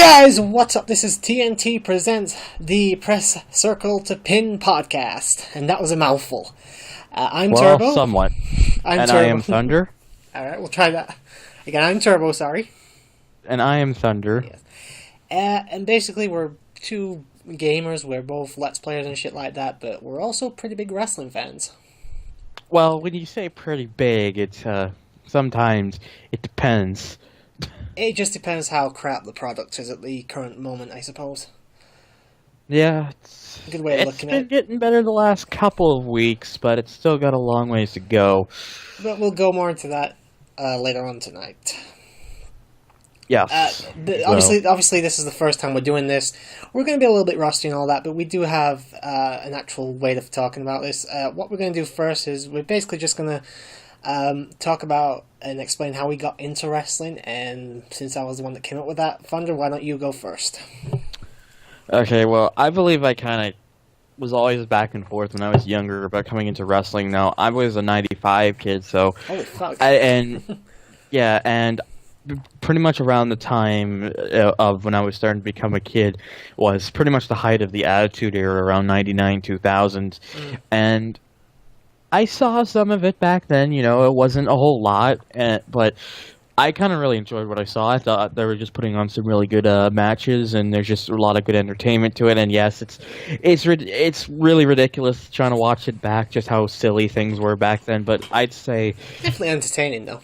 Guys, what's up? This is TNT presents the Press Circle to Pin podcast, and that was a mouthful. I'm Turbo. Somewhat. I'm Turbo. Turbo. I am Thunder. Alright, we'll try that. Again, I'm Turbo, sorry. And I am Thunder. Yes. And basically, we're two gamers, we're both Let's Players and shit like that, but we're also pretty big wrestling fans. Well, when you say pretty big, it's, sometimes it depends. It just depends how crap the product is at the current moment, I suppose. Yeah, it's a good way of looking at it. It's been getting better the last couple of weeks, but it's still got a long ways to go. But we'll go more into that later on tonight. Yes. Obviously, this is the first time we're doing this. We're going to be a little bit rusty and all that, but we do have an actual way of talking about this. What we're going to do first is we're basically just going to talk about and explain how we got into wrestling, and since I was the one that came up with that, Thunder, why don't you go first? Okay, well, I believe I kind of was always back and forth when I was younger about coming into wrestling. Now, I was a 95 kid, so... Holy fuck. Yeah, and pretty much around the time of when I was starting to become a kid was pretty much the height of the Attitude Era, around 99, 2000, and I saw some of it back then. You know, it wasn't a whole lot, but I kind of really enjoyed what I saw. I thought they were just putting on some really good matches, and there's just a lot of good entertainment to it. And yes, it's really ridiculous trying to watch it back, just how silly things were back then. But I'd say definitely entertaining though.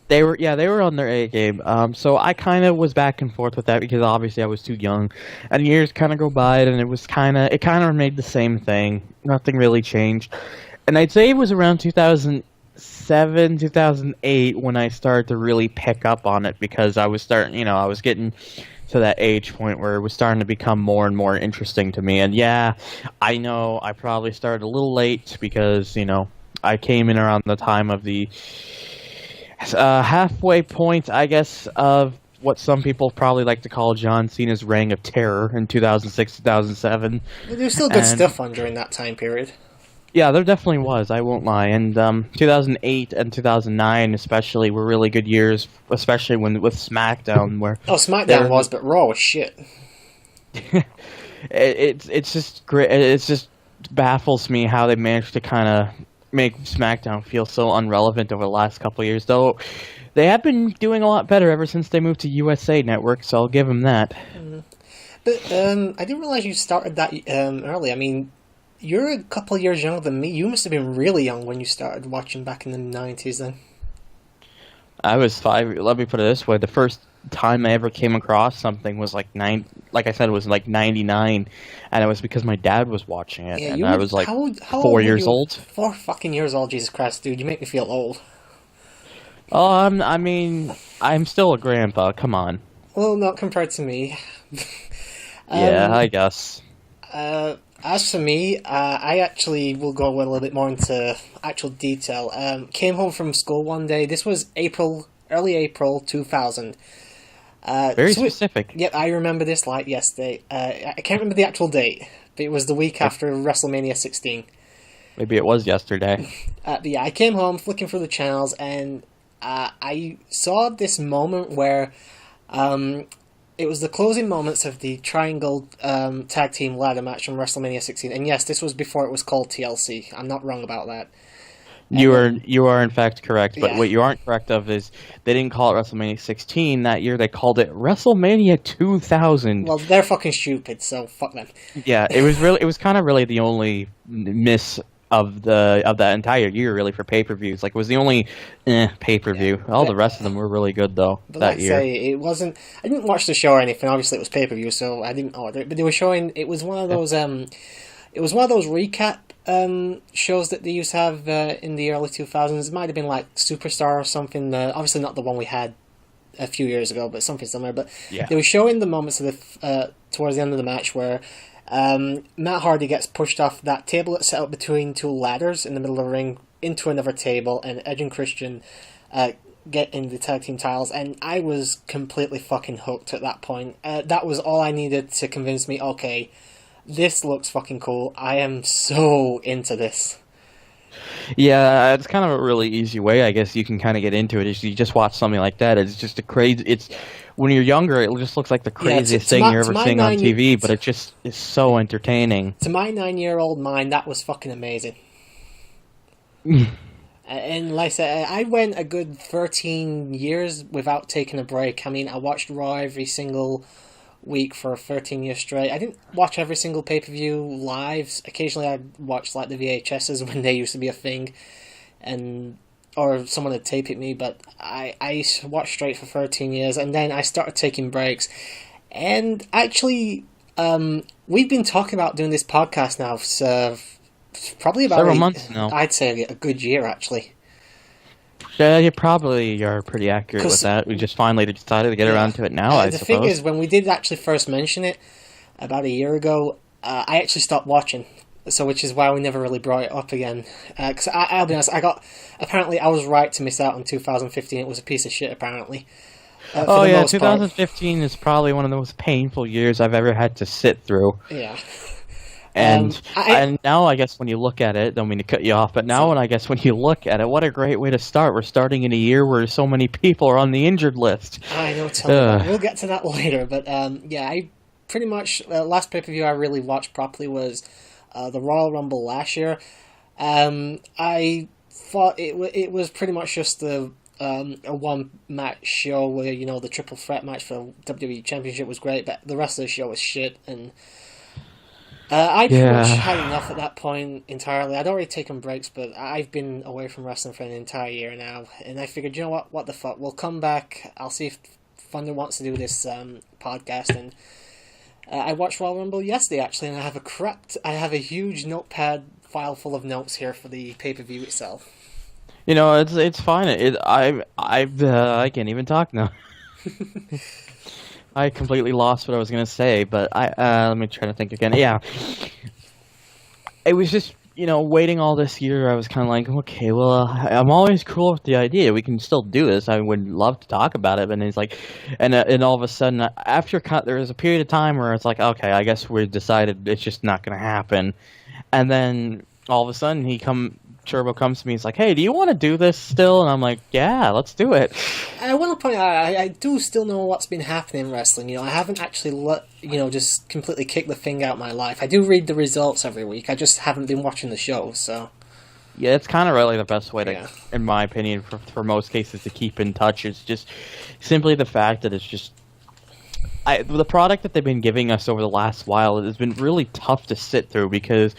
They were on their A game. So I kind of was back and forth with that because obviously I was too young, and years kind of go by, and it kind of remained the same thing. Nothing really changed. And I'd say it was around 2007, 2008 when I started to really pick up on it, because I was getting to that age point where it was starting to become more and more interesting to me. And yeah, I know I probably started a little late because, I came in around the time of the halfway point, I guess, of what some people probably like to call John Cena's Reign of Terror in 2006, 2007. There's still good stuff on during that time period. Yeah, there definitely was, I won't lie. And 2008 and 2009 especially were really good years, especially with SmackDown. SmackDown was, but Raw was shit. It's just great. It just baffles me how they managed to kind of make SmackDown feel so unrelevant over the last couple of years, though they have been doing a lot better ever since they moved to USA Network, so I'll give them that. But I didn't realize you started that early. I mean, you're a couple of years younger than me. You must have been really young when you started watching back in the 90s then. I was 5. Let me put it this way. The first time I ever came across something was like I said, it was like 99, and it was because my dad was watching it, and I was like how 4 years old. 4 fucking years old, Jesus Christ, dude, you make me feel old. Oh, I'm still a grandpa, come on. Well, not compared to me. Yeah, I guess. As for me, I actually will go a little bit more into actual detail. Came home from school one day. This was early April 2000. Very specific. Yep, I remember this like yesterday. I can't remember the actual date, but it was the week after WrestleMania 16. Maybe it was yesterday. But yeah, I came home flicking through the channels, and I saw this moment where it was the closing moments of the Triangle Tag Team Ladder match from WrestleMania 16. And yes, this was before it was called TLC. I'm not wrong about that. You are in fact correct, but what you aren't correct of is they didn't call it WrestleMania 16 that year. They called it WrestleMania 2000. Well, they're fucking stupid, so fuck them. Yeah, it was kind of really the only miss of that entire year, really, for pay-per-views. Like, it was the only pay-per-view. Yeah, all the rest of them were really good, though, that year. It wasn't... I didn't watch the show or anything. Obviously, it was pay-per-view, so I didn't order it. But they were showing... It was one of those... It was one of those recap shows that they used to have in the early 2000s. It might have been like Superstar or something. Obviously, not the one we had a few years ago, but something similar. But they were showing the moments of towards the end of the match where Matt Hardy gets pushed off that table that's set up between two ladders in the middle of the ring into another table, and Edge and Christian get in the tag team titles, and I was completely fucking hooked at that point. That was all I needed to convince me, okay, this looks fucking cool. I am so into this. Yeah, it's kind of a really easy way, I guess, you can kind of get into it. Is you just watch something like that. It's just a crazy... when you're younger, it just looks like the craziest thing you're ever seeing on TV, but it just is so entertaining. To my 9-year-old mind, that was fucking amazing. And like I said, I went a good 13 years without taking a break. I mean, I watched Raw every single week for 13 years straight. I didn't watch every single pay-per-view live. Occasionally I'd watch like the VHSs when they used to be a thing, or someone would tape it me, but I watched straight for 13 years, and then I started taking breaks. And actually, we've been talking about doing this podcast now for probably about several months now. I'd say a good year, actually. Yeah, you probably are pretty accurate with that. We just finally decided to get around to it now, I suppose. The thing is, when we did actually first mention it, about a year ago, I actually stopped watching. So, which is why we never really brought it up again. Because I'll be honest, apparently I was right to miss out on 2015. It was a piece of shit, apparently. 2015 is probably one of the most painful years I've ever had to sit through. Yeah. And now I guess when you look at it, don't mean to cut you off, but now when you look at it, what a great way to start. We're starting in a year where so many people are on the injured list. I know, tell me that. We'll get to that later, but I pretty much, last pay-per-view I really watched properly was the Royal Rumble last year. I thought it was pretty much just a one-match show where, the triple threat match for WWE Championship was great, but the rest of the show was shit, and I pretty much had enough at that point entirely. I'd already taken breaks, but I've been away from wrestling for an entire year now, and I figured, you know what the fuck, we'll come back, I'll see if Thunder wants to do this podcast, and I watched Royal Rumble yesterday, actually, and I have a huge notepad file full of notes here for the pay-per-view itself. It's fine. I can't even talk now. I completely lost what I was going to say, but let me try to think again. Yeah. It was just, waiting all this year, I was kind of like, okay, well, I'm always cool with the idea. We can still do this. I would love to talk about it. And it's like, and all of a sudden, there was a period of time where it's like, okay, I guess we decided it's just not going to happen. And then all of a sudden, Turbo comes to me, he's like, hey, do you want to do this still? And I'm like, yeah, let's do it. I want to point out, I do still know what's been happening in wrestling. I haven't actually just completely kicked the thing out of my life. I do read the results every week. I just haven't been watching the show, so. Yeah, it's kind of really the best way to, in my opinion, for most cases, to keep in touch. It's just simply the fact that it's just, the product that they've been giving us over the last while has been really tough to sit through, because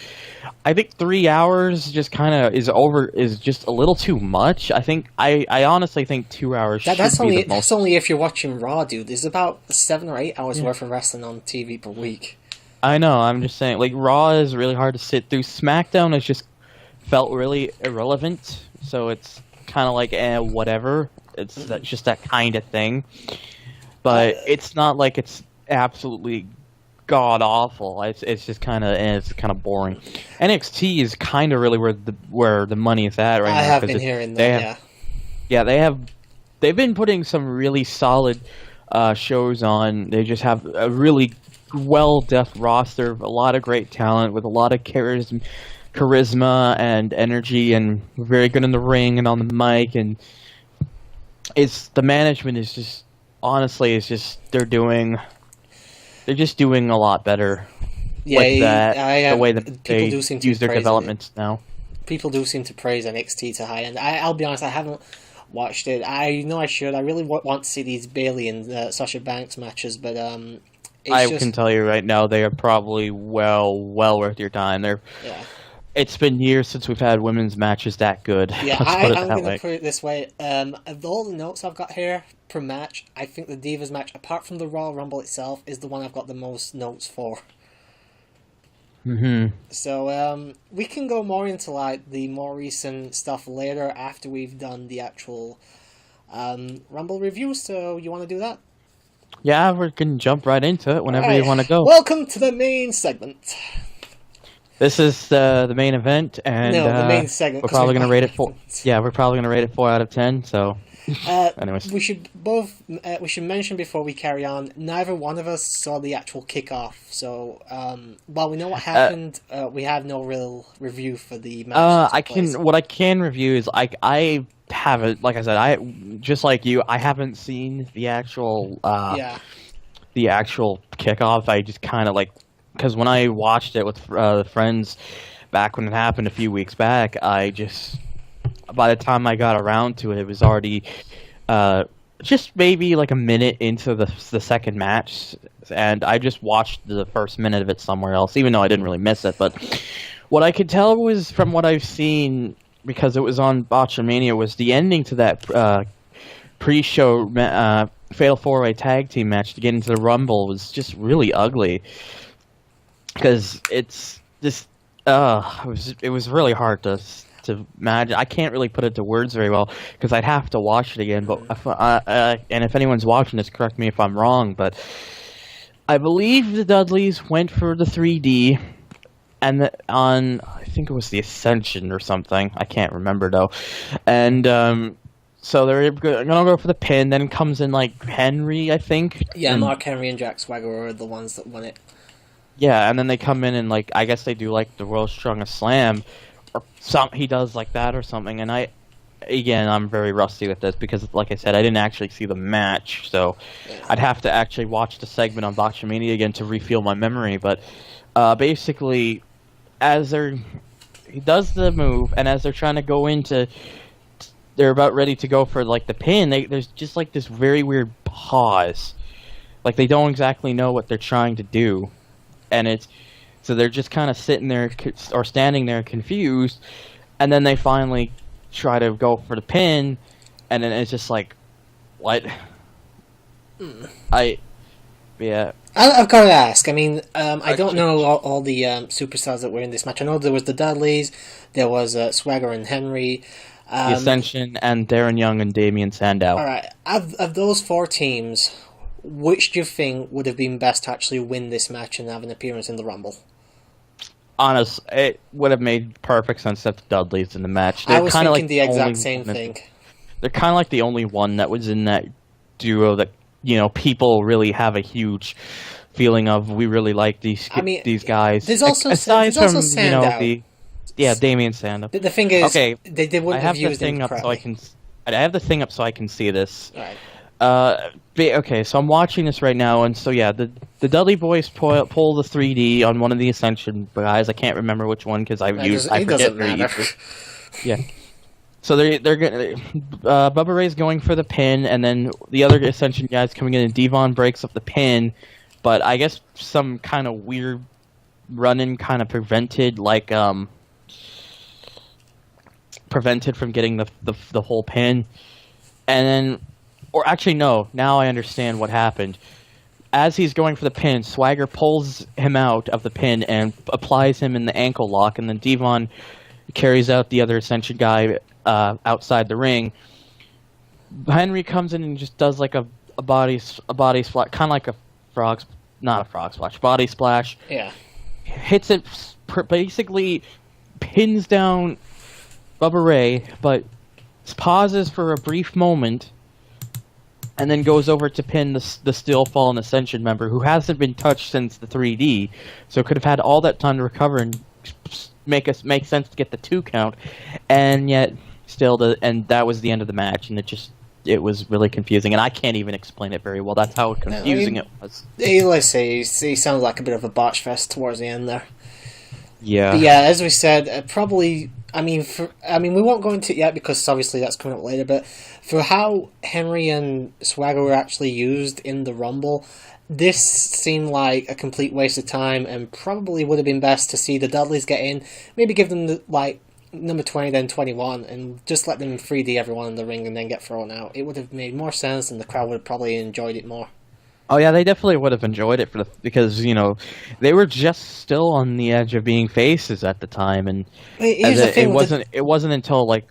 I think 3 hours just kind of is just a little too much. I honestly think 2 hours that's only if you're watching Raw, dude. There's about 7 or 8 hours worth of wrestling on TV per week. I know, I'm just saying, like, Raw is really hard to sit through. SmackDown has just felt really irrelevant, so it's kind of like, whatever. It's just that kind of thing. But it's not like it's absolutely god awful. It's just kind of boring. NXT is kind of really where the money is at right now. I have been hearing that. They've been putting some really solid shows on. They just have a really well-depth roster, a lot of great talent with a lot of charisma and energy, and very good in the ring and on the mic. And the management is just. Honestly, it's just they're just doing a lot better. Yeah, with that, the way that they use their developments now. People do seem to praise NXT to high end. I'll be honest, I haven't watched it. I know I should. I really want to see these Bayley and Sasha Banks matches, but can tell you right now, they are probably well worth your time. It's been years since we've had women's matches that good. Yeah, I'm going to put it this way. Of all the notes I've got here per match, I think the Divas match, apart from the Royal Rumble itself, is the one I've got the most notes for. Mm-hmm. So we can go more into the more recent stuff later after we've done the actual Rumble review. So you want to do that? Yeah, we can jump right into it whenever you want to go. Welcome to the main segment. This is the main event, and the main segment. we're probably going to rate it 4. Yeah, we're probably going to rate it 4 out of 10. So Anyways, we should mention before we carry on. Neither one of us saw the actual kickoff, so while we know what happened, we have no real review for the match. what I can review is I haven't, like I said, I just like you, I haven't seen the actual the actual kickoff. I just kind of like, because when I watched it with friends back when it happened a few weeks back, by the time I got around to it, it was already just maybe like a minute into the second match, and I just watched the first minute of it somewhere else, even though I didn't really miss it. But what I could tell was, from what I've seen, because it was on Botchamania, was the ending to that pre-show Fatal 4-Way Tag Team match to get into the Rumble was just really ugly, because it's just it was really hard to imagine. I can't really put it to words very well because I'd have to watch it again. But and if anyone's watching this, correct me if I'm wrong, but I believe the Dudleys went for the 3D, and I think it was the Ascension or something. I can't remember though. And so they're gonna go for the pin. Then comes in like Henry, I think. Yeah, Mark Henry and Jack Swagger were the ones that won it. Yeah, and then they come in and like, I guess they do like the World's Strongest Slam, or he does like that or something. And I'm very rusty with this because, like I said, I didn't actually see the match, so I'd have to actually watch the segment on Botchamania again to refuel my memory. But basically, he does the move, and as they're trying to go they're about ready to go for like the pin, there's just like this very weird pause, like they don't exactly know what they're trying to do, and so they're just kind of sitting there or standing there confused, and then they finally try to go for the pin, and then it's just like, what? I've got to ask. I mean, I don't know all the superstars that were in this match. I know there was the Dudleys, there was Swagger and Henry, the Ascension, and Darren Young and Damian Sandow. All right, of those four teams, which do you think would have been best to actually win this match and have an appearance in the Rumble? Honest, it would have made perfect sense to have the Dudleys in the match. I was thinking like the exact same thing. They're kind of like the only one that was in that duo that, people really have a huge feeling of. We really like these guys. There's also Sandow. Damian Sandow. The thing is, okay, they wouldn't have used him correctly. I have the thing up so I can see this. Right. Okay, so I'm watching this right now, and so the Dudley boys pull the 3D on one of the Ascension guys. I can't remember which one because I forget very easily. Yeah. So they're Bubba Ray's going for the pin, and then the other Ascension guys coming in, and Devon breaks up the pin, but I guess some kind of weird run-in kind of prevented from getting the whole pin, and then. Or actually, no. Now I understand what happened. As he's going for the pin, Swagger pulls him out of the pin and applies him in the ankle lock, and then Devon carries out the other Ascension guy outside the ring. Henry comes in and just does like a body splash, kind of like not a frog splash, body splash. Yeah. Hits it, basically pins down Bubba Ray, but pauses for a brief moment, and then goes over to pin the still fallen Ascension member, who hasn't been touched since the 3D, so could have had all that time to recover and make sense to get the 2 count, and yet and that was the end of the match, and it was really confusing, and I can't even explain it very well. That's how confusing it was. Let's say he sounds like a bit of a botch fest towards the end there. Yeah. But yeah, as we said, probably. I mean, we won't go into it yet because obviously that's coming up later. But for how Henry and Swagger were actually used in the Rumble, this seemed like a complete waste of time, and probably would have been best to see the Dudleys get in, maybe give them number 20, then 21, and just let them 3D everyone in the ring and then get thrown out. It would have made more sense, and the crowd would have probably enjoyed it more. Oh yeah, they definitely would have enjoyed it because they were just still on the edge of being faces at the time, and it wasn't until like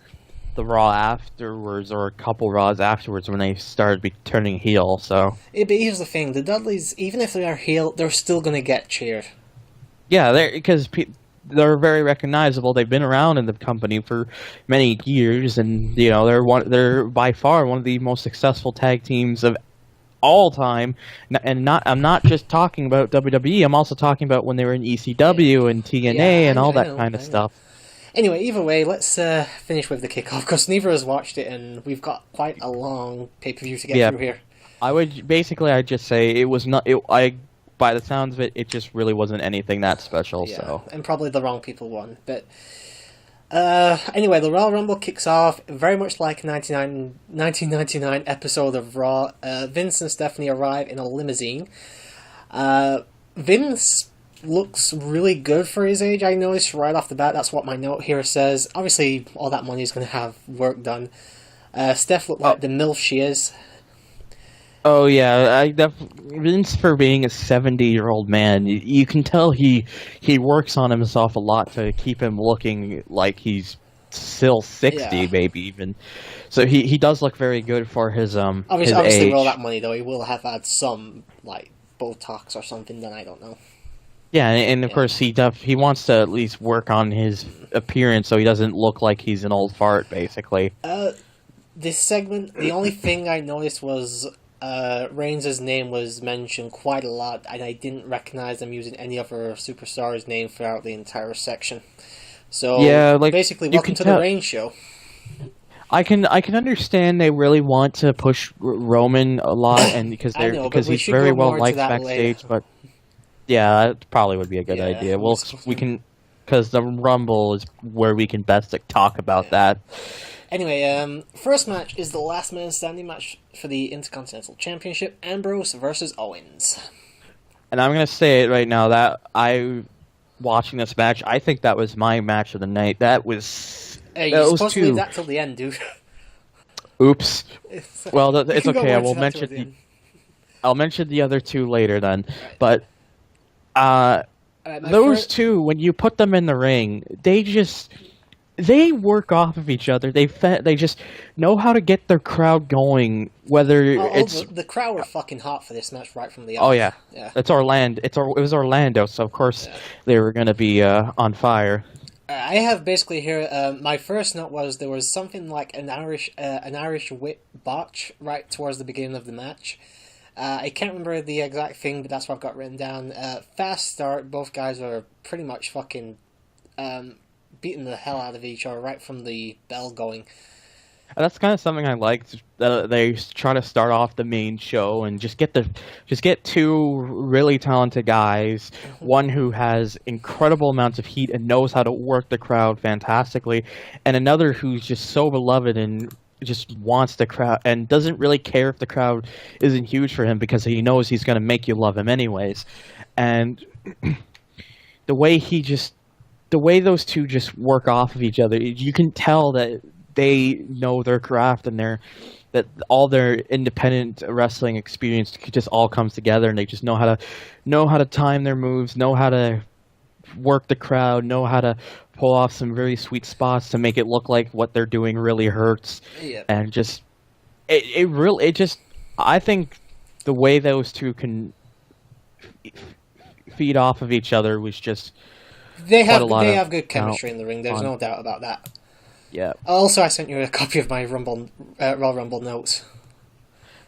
the Raw afterwards or a couple Raws afterwards when they started turning heel. So but here's the thing: the Dudleys, even if they are heel, they're still gonna get cheered. Yeah, because they're very recognizable. They've been around in the company for many years, and they're by far one of the most successful tag teams of all time. And I'm not just talking about WWE. I'm also talking about when they were in ECW and TNA and all that kind of stuff. Anyway, either way, let's finish with the kickoff, because neither of us watched it, and we've got quite a long pay-per-view to get through here. I'd just say it was not. By the sounds of it, it just really wasn't anything that special. Yeah, so, and probably the wrong people won. But anyway, the Royal Rumble kicks off very much like a 1999 episode of Raw. Vince and Stephanie arrive in a limousine. Vince looks really good for his age, I noticed right off the bat. That's what my note here says. Obviously, all that money is going to have work done. Steph looked like the MILF she is. Oh yeah, Vince, for being a 70-year-old man, you can tell he works on himself a lot to keep him looking like he's still 60, maybe even. So he does look very good for his obviously age. with all that money though, he will have had some like Botox or something that I don't know. Yeah, and of course he wants to at least work on his appearance so he doesn't look like he's an old fart, basically. This segment, the only thing I noticed was Reigns' name was mentioned quite a lot, and I didn't recognize them using any other superstar's name throughout the entire section. So basically, welcome to the Reigns show. I can understand they really want to push Roman a lot, and because he's very well liked backstage, but. Yeah, that probably would be a good idea. We can, because the Rumble is where we can best talk about that. Anyway, first match is the last man standing match for the Intercontinental Championship: Ambrose versus Owens. And I'm gonna say it right now that watching this match, I think that was my match of the night. That was. Hey, you're supposed to leave that till the end, dude. Oops. Well, it's okay. I'll mention the other two later then, but. Those two, when you put them in the ring, they work off of each other. They just know how to get their crowd going. Whether the crowd were fucking hot for this match right from the off. Oh yeah. It's Orlando. It was Orlando, so of course they were going to be on fire. I have basically here. My first note was there was something like an Irish whip botch right towards the beginning of the match. I can't remember the exact thing, but that's what I've got written down. Fast start, both guys are pretty much fucking beating the hell out of each other right from the bell going. That's kind of something I liked. They try to start off the main show and just get two really talented guys, one who has incredible amounts of heat and knows how to work the crowd fantastically, and another who's just so beloved and just wants the crowd and doesn't really care if the crowd isn't huge for him because he knows he's going to make you love him anyways. And the way those two just work off of each other, you can tell that they know their craft and that all their independent wrestling experience just all comes together, and they just know how to time their moves, know how to work the crowd, know how to pull off some very sweet spots to make it look like what they're doing really hurts. Yep. And just I think the way those two can feed off of each other was just they have good chemistry in the ring. There's no doubt about that. Yeah. Also, I sent you a copy of my Royal Rumble notes.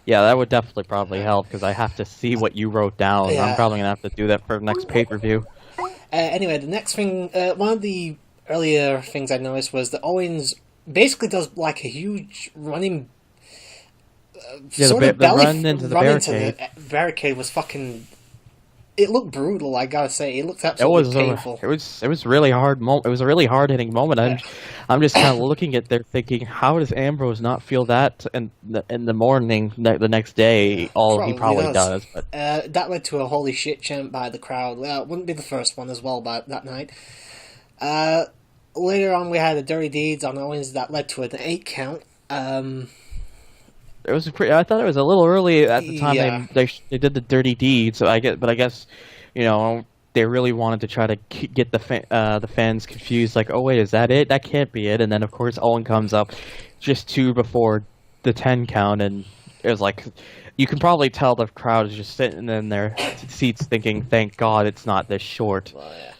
Yeah, that would definitely probably help because I have to see what you wrote down. Yeah. I'm probably gonna have to do that for the next pay-per-view. Anyway, the next thing, one of the earlier things I noticed was that Owens basically does like a huge running the run into the barricade was fucking. It looked brutal. I gotta say, it looked absolutely painful. It was really hard. It was a really hard hitting moment. I'm just kind of looking at there, thinking, how does Ambrose not feel that in the morning the next day? He probably does. But that led to a holy shit chant by the crowd. It wouldn't be the first one as well that night. Later on, we had the Dirty Deeds on Owens that led to an 8 count. It was I thought it was a little early at the time they did the Dirty Deeds. So I guess, they really wanted to try to get the fans confused. Like, oh wait, is that it? That can't be it. And then of course Owen comes up just 2 before the 10 count, and it was like you can probably tell the crowd is just sitting in their seats thinking, "Thank God it's not this short." Well, yeah.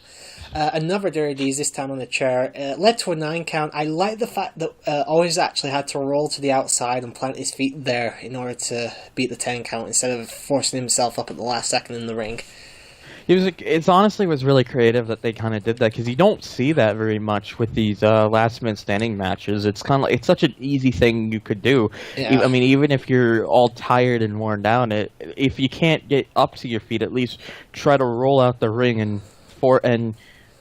Another Dirty Deeds, this time on the chair, led to a 9 count. I like the fact that Owens actually had to roll to the outside and plant his feet there in order to beat the 10 count instead of forcing himself up at the last second in the ring. It's honestly was really creative that they kind of did that, because you don't see that very much with these last man standing matches. It's kind of like, it's such an easy thing you could do. Yeah. I mean, even if you're all tired and worn down, if you can't get up to your feet, at least try to roll out the ring and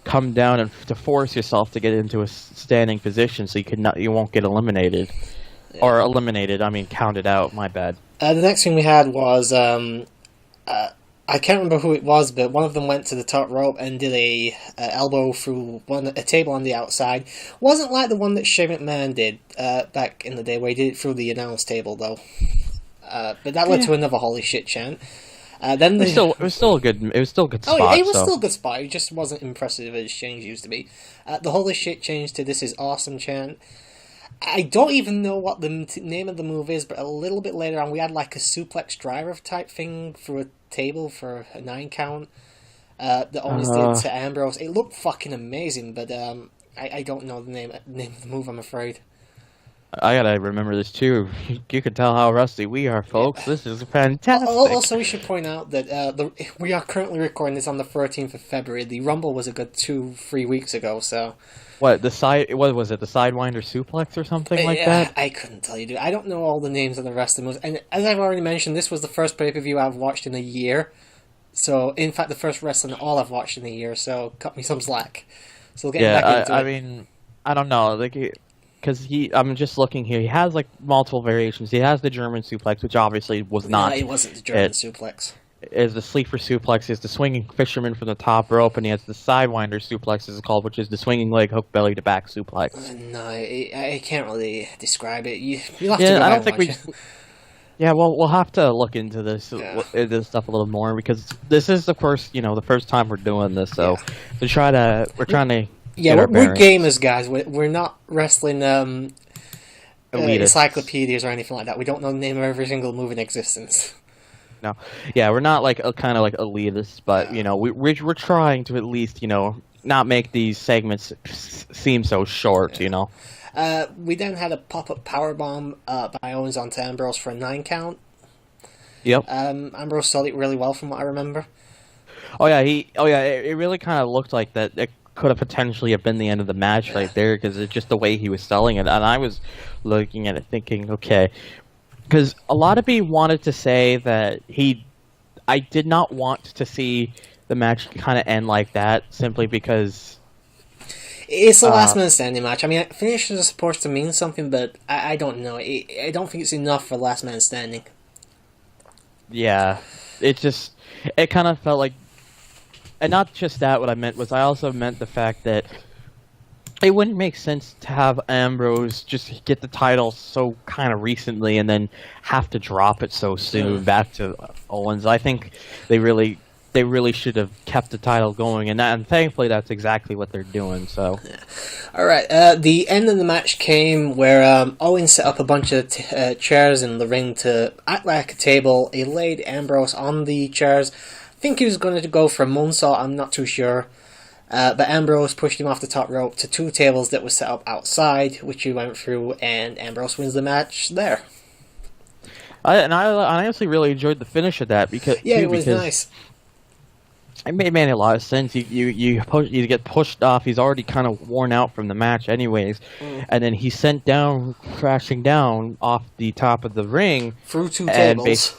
come down and to force yourself to get into a standing position so you won't get eliminated. Yeah. Or eliminated, I mean counted out, my bad. The next thing we had was I can't remember who it was, but one of them went to the top rope and did a elbow through a table on the outside. Wasn't like the one that Shane McMahon did back in the day, where he did it through the announce table, though. But that led to another holy shit chant. Then it was still a good spot. Oh, yeah, it was still a good spot. It just wasn't impressive as Shane's used to be. The holy shit changed to "This is awesome" chant. I don't even know what the name of the move is, but a little bit later on, we had like a suplex driver type thing through a table for a 9 count that Owens did to Ambrose. It looked fucking amazing, but I don't know the name of the move, I'm afraid. I gotta remember this too. You can tell how rusty we are, folks. This is fantastic. Also, we should point out that we are currently recording this on the 13th of February. The Rumble was a good 2-3 weeks ago, so... What was it? The Sidewinder suplex or something like that? I couldn't tell you, dude. I don't know all the names of the rest of the moves. And as I've already mentioned, this was the first pay-per-view I've watched in a year. So, in fact, the first wrestling all I've watched in a year. So, cut me some slack. So, we'll get back into it. I mean, I don't know, because I'm just looking here. He has like multiple variations. He has the German suplex, which obviously was not. No, it wasn't the German suplex. Is the sleeper suplex, is the swinging fisherman from the top rope, and he has the sidewinder suplex, as it's called, which is the swinging leg hook belly to back suplex. No, I can't really describe it. You'll have to go I don't and think watch it. Yeah, well, we'll have to look into this stuff a little more, because this is the first time we're doing this, so we're trying to. Yeah, we're gamers, guys. We're not wrestling encyclopedias or anything like that. We don't know the name of every single move in existence. No, yeah, we're not like kind of like elitists, but we're trying to at least not make these segments seem so short. We then had a pop-up powerbomb by Owens onto Ambrose for a 9 count. Yep. Ambrose sold it really well, from what I remember. It really kind of looked like that. It could have potentially been the end of the match right there, because it's just the way he was selling it, and I was looking at it thinking, okay. Because a lot of people wanted to say that I did not want to see the match kind of end like that, simply because... It's a last man standing match. I mean, finishes are supposed to mean something, but I don't know. I don't think it's enough for last man standing. Yeah, it kind of felt like... And not just that, what I meant was I also meant the fact that it wouldn't make sense to have Ambrose just get the title so kind of recently and then have to drop it so soon back to Owens. I think they really should have kept the title going, and thankfully that's exactly what they're doing. So, all right, the end of the match came where Owens set up a bunch of chairs in the ring to act like a table. He laid Ambrose on the chairs. I think he was going to go for a moonsault. I'm not too sure. But Ambrose pushed him off the top rope to 2 tables that were set up outside, which he went through, and Ambrose wins the match there. I honestly really enjoyed the finish of that because it was nice. It made a lot of sense. You get pushed off. He's already kind of worn out from the match, anyways, and then he's sent down, crashing down off the top of the ring through 2 tables.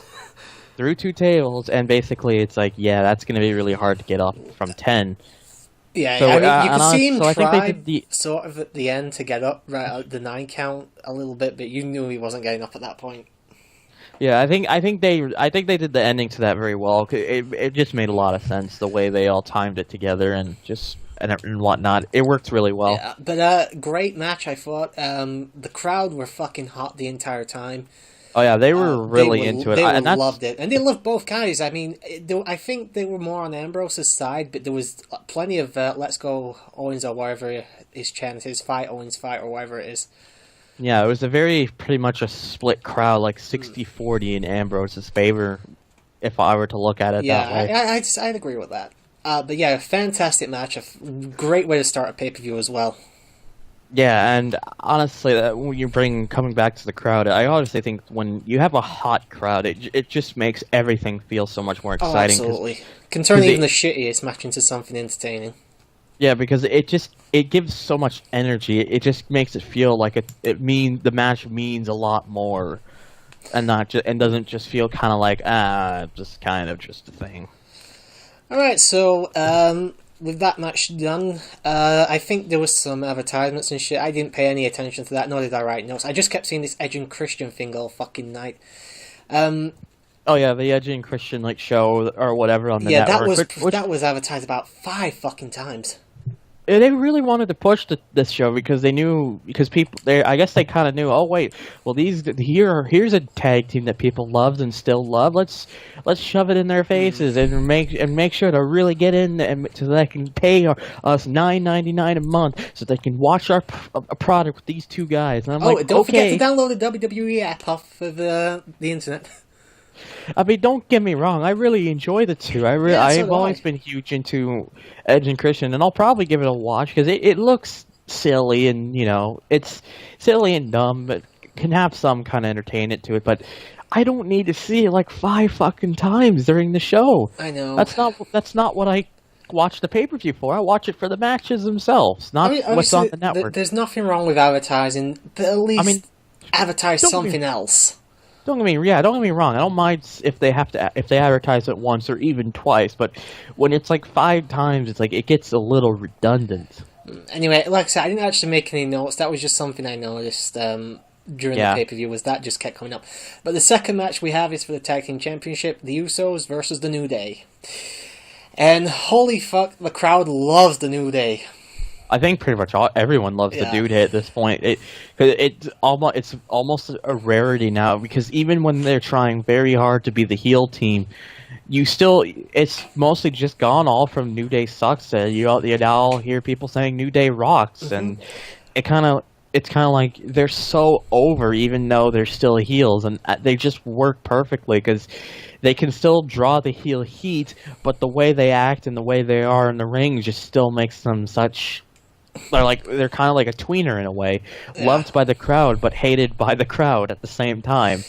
Through 2 tables, and basically it's like, that's going to be really hard to get up from 10. Yeah, so, I mean, you could see him try sort of at the end to get up right at the 9 count a little bit, but you knew he wasn't getting up at that point. Yeah, I think they did the ending to that very well. It just made a lot of sense the way they all timed it together and whatnot. It worked really well. Yeah, but great match, I thought. The crowd were fucking hot the entire time. Oh yeah, they were really into it. They loved it, and they loved both guys. I mean, I think they were more on Ambrose's side, but there was plenty of "Let's go Owens" or whatever his chant is, "Fight Owens, fight" or whatever it is. Yeah, it was pretty much a split crowd, like 60-40 in Ambrose's favor, if I were to look at it that way. Yeah, I'd agree with that. But yeah, a fantastic match. Great way to start a pay-per-view as well. Yeah, and honestly, when you bring coming back to the crowd, I honestly think when you have a hot crowd, it just makes everything feel so much more Oh, exciting. absolutely. Can turn even the shittiest match into something entertaining. Yeah, because it gives so much energy. It just makes it feel like the match means a lot more, and doesn't just feel kind of like just kind of just a thing. All right, so with that match done, I think there was some advertisements and shit. I didn't pay any attention to that, nor did I write notes. I just kept seeing this Edge and Christian thing all fucking night. Oh yeah, the Edge and Christian show or whatever on the network. That was advertised about 5 fucking times. They really wanted to push this show because people I guess they kind of knew. Oh wait, well here's a tag team that people loved and still love. Let's shove it in their faces and make sure to really get in and so they can pay us $9.99 a month so they can watch our product with these two guys. And I'm don't forget to download the WWE app off of the internet. I mean, don't get me wrong. I really enjoy the two. I've always been huge into Edge and Christian, and I'll probably give it a watch because it looks silly and it's silly and dumb, but can have some kind of entertainment to it. But I don't need to see it 5 fucking times during the show. I know that's not what I watch the pay-per-view for. I watch it for the matches themselves, not what's on the network. There's nothing wrong with advertising, but at least advertise something else. Don't get me wrong. I don't mind if they advertise it once or even twice, but when it's 5 times, it's it gets a little redundant. Anyway, like I said, I didn't actually make any notes. That was just something I noticed during the pay-per-view. Was that just kept coming up? But the second match we have is for the Tag Team Championship: the Usos versus the New Day. And holy fuck, the crowd loves the New Day. I think pretty much everyone loves the New Day at this point. It's almost a rarity now because even when they're trying very hard to be the heel team, it's mostly just gone all from New Day sucks. You now hear people saying New Day rocks, and it's kind of like they're so over even though they're still heels, and they just work perfectly because they can still draw the heel heat, but the way they act and the way they are in the ring just still makes them such. They're kind of like a tweener in a way, loved by the crowd but hated by the crowd at the same time.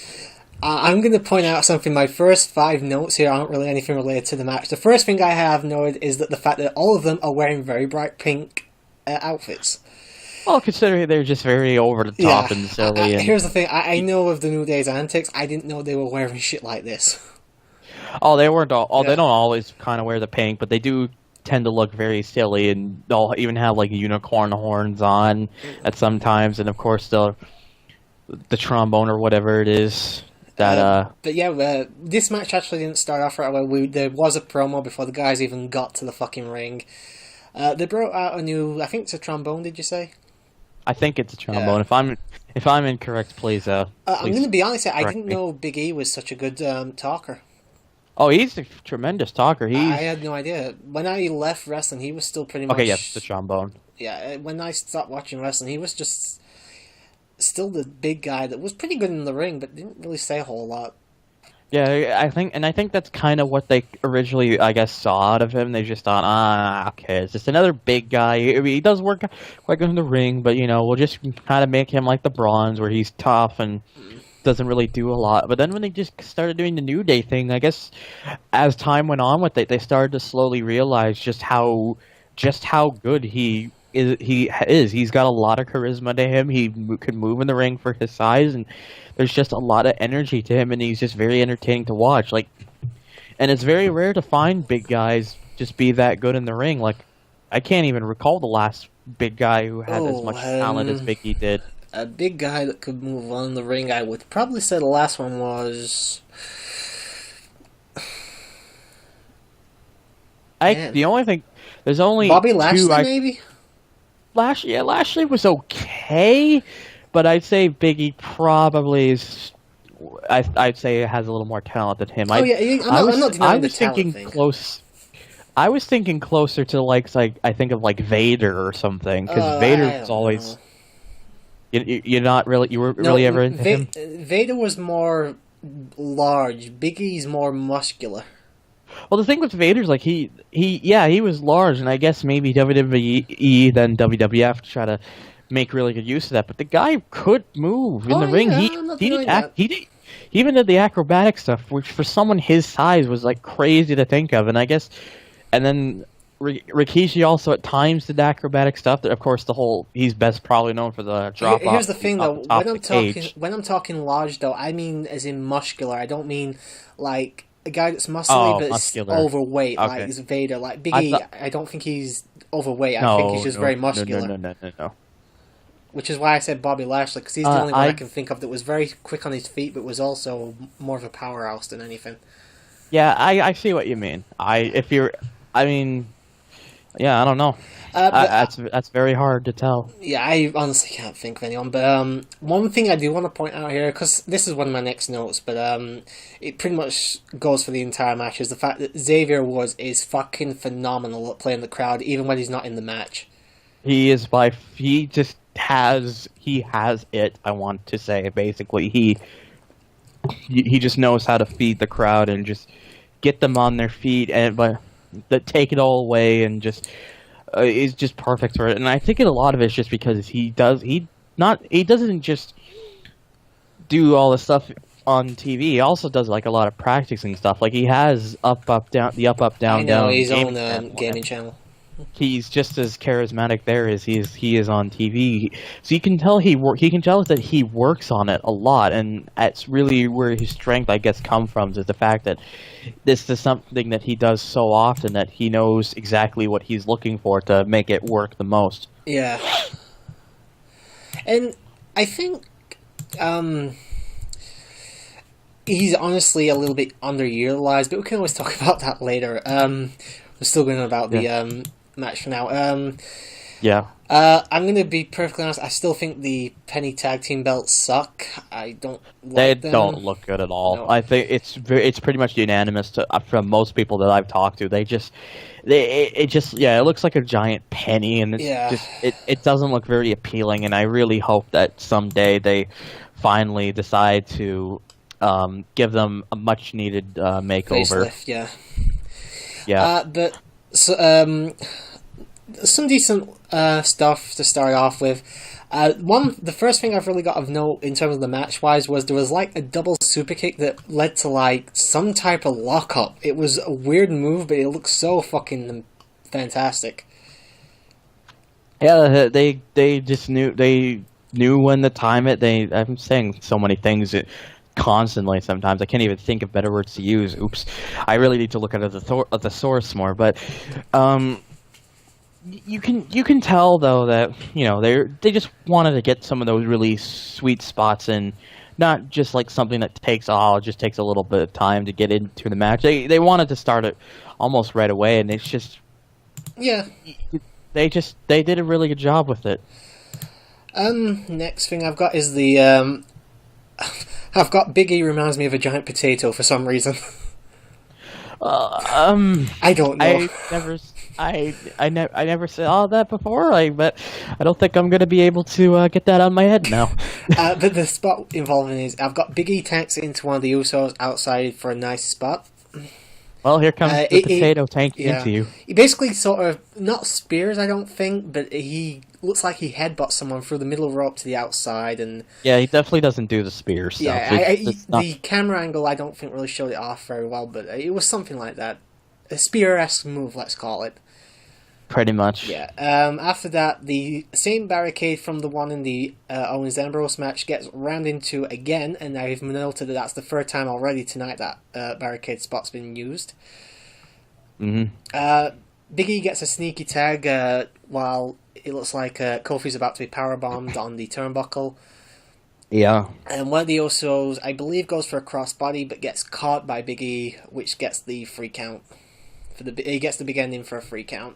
I'm going to point out something. My first 5 notes here aren't really anything related to the match. The first thing I have noted is that the fact that all of them are wearing very bright pink outfits. Well, considering they're just very over the top and silly. Here's the thing: I know of the New Day's antics. I didn't know they were wearing shit like this. Oh, they weren't all. They don't always kind of wear the pink, but they do tend to look very silly, and they'll even have unicorn horns on at some times, and of course the trombone or whatever it is that. But yeah, this match actually didn't start off right away. There was a promo before the guys even got to the fucking ring. They brought out a new. I think it's a trombone. Did you say? I think it's a trombone. If I'm incorrect, please. I'm going to be honest. I didn't know Big E was such a good talker. Oh, he's a tremendous talker. I had no idea. When I left wrestling, he was still pretty much... Okay, yes, the trombone. Yeah, when I stopped watching wrestling, he was just still the big guy that was pretty good in the ring, but didn't really say a whole lot. Yeah, I think that's kind of what they originally, I guess, saw out of him. They just thought, okay, it's just another big guy. He does work quite good in the ring, but, we'll just kind of make him like the Bronze, where he's tough and... doesn't really do a lot. But then when they just started doing the New Day thing, I guess as time went on with it, they started to slowly realize just how good he is. He's got a lot of charisma to him. He can move in the ring for his size, and there's just a lot of energy to him, and he's just very entertaining to watch. And it's very rare to find big guys just be that good in the ring. I can't even recall the last big guy who had as much talent as Big E did. A big guy that could move on the ring, I would probably say the last one was... The only thing... There's only Bobby Lashley, maybe? Lashley was okay, but I'd say Big E probably is... I'd say has a little more talent than him. I'm not denying the talent thing. I was thinking closer to I think of Vader or something, because Vader was always... You're not really. You weren't really ever into him. Vader was more large. Big E's more muscular. Well, the thing with Vader's like he was large, and I guess maybe WWE then WWF try to make really good use of that. But the guy could move in Oh the ring. yeah, I'm not He did denying that. he even did the acrobatic stuff, which for someone his size was like crazy to think of. And I guess, and then Rikishi also at times did acrobatic stuff. That of course he's best probably known for the drop Here's off the thing, off though. the top of the cage. When I'm talking large, though, I mean as in muscular. I don't mean like a guy that's muscly Oh, but is muscular. overweight, like Okay. is Vader. Like I Biggie, thought I don't think he's overweight. I think he's just very muscular. No. Which is why I said Bobby Lashley, because he's the only one I I can think of that was very quick on his feet, but was also more of a powerhouse than anything. Yeah, I see what you mean. I mean, yeah, I don't know. That's very hard to tell. Yeah, I honestly can't think of anyone. But one thing I do want to point out here, because this is one of my next notes, but it pretty much goes for the entire match, is the fact that Xavier Woods is fucking phenomenal at playing the crowd, even when he's not in the match. He has it. I want to say basically he just knows how to feed the crowd and just get them on their feet but take it all away and just is just perfect for it. And I think a lot of it's just because he doesn't just do all the stuff on TV. He also does like a lot of practicing stuff. Like he has up down I know, down his gaming own channel. gaming channel. He's just as charismatic there as he is on TV. So you can tell he can tell us that he works on it a lot, and that's really where his strength, I guess, comes from. Is the fact that this is something that he does so often that he knows exactly what he's looking for to make it work the most. Yeah. And I think he's honestly a little bit underutilized, but we can always talk about that later. We're still going on about the match for now. Yeah. I'm going to be perfectly honest. I still think the Penny Tag Team belts suck. I don't like them. Don't look good at all. No. I think it's pretty much unanimous from most people that I've talked to. It looks like a giant penny, and it doesn't look very appealing. And I really hope that someday they finally decide to give them a much needed makeover. Facelift, yeah. Yeah. But so, some decent stuff to start off with. The first thing I've really got of note in terms of the match wise was there was like a double super kick that led to like some type of lockup. It was a weird move, but it looked so fucking fantastic. Yeah, they just knew when to time it. I'm saying so many things constantly sometimes I can't even think of better words to use. Oops, I really need to look at the source more. But you can tell though that they just wanted to get some of those really sweet spots in, not just like something that just takes a little bit of time to get into the match. They wanted to start it almost right away, and it's just they did a really good job with it. Next thing I've got is the I've got Big E reminds me of a giant potato for some reason. I don't know. I never saw that before. But I don't think I'm going to be able to get that out of my head now. But the spot involving is I've got Big E tanks into one of the Usos outside for a nice spot. Well, here comes the potato tanking into you. He basically sort of, not spears, I don't think, but he looks like he headbutts someone through the middle rope to the outside. And yeah, he definitely doesn't do the spear stuff. Yeah, the camera angle I don't think really showed it off very well, but it was something like that. A spear-esque move, let's call it. Pretty much. Yeah. After that, the same barricade from the one in the Owens-Ambrose match gets rammed into again, and I've noted that that's the third time already tonight that barricade spot's been used. Mm-hmm. Big E gets a sneaky tag while it looks like Kofi's about to be powerbombed on the turnbuckle. Yeah. And one of the Usos, I believe, goes for a crossbody, but gets caught by Big E, which gets the free count. He gets the big ending for a free count.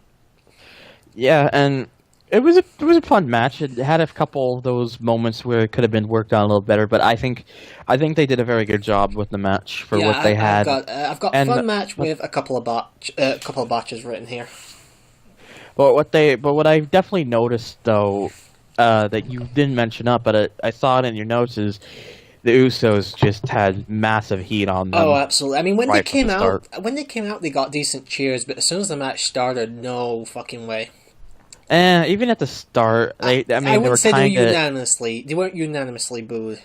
Yeah, and it was a fun match. It had a couple of those moments where it could have been worked on a little better, but I think they did a very good job with the match for what they had. I've got fun match with a couple of botches written here. But what I definitely noticed though, that you didn't mention up, but I saw it in your notes, is the Usos just had massive heat on them. Oh, absolutely. I mean, when right they from came the out, start. they got decent cheers, but as soon as the match started, no fucking way. Even at the start, I I mean, they were wouldn't say kind of. they weren't unanimously booed.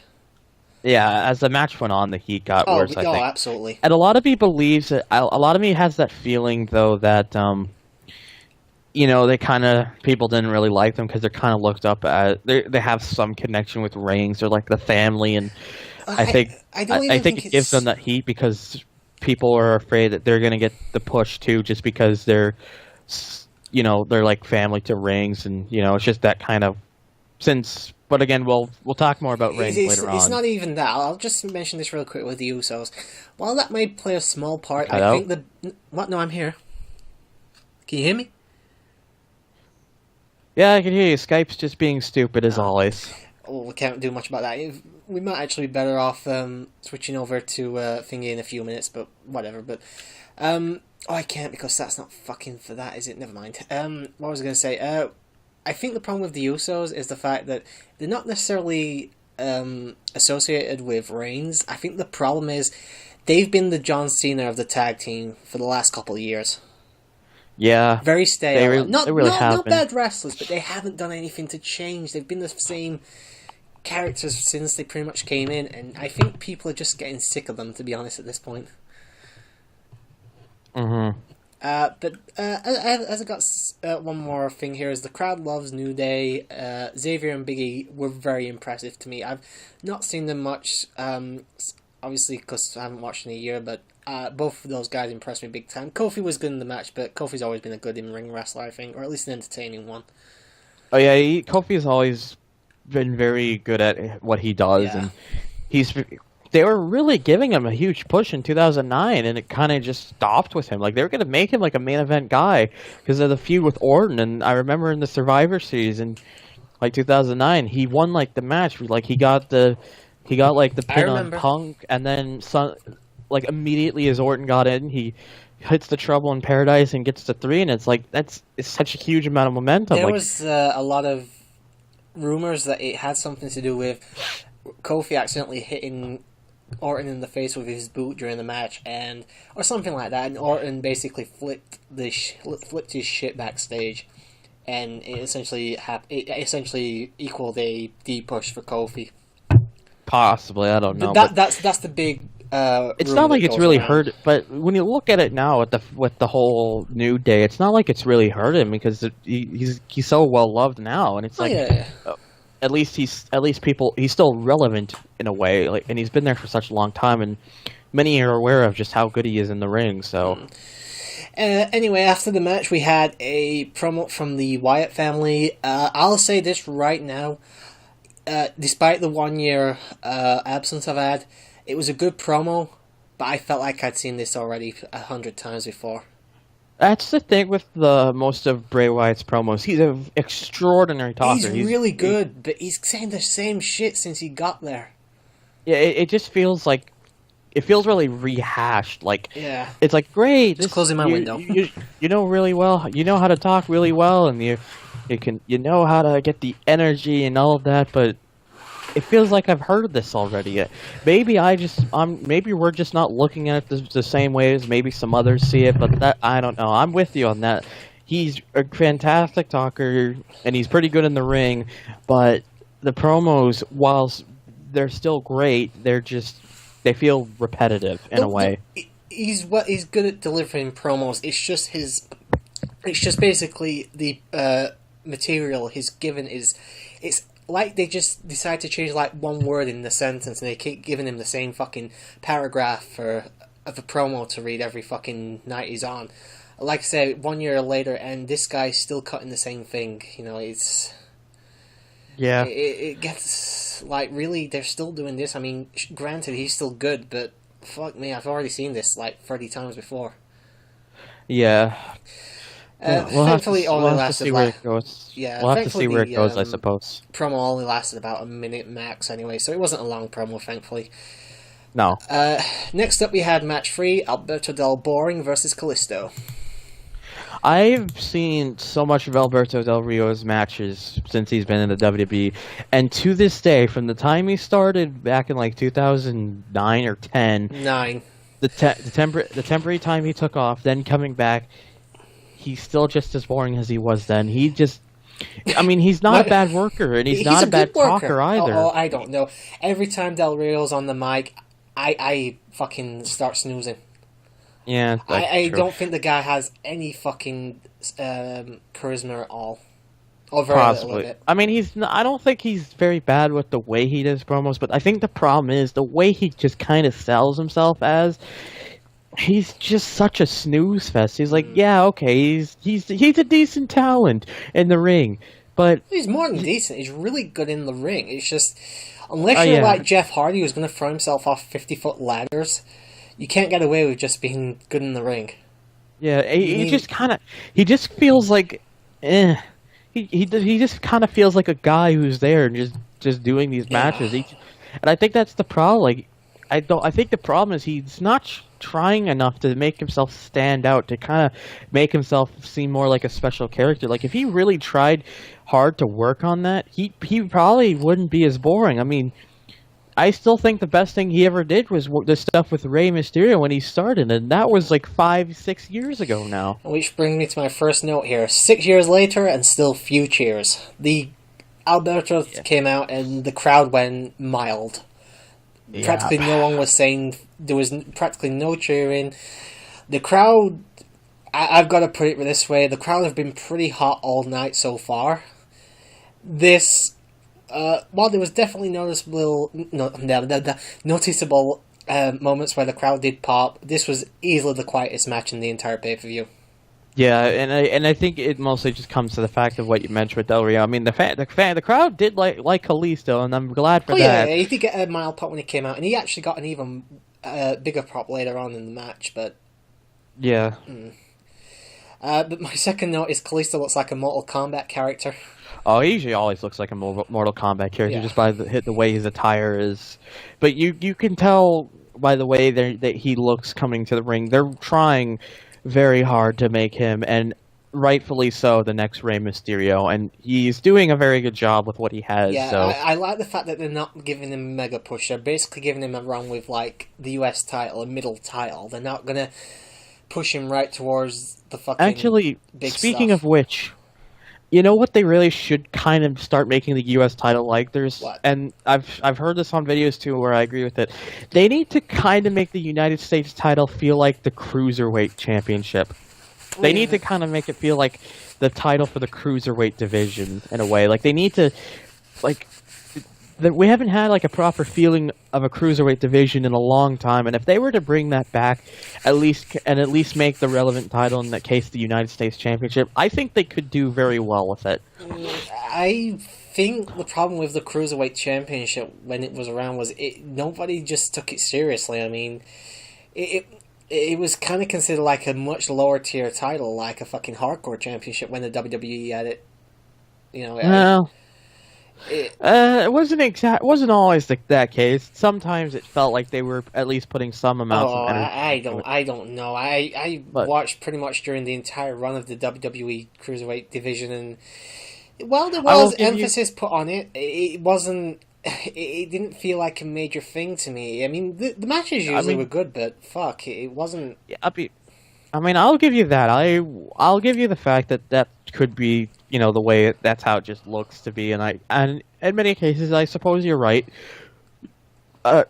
Yeah, as the match went on, the heat got worse, I Oh, think. absolutely. And a lot of me believes that, a lot of me has that feeling, though, that, they kind of, people didn't really like them because they're kind of looked up at, they have some connection with Reigns, they're like the family, and I think, I don't even I think think it gives them that heat because people are afraid that they're going to get the push, too, just because they're like family to Reigns, and, it's just that kind of, but again, we'll talk more about Reigns later on. It's not even that. I'll just mention this real quick with the Usos. While that may play a small part, Cut I out? think what? No, I'm here. Can you hear me? Yeah, I can hear you. Skype's just being stupid as always. Oh, we can't do much about that. We might actually be better off switching over to Thingy in a few minutes, but whatever. But I can't because that's not fucking for that, is it? Never mind. What was I going to say? I think the problem with the Usos is the fact that they're not necessarily associated with Reigns. I think the problem is they've been the John Cena of the tag team for the last couple of years. Yeah. Very stale. They really have not been. bad wrestlers, but they haven't done anything to change. They've been the same characters since they pretty much came in, and I think people are just getting sick of them, to be honest, at this point. Mm-hmm. But as I got one more thing here is the crowd loves New Day. Xavier and Big E were very impressive to me. I've not seen them much, obviously because I haven't watched in a year, but both of those guys impressed me big time. Kofi was good in the match, but Kofi's always been a good in-ring wrestler, I think, or at least an entertaining one. Oh yeah, Kofi's always been very good at what he does, Yeah. and they were really giving him a huge push in 2009, and it kind of just stopped with him. Like, they were going to make him like a main event guy because of the feud with Orton, and I remember in the Survivor Series in like 2009, he won like the match. Like, he got like the pin on Punk, and then like immediately as Orton got in, he hits the Trouble in Paradise and gets to 3, and it's like it's such a huge amount of momentum. There was a lot of rumors that it had something to do with Kofi accidentally hitting Orton in the face with his boot during the match, or something like that, and Orton basically flipped his shit backstage, and it essentially equaled a D push for Kofi. Possibly, I don't know. That's the big. It's not like it's really hurt, but when you look at it now with the whole New Day, it's not like it's really hurt him because he's so well loved now, and it's like. Yeah. At least he's still relevant in a way, like, and he's been there for such a long time, and many are aware of just how good he is in the ring. So, anyway, after the match, we had a promo from the Wyatt family. I'll say this right now: despite the 1 year absence I've had, it was a good promo, but I felt like I'd seen this already 100 times before. That's the thing with most of Bray Wyatt's promos. He's an extraordinary talker. He's really good, but he's saying the same shit since he got there. Yeah, it just feels like it feels really rehashed. Like, yeah, it's like, great. Just closing my window. You know really well. You know how to talk really well, and you know how to get the energy and all of that. But it feels like I've heard this already. Maybe maybe we're just not looking at it the same way as maybe some others see it. But that, I don't know. I'm with you on that. He's a fantastic talker, and he's pretty good in the ring. But the promos, whilst they're still great, they feel repetitive in a way. He's good at delivering promos. It's just basically the material he's given it's like they just decide to change like one word in the sentence, and they keep giving him the same fucking paragraph of a promo to read every fucking night he's on. Like I said, 1 year later, and this guy's still cutting the same thing. You know, it's... Yeah. It gets... Like, really, they're still doing this. I mean, granted, he's still good, but fuck me, I've already seen this like 30 times before. Yeah. Thankfully, we'll have to see where it goes. Yeah, we'll have to see where it goes, I suppose. Promo only lasted about a minute max anyway, so it wasn't a long promo, thankfully. No. Next up, we had match 3, Alberto Del Boring versus Kalisto. I've seen so much of Alberto Del Rio's matches since he's been in the WWE, and to this day, from the time he started back in like 2009 or 10, 9. the temporary time he took off, then coming back, he's still just as boring as he was then. He's not a bad worker, and he's not a bad talker either. Oh, I don't know. Every time Del Rio's on the mic, I fucking start snoozing. Yeah, I don't think the guy has any fucking charisma at all. Or very little of it. I mean, I don't think he's very bad with the way he does promos, but I think the problem is the way he just kind of sells himself as. He's just such a snooze fest. He's like, yeah, okay, he's a decent talent in the ring, but he's more than decent. He's really good in the ring. It's just, unless you're like Jeff Hardy, who's going to throw himself off 50-foot ladders, you can't get away with just being good in the ring. Yeah, he just feels like, He just kind of feels like a guy who's there and just doing these matches. And I think that's the problem. Like, I think the problem is he's not trying enough to make himself stand out, to kind of make himself seem more like a special character. Like, if he really tried hard to work on that, he probably wouldn't be as boring. I mean, I still think the best thing he ever did was the stuff with Rey Mysterio when he started, and that was like 5-6 years ago now. Which brings me to my first note here. 6 years later, and still few cheers. The Alberto came out, and the crowd went mild. Yeah. Practically no one was saying, there was practically no cheering. The crowd, I've got to put it this way, the crowd have been pretty hot all night so far. While there was definitely noticeable moments where the crowd did pop, this was easily the quietest match in the entire pay-per-view. Yeah, and I think it mostly just comes to the fact of what you mentioned with Del Rio. I mean, the crowd did like Kalisto, and I'm glad for that. Yeah, he did get a mild pop when he came out, and he actually got an even bigger pop later on in the match. But yeah. But my second note is Kalisto looks like a Mortal Kombat character. Oh, he usually always looks like a Mortal Kombat character just by the way his attire is. But you can tell by the way that he looks coming to the ring. They're trying very hard to make him, and rightfully so, the next Rey Mysterio, and he's doing a very good job with what he has. Yeah, so. I like the fact that they're not giving him a mega push. They're basically giving him a run with like the US title, a middle title. They're not gonna push him right towards the fucking Actually, big speaking stuff. of which, you know what they really should kind of start making the US title like? And I've heard this on videos too where I agree with it. They need to kind of make the United States title feel like the Cruiserweight Championship. They need to kind of make it feel like the title for the Cruiserweight division in a way. Like, they need to, like, we haven't had like a proper feeling of a Cruiserweight division in a long time, and if they were to bring that back, at least make the relevant title, in that case the United States Championship, I think they could do very well with it. I think the problem with the Cruiserweight Championship when it was around was nobody just took it seriously. I mean, it was kind of considered like a much lower tier title, like a fucking hardcore championship when the WWE had it. You know. It wasn't always that case. Sometimes it felt like they were at least putting some amounts of energy. I don't know. I watched pretty much during the entire run of the WWE Cruiserweight division, and while there was emphasis put on it, it wasn't. It didn't feel like a major thing to me. I mean, the matches usually were good, but fuck, it wasn't. I mean, I'll give you that. I'll give you the fact that could be, you know, the way that's how it just looks to be, and in many cases, I suppose you're right. I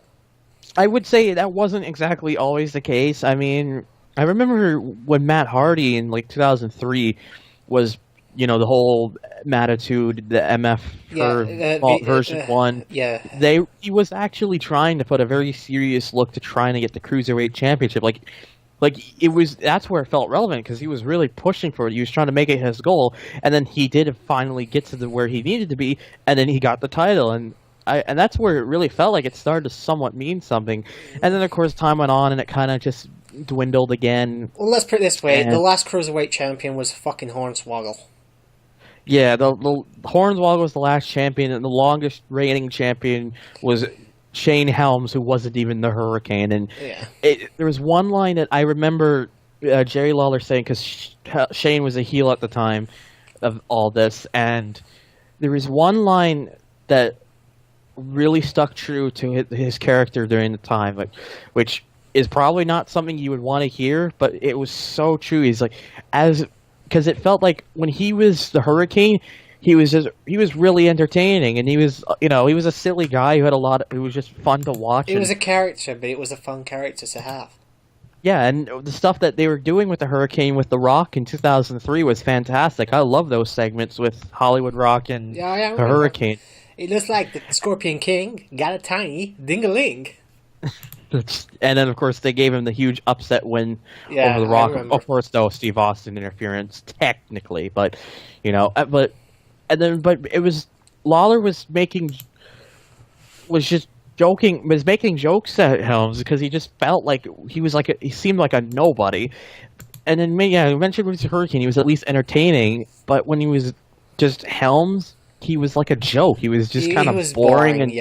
would say that wasn't exactly always the case. I mean, I remember when Matt Hardy in like 2003 was, you know, the whole Mattitude, the MF version 1. Yeah, he was actually trying to put a very serious look to trying to get the Cruiserweight Championship. That's where it felt relevant, because he was really pushing for it. He was trying to make it his goal, and then he did finally get to where he needed to be, and then he got the title, and that's where it really felt like it started to somewhat mean something. And then, of course, time went on, and it kind of just dwindled again. Well, let's put it this way: the last Cruiserweight champion was fucking Hornswoggle. Yeah, the Hornswoggle was the last champion, and the longest reigning champion was Shane Helms, who wasn't even the Hurricane. And there was one line that I remember Jerry Lawler saying, because Shane was a heel at the time of all this, and there was one line that really stuck true to his character during the time, which is probably not something you would want to hear, but it was so true. He's like, because it felt like when he was the Hurricane, he was really entertaining, and he was a silly guy who had it was just fun to watch. It was a character, but it was a fun character to have. Yeah, and the stuff that they were doing with the Hurricane with The Rock in 2003 was fantastic. I love those segments with Hollywood Rock and the Hurricane. It looks like the Scorpion King got a tiny ding-a-ling. And then, of course, they gave him the huge upset win over The Rock. Of course, though, Steve Austin interference, technically. But, but it was... Lawler was making jokes at Helms because he just felt like he seemed like a nobody. And then, eventually with the Hurricane, he was at least entertaining. But when he was just Helms, he was like a joke. He was just kind of boring, and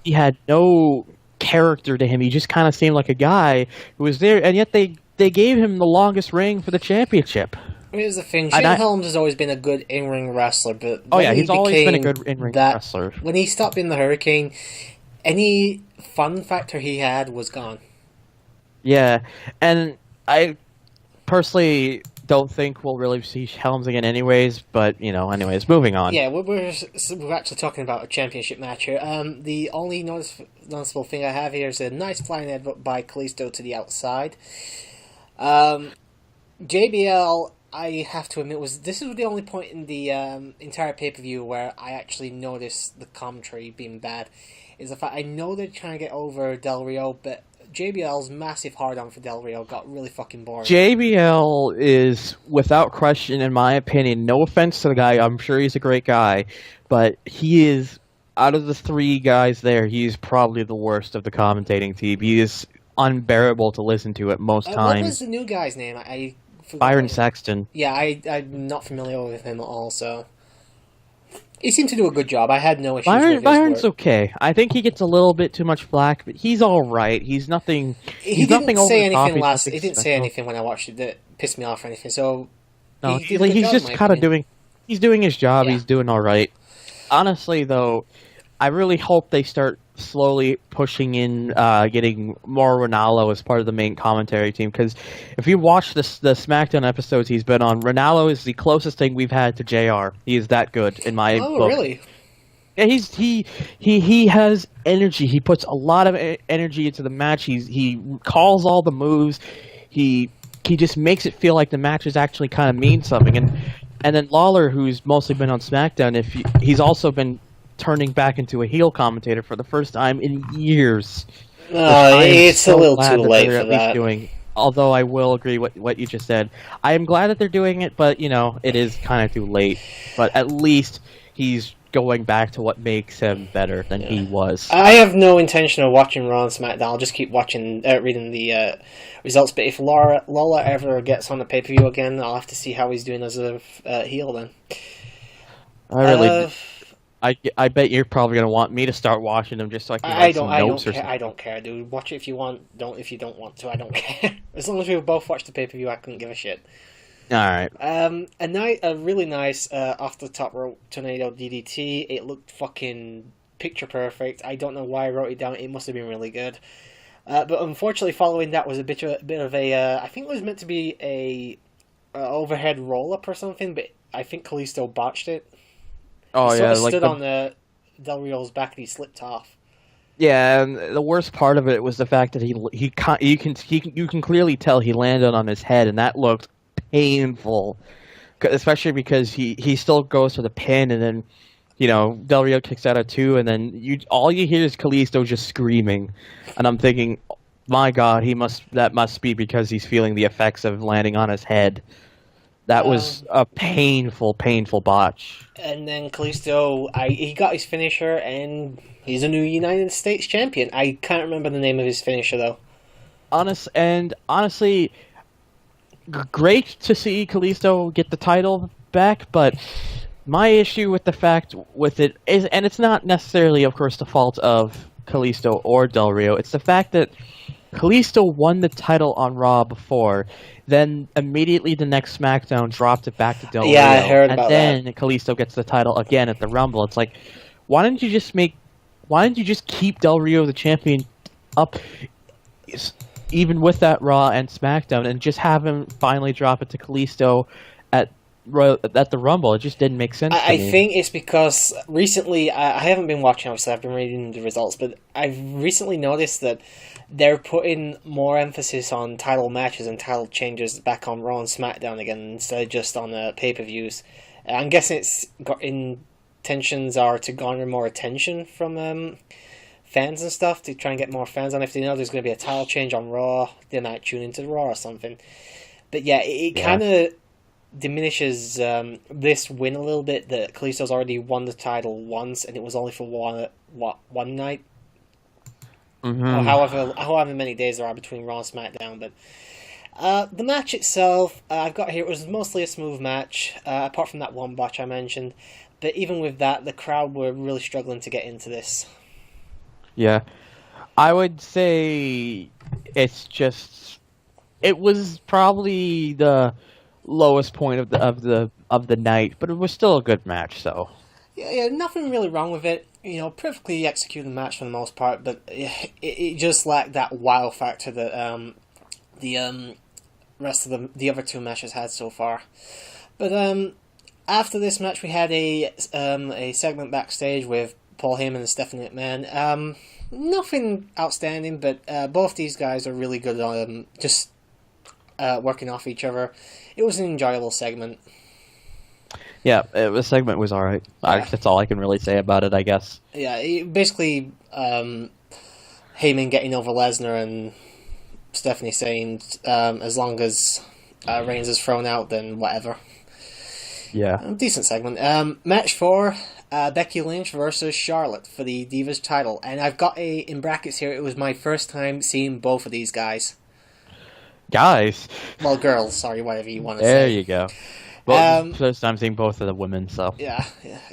he had no character to him. He just kind of seemed like a guy who was there, and yet they gave him the longest reign for the championship. Here's the thing: Shane Helms has always been a good in-ring wrestler, but he's always been a good in-ring wrestler. When he stopped being the Hurricane, any fun factor he had was gone. Yeah, and I personally don't think we'll really see Helms again anyways, but, anyways, moving on. Yeah, we're actually talking about a championship match here. The only noticeable thing I have here is a nice flying headbutt by Kalisto to the outside. JBL, I have to admit, this is the only point in the entire pay-per-view where I actually noticed the commentary being bad. Is the fact I know they're trying to get over Del Rio, but JBL's massive hard-on for Del Rio got really fucking boring. JBL is, without question, in my opinion, no offense to the guy, I'm sure he's a great guy, but he is, out of the three guys there, he's probably the worst of the commentating team. He is unbearable to listen to at most times. What was the new guy's name? I forgot. Byron Saxton. Yeah, I'm not familiar with him at all, so... He seemed to do a good job. I had no issues with his Byron's work. okay. I think he gets a little bit too much flack, but he's all right. He didn't say anything when I watched it that pissed me off or anything. So no, he's just kind of doing. He's doing his job. Yeah. He's doing all right. Honestly, though, I really hope they start slowly pushing in, getting more Ronaldo as part of the main commentary team. Because if you watch the SmackDown episodes he's been on, Ronaldo is the closest thing we've had to JR. He is that good in my book. Oh, really? Yeah, he has energy. He puts a lot of energy into the match. He calls all the moves. He just makes it feel like the matches actually kind of mean something. And then Lawler, who's mostly been on SmackDown, he's also been turning back into a heel commentator for the first time in years. It's a little too late for that. Although I will agree what you just said. I am glad that they're doing it, but it is kind of too late. But at least he's going back to what makes him better than he was. I have no intention of watching Raw and SmackDown. I'll just keep reading the results. But if Lawler ever gets on the pay-per-view again, I'll have to see how he's doing as a heel then. I bet you're probably going to want me to start watching them just so I can write some notes or something. I don't care, dude. Watch it if you want. If you don't want to, I don't care. As long as we both watch the pay-per-view, I couldn't give a shit. Alright. A really nice off the top rope tornado DDT. It looked fucking picture perfect. I don't know why I wrote it down. It must have been really good. But unfortunately, following that was a bit of a. I think it was meant to be a overhead roll up or something, but I think Kalisto botched it. Oh, he yeah, stood on the Del Rio's back and he slipped off. Yeah, and the worst part of it was the fact that you can clearly tell he landed on his head, and that looked painful, especially because he still goes for the pin, and then Del Rio kicks out at 2, and then all you hear is Kalisto just screaming, and I'm thinking, my God, that must be because he's feeling the effects of landing on his head. That was a painful botch. And then Kalisto, he got his finisher, and he's a new United States champion. I can't remember the name of his finisher, though. Honestly, great to see Kalisto get the title back, but my issue with the fact with it is, and it's not necessarily, of course, the fault of Kalisto or Del Rio, it's the fact that Kalisto won the title on Raw before, then immediately the next SmackDown dropped it back to Del Rio. Yeah, I heard about and then Kalisto gets the title again at the Rumble. It's like, why didn't you just keep Del Rio the champion up, even with that Raw and SmackDown, and just have him finally drop it to Kalisto at the Rumble? It just didn't make sense to I me. think it's because recently, I haven't been watching, obviously, I've been reading the results, but I've recently noticed that they're putting more emphasis on title matches and title changes back on Raw and SmackDown again, instead of just on pay-per-views. I'm guessing it's intentions are to garner more attention from fans and stuff, to try and get more fans on. If they know there's going to be a title change on Raw, they might tune into Raw or something. But yeah, it kind of diminishes this win a little bit, that Kalisto's already won the title once, and it was only for one night, or however many days there are between Raw and SmackDown. But the match itself, I've got here, it was mostly a smooth match, apart from that one botch I mentioned. But even with that, the crowd were really struggling to get into this. Yeah, I would say it was probably the lowest point of the night, but it was still a good match. So yeah, nothing really wrong with it. Perfectly executed match for the most part, but it just lacked that wow factor that the rest of the other two matches had so far. But after this match, we had a segment backstage with Paul Heyman and Stephanie McMahon. Nothing outstanding, but both these guys are really good on just working off each other. It was an enjoyable segment. Yeah, the segment was all right. Yeah. That's all I can really say about it, I guess. Yeah, basically, Heyman getting over Lesnar and Stephanie saying, as long as Reigns is thrown out, then whatever. Yeah. Decent segment. Match 4, Becky Lynch versus Charlotte for the Divas title. And I've got in brackets here, it was my first time seeing both of these guys. Guys. Well, girls, sorry, whatever you want to say. There you go. Well, first time seeing both of the women, so. Yeah.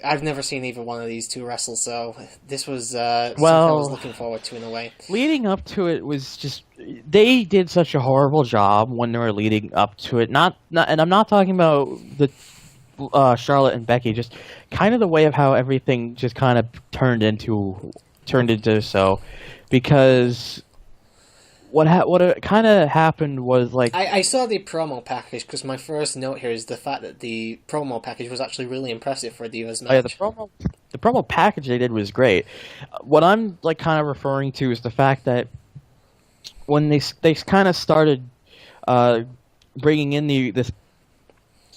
I've never seen either one of these two wrestle, so this was something I was looking forward to in a way. Leading up to it was just, they did such a horrible job when they were leading up to it. Not, and I'm not talking about the Charlotte and Becky, just kind of the way of how everything just kind of turned into so, because what kind of happened was like I saw the promo package, because my first note here is the fact that the promo package was actually really impressive for a Divas match. Oh, yeah, the promo package they did was great. What I'm like kind of referring to is the fact that when they kind of started bringing in the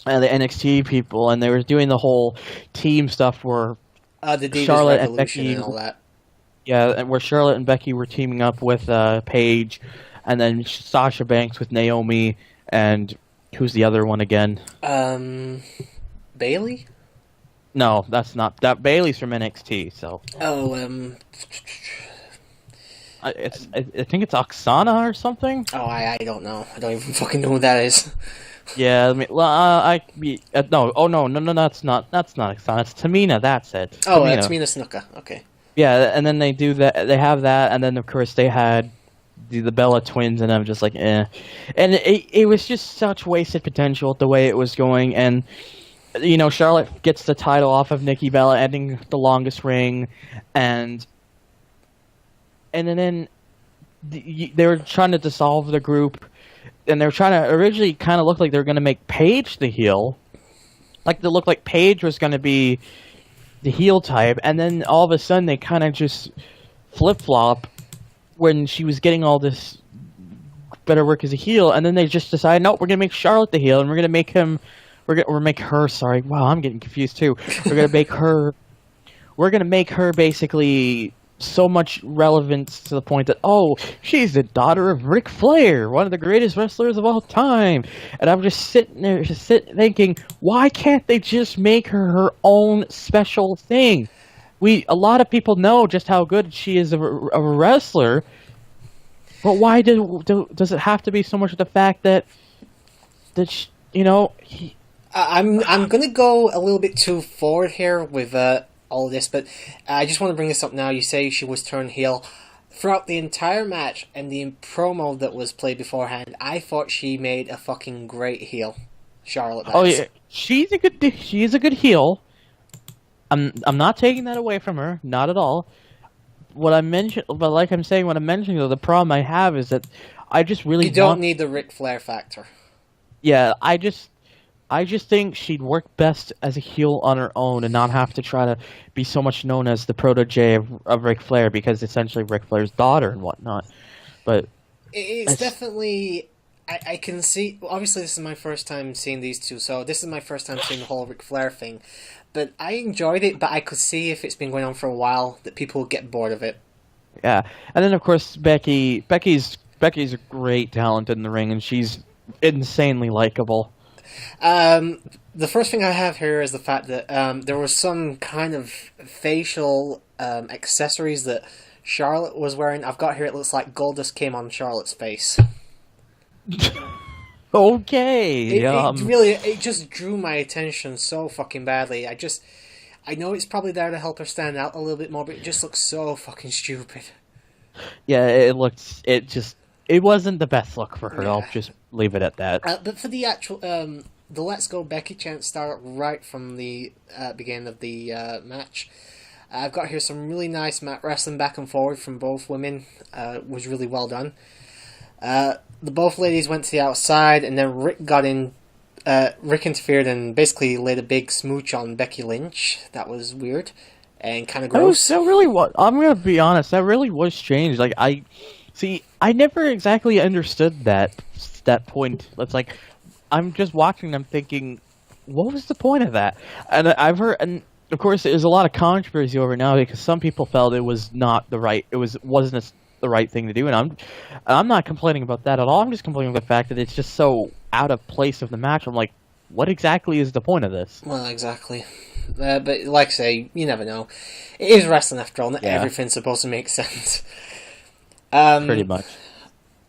NXT people, and they were doing the whole team stuff where the Divas Charlotte and Revolution Becky and all that. Yeah, and where Charlotte and Becky were teaming up with Paige, and then Sasha Banks with Naomi, and who's the other one again? Bailey? No, that's not that. Bailey's from NXT, so. Oh, I think it's Oksana or something. Oh, I don't know. I don't even fucking know who that is. Yeah, no. Oh no, that's not Oksana. It's Tamina. That's it. Oh, Tamina Snuka. Okay. Yeah, and then they do that. They have that, and then of course they had the Bella twins, and I'm just like, eh. And it was just such wasted potential the way it was going, and Charlotte gets the title off of Nikki Bella, ending the longest reign, and then they were trying to dissolve the group, and they were trying to originally kind of look like they were going to make Paige the heel, like they looked like Paige was going to be the heel type, and then all of a sudden they kind of just flip-flop when she was getting all this better work as a heel, and then they just decided, no, we're going to make Charlotte the heel, and we're going to make her, sorry, wow, I'm getting confused too. We're going to make her basically so much relevance to the point that, oh, she's the daughter of Ric Flair, one of the greatest wrestlers of all time. And I'm just sitting there, thinking, why can't they just make her own special thing? A lot of people know just how good she is of a wrestler, but why does it have to be so much of the fact that she, I'm gonna go a little bit too forward here with all of this, but I just want to bring this up now. You say she was turned heel. throughout the entire match and the promo that was played beforehand, I thought she made a fucking great heel. Charlotte. Oh yeah, she's a good heel. I'm not taking that away from her, not at all. What I'm mentioning though, the problem I have is that I just really you don't need the Ric Flair factor. Yeah, I just think she'd work best as a heel on her own and not have to try to be so much known as the protege of Ric Flair, because essentially Ric Flair's daughter and whatnot. But it's definitely. I can see. Obviously, this is my first time seeing these two, so this is my first time seeing the whole Ric Flair thing. But I enjoyed it, but I could see if it's been going on for a while that people would get bored of it. Yeah, and then of course Becky's a great talent in the ring, and she's insanely likable. The first thing I have here is the fact that there was some kind of facial accessories that Charlotte was wearing. I've got here, it looks like Goldust came on Charlotte's face. Okay. It just drew my attention so fucking badly. I know it's probably there to help her stand out a little bit more, but it just looks so fucking stupid. Yeah, it wasn't the best look for her. Yeah. I'll just leave it at that. But for the actual, the Let's Go Becky chant started right from the beginning of the match. I've got here some really nice mat wrestling back and forward from both women. Was really well done. The both ladies went to the outside, and then Rick got in. Rick interfered and basically laid a big smooch on Becky Lynch. That was weird and kind of gross. That really was. I'm gonna be honest. That really was strange. Like I never exactly understood that point. It's like I'm just watching. I'm thinking, what was the point of that? And I've heard, and of course, there's a lot of controversy over now because some people felt it was not the right. Wasn't the right thing to do, and I'm not complaining about that at all. I'm just complaining about the fact that it's just so out of place of the match. I'm like, what exactly is the point of this? Well, exactly. But like I say, you never know. It is wrestling after all. Not everything's supposed to make sense. Pretty much.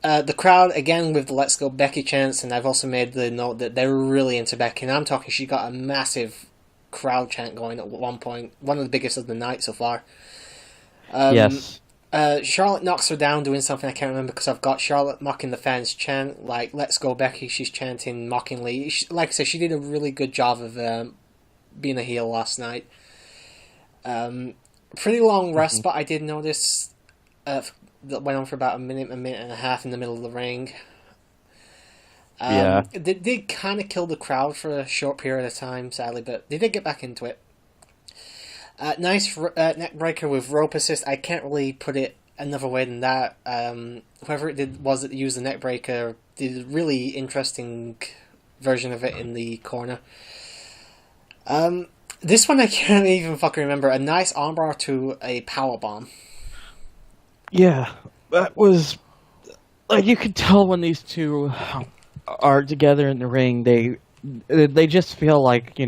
The crowd, again, with the Let's Go Becky chants, and I've also made the note that they're really into Becky, and I'm talking she got a massive crowd chant going at one point. One of the biggest of the night so far. Yes. Charlotte knocks her down doing something I can't remember because I've got Charlotte mocking the fans chant, like, Let's Go Becky, she's chanting mockingly. Like I said, she did a really good job of being a heel last night. Pretty long rest, but I did notice that went on for about a minute and a half in the middle of the ring. They did kind of kill the crowd for a short period of time, sadly, but they did get back into it. Nice neck breaker with rope assist. I can't really put it another way than that. Whoever it was that used the neck breaker did a really interesting version of it in the corner. This one I can't even fucking remember. A nice armbar to a powerbomb. Yeah, that was... Like, you could tell when these two are together in the ring, they just feel like,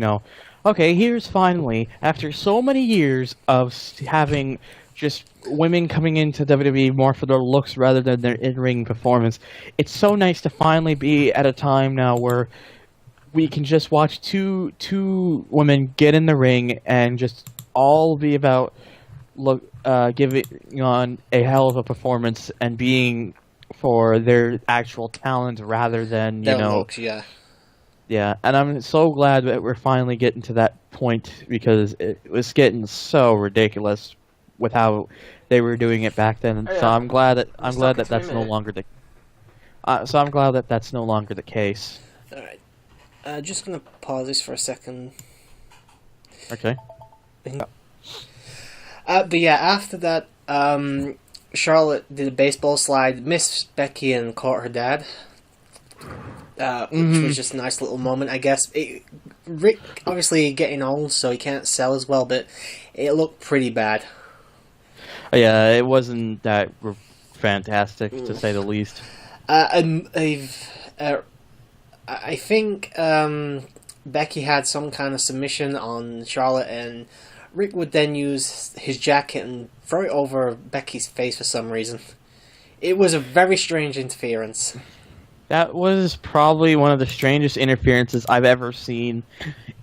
okay, here's finally, after so many years of having just women coming into WWE more for their looks rather than their in-ring performance, it's so nice to finally be at a time now where we can just watch two women get in the ring and just all be about giving on a hell of a performance and being for their actual talent rather than, their looks, yeah. Yeah, and I'm so glad that we're finally getting to that point because it was getting so ridiculous with how they were doing it back then. So I'm glad that that's no longer the. So I'm glad that that's no longer the case. All right, just gonna pause this for a second. Okay. But yeah, after that, Charlotte did a baseball slide, missed Becky, and caught her dad. Which was just a nice little moment, I guess. Rick, obviously getting old, so he can't sell as well, but it looked pretty bad. Yeah, it wasn't that fantastic, to say the least. I think Becky had some kind of submission on Charlotte, and Rick would then use his jacket and throw it over Becky's face for some reason. It was a very strange interference. That was probably one of the strangest interferences I've ever seen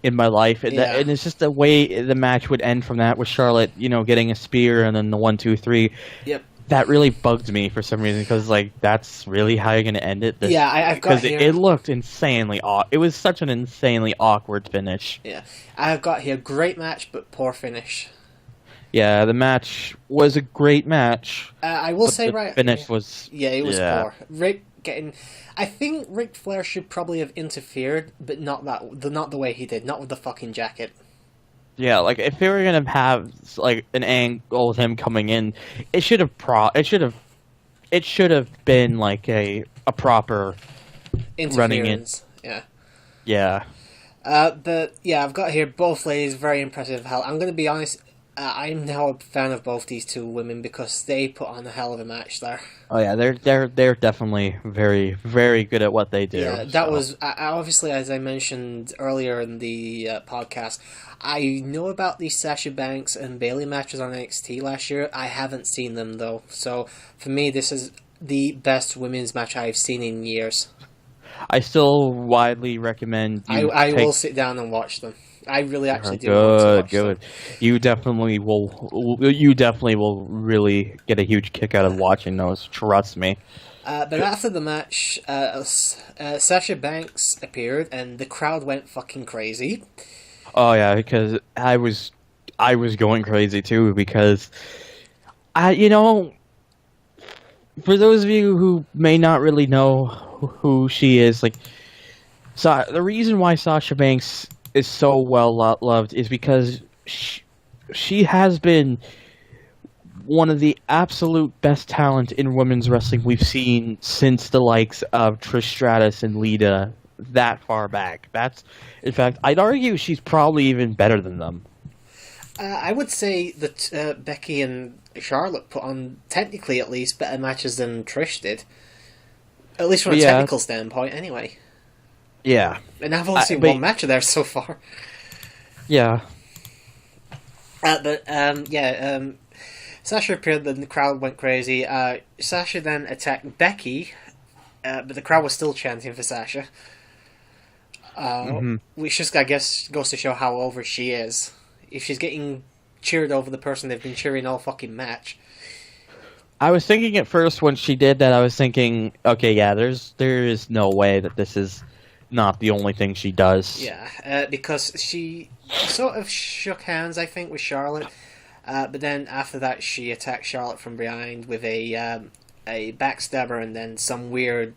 in my life. And, and it's just the way the match would end from that with Charlotte, getting a spear and then the 1, 2, 3. Yep. that really bugged me for some reason, because like that's really how you're gonna end it. Yeah, I've got here. It looked insanely it was such an insanely awkward finish. Yeah, I've got here great match but poor finish. Yeah, the match was a great match. I will say, the finish was it was poor. I think Ric Flair should probably have interfered, but not the way he did, not with the fucking jacket. Yeah, like if they were gonna have like an angle with him coming in, it should have been like a proper running in. Yeah. Yeah. But yeah, I've got here both ladies very impressive. Hell, I'm gonna be honest. I'm now a fan of both these two women because they put on a hell of a match there. Oh yeah, they're definitely very, very good at what they do. Yeah, that was obviously, as I mentioned earlier in the podcast. I know about these Sasha Banks and Bayley matches on NXT last year. I haven't seen them though, so for me, this is the best women's match I've seen in years. I still widely recommend. I will sit down and watch them. I really actually do want to watch them. You definitely will. You definitely will really get a huge kick out of watching those. Trust me. But after the match, Sasha Banks appeared, and the crowd went fucking crazy. Oh yeah, because I was going crazy too, because for those of you who may not really know who she is, like, so the reason why Sasha Banks is so well loved is because she has been one of the absolute best talent in women's wrestling we've seen since the likes of Trish Stratus and Lita that far back. In fact, I'd argue she's probably even better than them. I would say that Becky and Charlotte put on, technically at least, better matches than Trish did. At least from a technical standpoint, anyway. Yeah. And I've only seen one match of theirs so far. Yeah. Sasha appeared, then the crowd went crazy. Sasha then attacked Becky, but the crowd was still chanting for Sasha. Which just, I guess, goes to show how over she is. If she's getting cheered over the person they've been cheering all fucking match. I was thinking at first when she did that, I was thinking, okay, yeah, there is no way that this is not the only thing she does. Yeah, because she sort of shook hands, I think, with Charlotte, but then after that she attacked Charlotte from behind with a backstabber and then some weird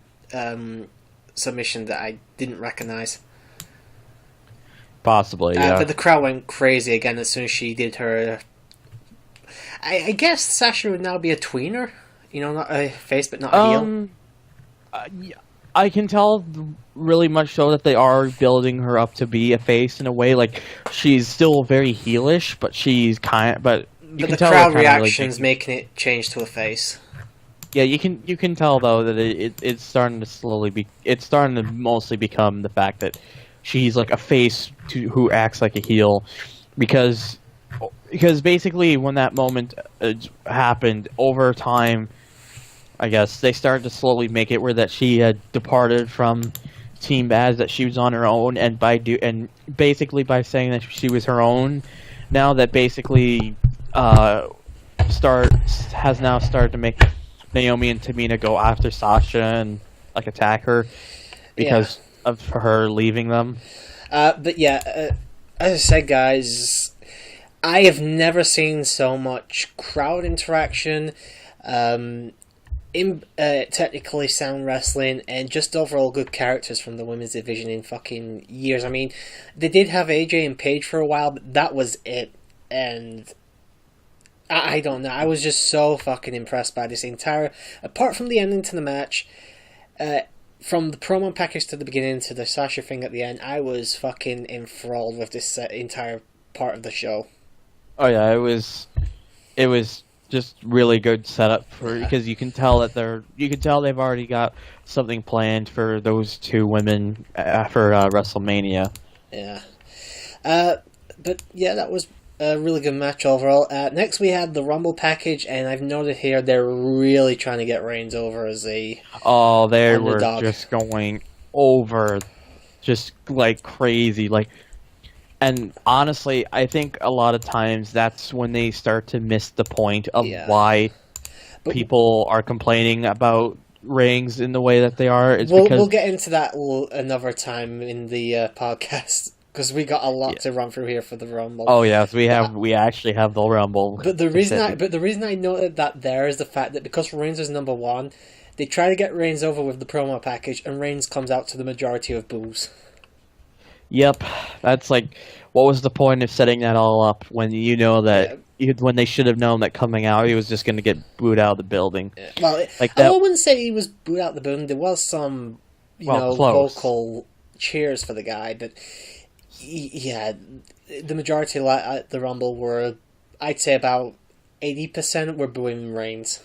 submission that I didn't recognize. Possibly, yeah. But the crowd went crazy again as soon as she did her... I guess Sasha would now be a tweener, not a face but not a heel. I can tell really much so that they are building her up to be a face in a way. Like, she's still very heelish, but she's but the crowd reaction's making it change to a face. Yeah, you can tell though that it's starting to it's starting to mostly become the fact that she's like a face who acts like a heel, because basically when that moment happened, over time, I guess they started to slowly make it where that she had departed from Team Baz, that she was on her own, and basically by saying that she was her own, now that basically has now started to make Naomi and Tamina go after Sasha and like attack her because of her leaving them. But yeah, as I said, guys, I have never seen so much crowd interaction, in technically sound wrestling, and just overall good characters from the women's division in fucking years. I mean, they did have AJ and Paige for a while, but that was it. And I don't know. I was just so fucking impressed by this entire... Apart from the ending to the match, from the promo package to the beginning to the Sasha thing at the end, I was fucking enthralled with this entire part of the show. Oh yeah, it was just really good setup because you can tell that they've already got something planned for those two women for WrestleMania. Yeah. But yeah, that was a really good match overall. Next we had the Rumble package, and I've noted here they're really trying to get Reigns over as a they underdog. were just going over just like crazy, like. And honestly, I think a lot of times that's when they start to miss the point of why people are complaining about rings in the way that they are. It's because we'll get into that another time in the podcast. Because we got a lot to run through here for the Rumble. Oh yes, we actually have the Rumble. But the reason I noted that there is the fact that because Reigns is number one, they try to get Reigns over with the promo package, and Reigns comes out to the majority of boos. Yep, that's like, what was the point of setting that all up when you know that when they should have known that coming out he was just going to get booed out of the building? Well, like that, I wouldn't say he was booed out of the building. There was some, vocal cheers for the guy, but. Yeah, the majority of the Rumble were, I'd say about 80% were booing Reigns.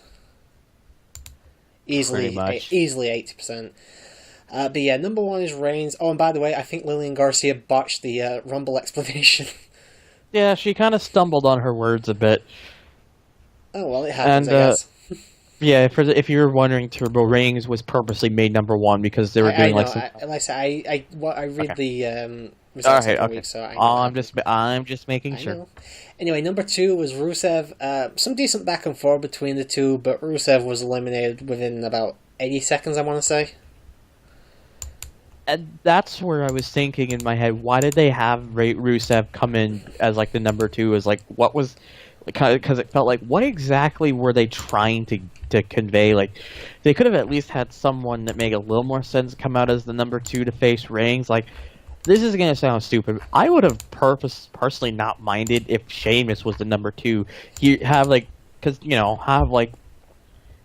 Easily 80%. But yeah, number one is Reigns. Oh, and by the way, I think Lillian Garcia botched the Rumble explanation. Yeah, she kind of stumbled on her words a bit. Oh, well, it happens, I guess. Yeah, if you were wondering, Turbo, Reigns was purposely made number one because they were doing I read the all right, okay. Week, so I'm just making sure. Know. Anyway, number two was Rusev. Some decent back and forth between the two, but Rusev was eliminated within about 80 seconds, I want to say. And that's where I was thinking in my head, why did they have Rusev come in as like the number two? As like, what was, because it felt like, what exactly were they trying to convey? Like, they could have at least had someone that made a little more sense come out as the number two to face Reigns. Like, this is going to sound stupid. I would have personally not minded if Sheamus was the number two. You have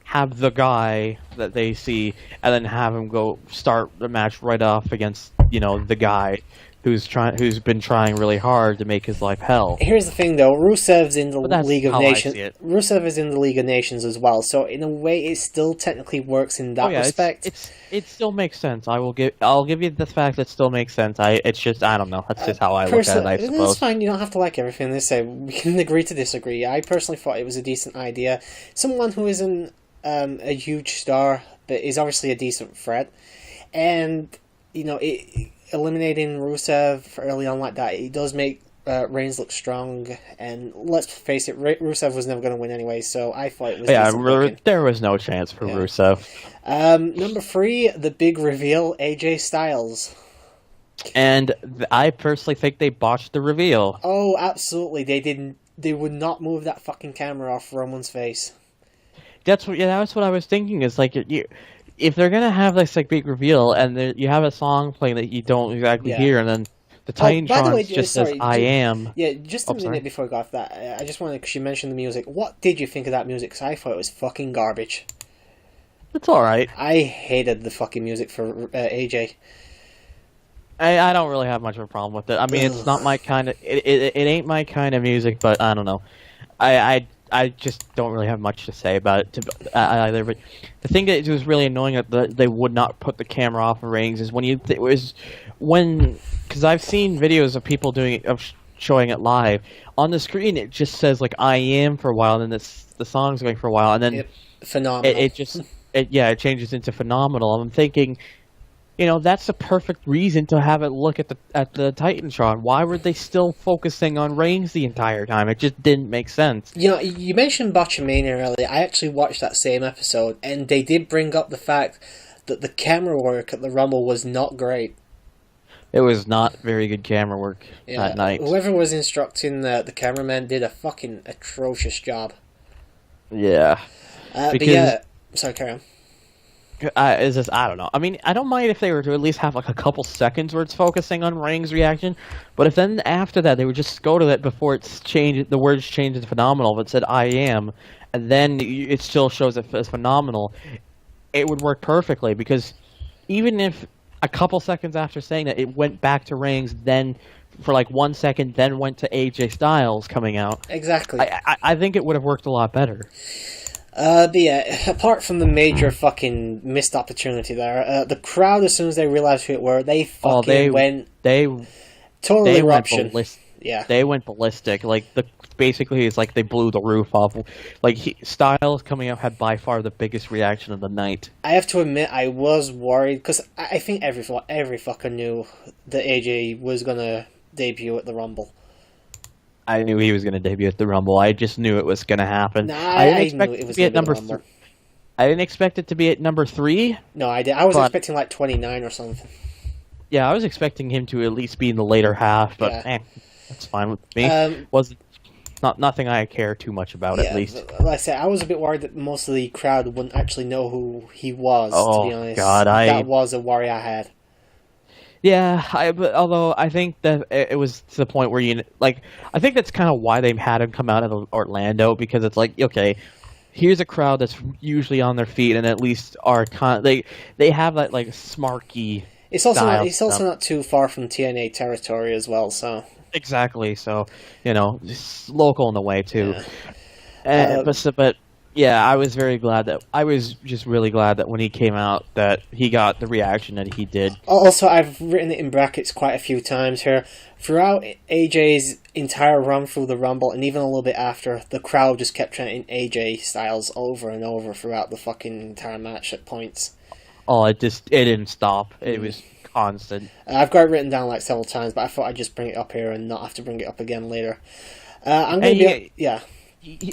have the guy that they see, and then have him go start the match right off against the guy who's been trying really hard to make his life hell. Here's the thing, though. Rusev's in the League of Nations. Rusev is in the League of Nations as well, so in a way, it still technically works in that respect. It still makes sense. I'll give you the fact that it still makes sense. It's just, I don't know. That's just how I look at it, I suppose. It's fine. You don't have to like everything they say. We can agree to disagree. I personally thought it was a decent idea. Someone who isn't a huge star, but is obviously a decent threat, and eliminating Rusev early on like that, it does make Reigns look strong, and let's face it, Rusev was never going to win anyway, so I thought it was there was no chance for Rusev. Number three, the big reveal, AJ Styles. And I personally think they botched the reveal. Oh, absolutely. They would not move that fucking camera off Roman's face. That's what I was thinking, is like, if they're gonna have this like big reveal and you have a song playing that you don't exactly hear, and then the Titantron just says "I am." Yeah, just a minute before I go off that, I just wanted, because you mentioned the music. What did you think of that music? Because I thought it was fucking garbage. It's all right. I hated the fucking music for AJ. I don't really have much of a problem with it. I mean, it's not my kind of. It ain't my kind of music, but I don't know. I just don't really have much to say about it either. But the thing that was really annoying that they would not put the camera off of Reigns is because I've seen videos of people showing it live on the screen. It just says like "I am" for a while, and then the song's going for a while, and then phenomenal. It changes into phenomenal. I'm thinking, that's the perfect reason to have it look at the Titantron. Why were they still focusing on Reigns the entire time? It just didn't make sense. You mentioned Botchamania earlier. I actually watched that same episode, and they did bring up the fact that the camera work at the Rumble was not great. It was not very good camera work that night. Whoever was instructing the cameraman did a fucking atrocious job. Yeah. Sorry, carry on. I don't know. I mean, I don't mind if they were to at least have like a couple seconds where it's focusing on Reigns' reaction, but if then after that they would just go to that before it's changed, the words changed to phenomenal, but it said "I am," and then it still shows it as phenomenal, it would work perfectly, because even if a couple seconds after saying that it went back to Reigns, then for like 1 second, then went to AJ Styles coming out. Exactly. I think it would have worked a lot better. But yeah, apart from the major fucking missed opportunity there, the crowd, as soon as they realized who it were, they went totally eruption. Yeah, they went ballistic. Like basically, it's like they blew the roof off. Like Styles coming out had by far the biggest reaction of the night. I have to admit, I was worried, because I think every fucker knew that AJ was gonna debut at the Rumble. I knew he was going to debut at the Rumble. I just knew it was going to happen. No, I didn't I expect knew it it to was be going at to be the number Rumble. I didn't expect it to be at number 3. No, I did. I was but, expecting like 29 or something. Yeah, I was expecting him to at least be in the later half, but Yeah. that's fine with me. Wasn't nothing I care too much about, Yeah, at least. like I said, I was a bit worried that most of the crowd wouldn't actually know who he was, to Oh, be honest. God, That was a worry I had. Yeah, but although I think that it was to the point where I think that's kind of why they had him come out of Orlando, because it's like, okay, here's a crowd that's usually on their feet and at least they have that like smarky. It's also style it's also not too far from TNA territory as well, so exactly. So just local in the way too. Yeah. But yeah, I was just really glad that when he came out that he got the reaction that he did. Also, I've written it in brackets quite a few times here. Throughout AJ's entire run through the Rumble, and even a little bit after, the crowd just kept chanting AJ Styles over and over throughout the fucking entire match at points. Oh, it didn't stop. It was constant. I've got it written down like several times, but I thought I'd just bring it up here and not have to bring it up again later. I'm going to be... Yeah.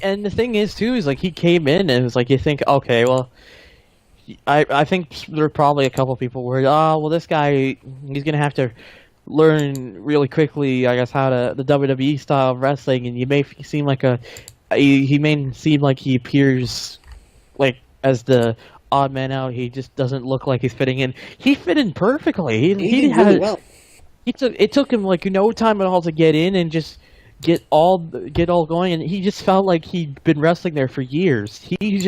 And the thing is, too, is like he came in and it was like you think, okay, well, I think there were probably a couple people worried, oh, well, this guy, he's going to have to learn really quickly, I guess, the WWE style of wrestling, and you may seem like he may seem like he appears like as the odd man out. He just doesn't look like he's fitting in. He fit in perfectly. He did really well. It took him like no time at all to get in and just get all going, and he just felt like he'd been wrestling there for years. He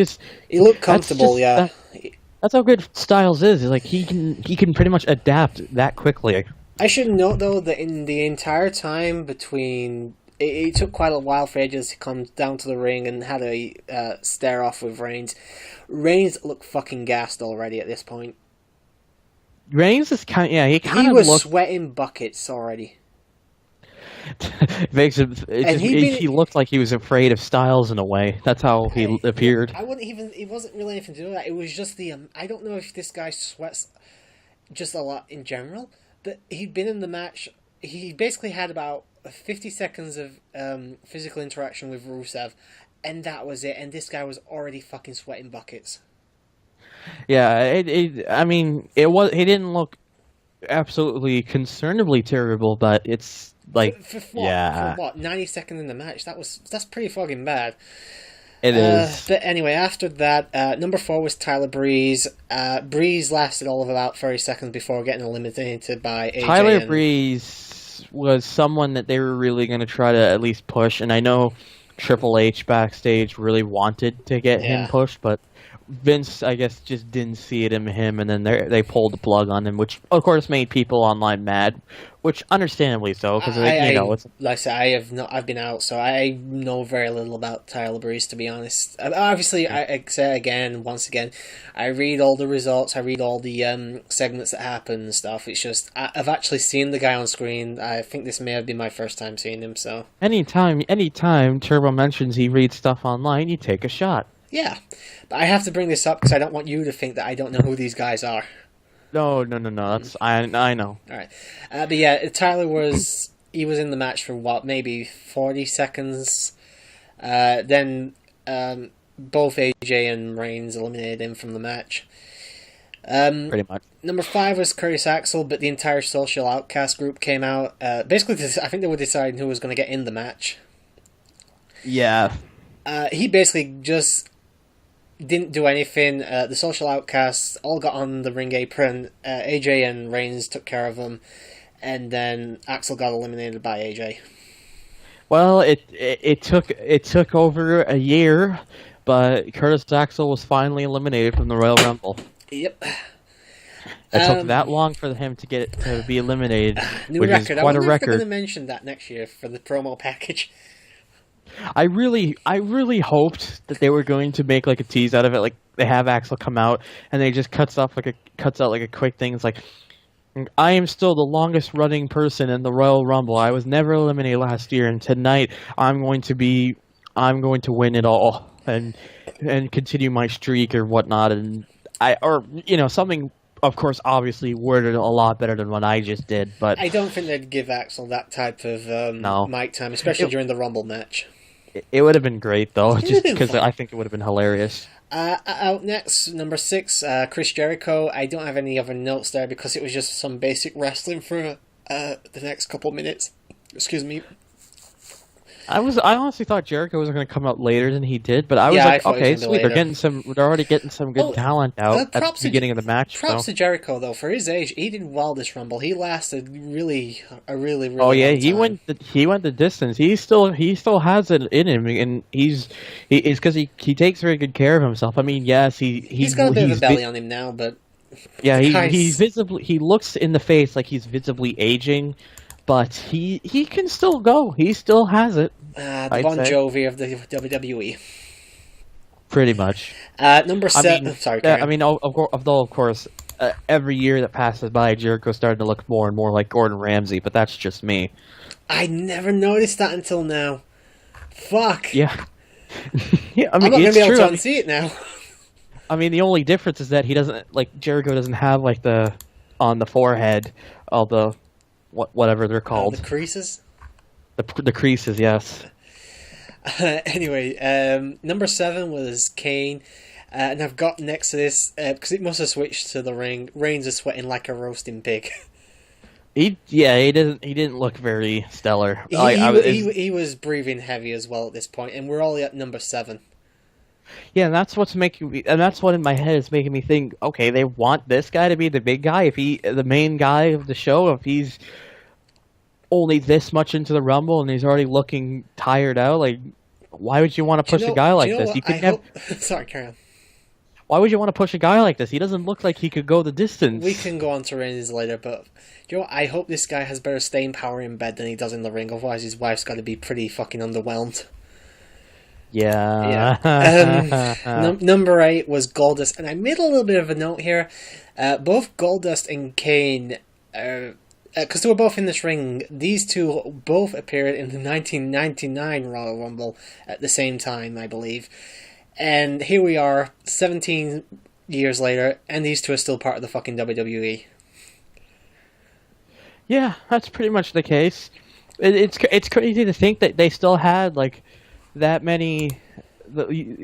looked comfortable. That's how good Styles is. Like he can pretty much adapt that quickly. I should note though that in the entire time between it took quite a while for Edge to come down to the ring and had a stare off with Reigns. Reigns looked fucking gassed already at this point. Reigns is he was sweating buckets already. He looked like he was afraid of Styles in a way. That's how he appeared. It wasn't really anything to do with that. It was just I don't know if this guy sweats just a lot in general, but he'd been in the match. He basically had about 50 seconds of physical interaction with Rusev, and that was it. And this guy was already fucking sweating buckets. Yeah, he didn't look absolutely concernably terrible, but it's like for what 90 seconds in the match, that's pretty fucking bad. It is. But anyway, after that, number 4 was Tyler Breeze. Breeze lasted all of about 30 seconds before getting eliminated by AJ. Tyler Breeze was someone that they were really going to try to at least push, and I know Triple H backstage really wanted to get him pushed, but Vince, I guess, just didn't see it in him, and then they pulled the plug on him, which of course made people online mad, which understandably so, because it's like I said, I've been out, so I know very little about Tyler Breeze, to be honest. Obviously, I say once again, I read all the results, I read all the segments that happen and stuff. It's just I've actually seen the guy on screen. I think this may have been my first time seeing him. So anytime Turbo mentions he reads stuff online, you take a shot. Yeah, but I have to bring this up because I don't want you to think that I don't know who these guys are. No. That's I know. All right, but yeah, Tyler was in the match for maybe 40 seconds. Then both AJ and Reigns eliminated him from the match. Pretty much. Number 5 was Curtis Axel, but the entire Social Outcast group came out. Basically, I think they were deciding who was going to get in the match. Yeah. He basically just didn't do anything. The Social Outcasts all got on the ring apron. AJ and Reigns took care of them, and then Axel got eliminated by AJ. Well, it took over a year, but Curtis Axel was finally eliminated from the Royal Rumble. Yep. It took that long for him to be eliminated, which record. is quite a record. I wonder if they're going to mention that next year for the promo package. I really hoped that they were going to make like a tease out of it, like they have Axel come out and they just cuts out like a quick thing. It's like, I am still the longest running person in the Royal Rumble. I was never eliminated last year, and tonight I'm going to win it all and continue my streak or whatnot, and something of course, obviously worded a lot better than what I just did, but I don't think they'd give Axel that type of no. mic time, especially during the Rumble match. It would have been great, though, just because fun. I think it would have been hilarious. Out next, number 6, Chris Jericho. I don't have any other notes there because it was just some basic wrestling for the next couple minutes. Excuse me. I honestly thought Jericho was going to come out later than he did, but I was Yeah, like, I thought he okay, was gonna be sweet. They're already getting some good talent out at the beginning of the match. Props to Jericho though, for his age, he did well this Rumble. He lasted a really Oh yeah, long time. he went the distance. He still has it in him, and it's because he takes very good care of himself. I mean, yes, he's got a bit of a belly on him now, but yeah, he looks in the face like he's visibly aging. But he can still go. He still has it. The Bon Jovi of the WWE. Pretty much. Number 7. Sorry, Karen. I mean, of course, every year that passes by, Jericho's starting to look more and more like Gordon Ramsay. But that's just me. I never noticed that until now. Fuck. Yeah. Yeah. I mean, I'm not gonna be able true. to unsee it now. I mean, the only difference is that he doesn't Jericho doesn't have on the forehead all the. Whatever they're called. The creases? The creases, yes. Anyway, number 7 was Kane. And I've got next to this, because it must have switched to the ring, Reigns is sweating like a roasting pig. He didn't look very stellar. He was breathing heavy as well at this point, and we're only at number 7. Yeah, and that's what's making me, and that's what in my head is making me think. Okay, they want this guy to be the big guy. If the main guy of the show, if he's only this much into the Rumble and he's already looking tired out, like, why would you want to push a guy like this? You could have. Sorry, carry on. Why would you want to push a guy like this? He doesn't look like he could go the distance. We can go on to Reigns later, but you know what? I hope this guy has better staying power in bed than he does in the ring. Otherwise, his wife's got to be pretty fucking underwhelmed. Yeah. Number 8 was Goldust, and I made a little bit of a note here. Both Goldust and Kane, because they were both in this ring, these two both appeared in the 1999 Royal Rumble at the same time, I believe. And here we are, 17 years later, and these two are still part of the fucking WWE. Yeah, that's pretty much the case. It's crazy to think that they still had that many,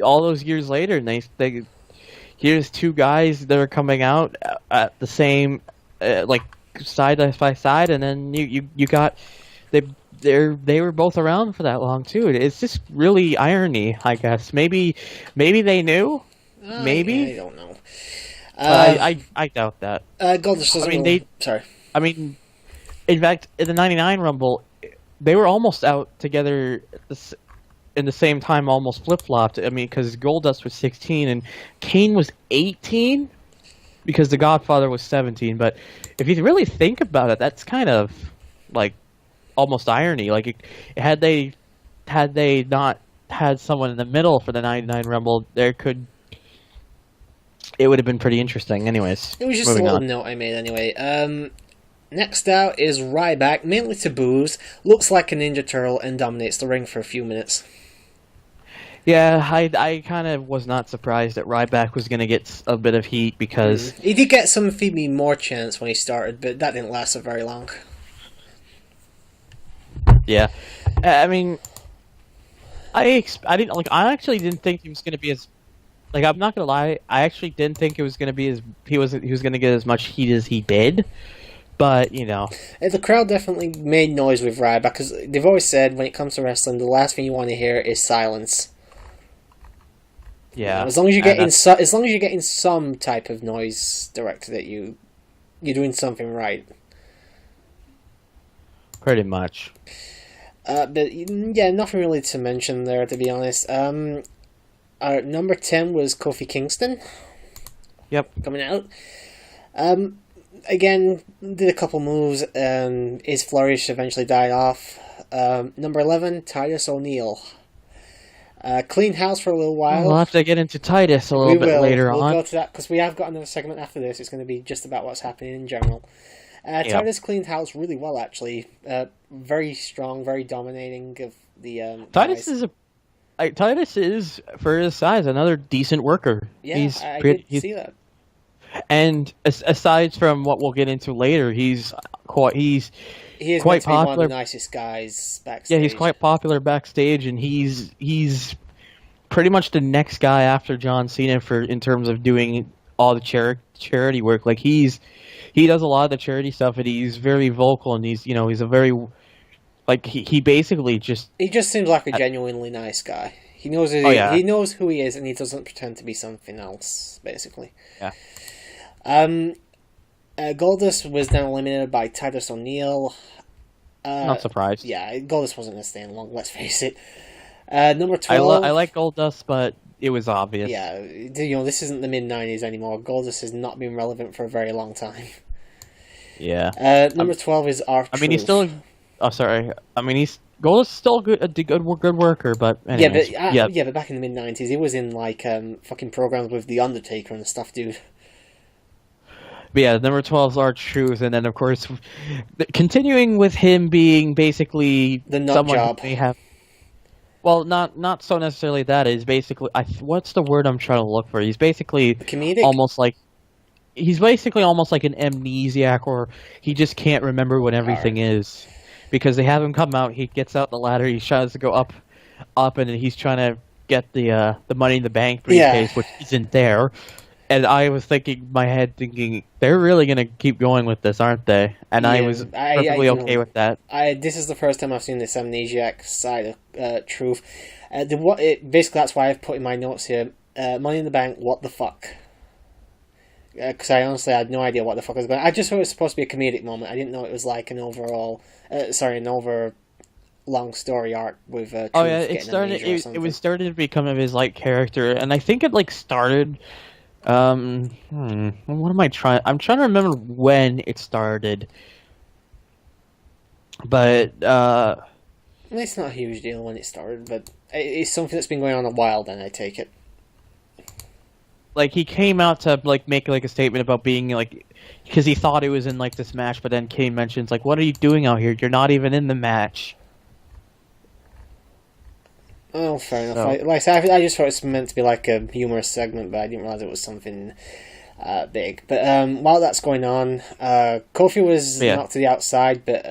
all those years later, and they here's two guys that are coming out at the same, side by side, and then you got they were both around for that long too. It's just really irony, I guess. Maybe they knew. Maybe I don't know. I doubt that. Goldust doesn't. Sorry. I mean, in fact, in the '99 Rumble, they were almost out together in the same time, almost flip-flopped. I mean, because Goldust was 16 and Kane was 18, because The Godfather was 17. But if you really think about it, that's kind of almost irony. Had they not had someone in the middle for the '99 Rumble, it would have been pretty interesting. Anyways, it was just a little note I made anyway. Next out is Ryback, mainly to booze, looks like a Ninja Turtle, and dominates the ring for a few minutes. Yeah, I kind of was not surprised that Ryback was going to get a bit of heat, because... He did get some Feed Me More chance when he started, but that didn't last for very long. Yeah. I mean, I actually didn't think he was going to be as... I'm not going to lie, I actually didn't think it was going to be as... He was going to get as much heat as he did. But, the crowd definitely made noise with Ryback, because they've always said when it comes to wrestling, the last thing you want to hear is silence. Yeah. As long as you're getting some type of noise directed at you, you're doing something right. Pretty much. But yeah, nothing really to mention there, to be honest. Our number 10 was Kofi Kingston. Yep. Coming out. Again, did a couple moves, and his flourish eventually died off. Number 11, Titus O'Neil. Clean house for a little while. We'll have to get into Titus a little bit later on. We'll go to that, because we have got another segment after this. It's going to be just about what's happening in general. Titus cleaned house really well, actually. Very strong, very dominating of the Titus Titus is, for his size, another decent worker. Yeah, I did see that. And aside from what we'll get into later, he's He is meant quite to be one of popular. the nicest guys backstage. Yeah, he's quite popular backstage, and he's pretty much the next guy after John Cena in terms of doing all the charity work. Like he does a lot of the charity stuff, and he's very vocal, and he's a very like he basically just He just seems like a genuinely nice guy. He knows he knows who he is, and he doesn't pretend to be something else. Basically, yeah. Goldust was then eliminated by Titus O'Neil. Not surprised. Yeah, Goldust wasn't going to stay long. Let's face it. Number 12. I like Goldust, but it was obvious. Yeah, this isn't the mid-90s anymore. Goldust has not been relevant for a very long time. Yeah. Number 12 is R-Truth. I mean, he's still. Oh, sorry. I mean, Goldust is still a good worker, but anyways, yeah, but back in the mid-90s, he was in like fucking programs with The Undertaker and stuff, dude. But yeah, number 12 is R-Truth, and then of course, continuing with him being basically the nut someone job. who may have. Well, not so necessarily that. Is basically what's the word I'm trying to look for? He's basically comedic? almost like an amnesiac, or he just can't remember what everything is, because they have him come out. He gets out the ladder. He tries to go up, and he's trying to get the Money in the Bank briefcase, which isn't there. And I was thinking, they're really going to keep going with this, aren't they? And I was perfectly okay with that. This is the first time I've seen this amnesiac side of Truth. Basically, that's why I've put in my notes here, Money in the Bank, what the fuck? Because I honestly had no idea what the fuck was going on. I just thought it was supposed to be a comedic moment. I didn't know it was like an over long story arc with Truth. Oh yeah, it was started to become of his character, and I think it started. What am I trying? I'm trying to remember when it started, but it's not a huge deal when it started, but it's something that's been going on a while. Then I take it. He came out to make a statement about being because he thought he was in this match, but then Kane mentions what are you doing out here? You're not even in the match. Oh, fair enough. I just thought it was meant to be a humorous segment, but I didn't realize it was something big. But while that's going on, Kofi was knocked to the outside, but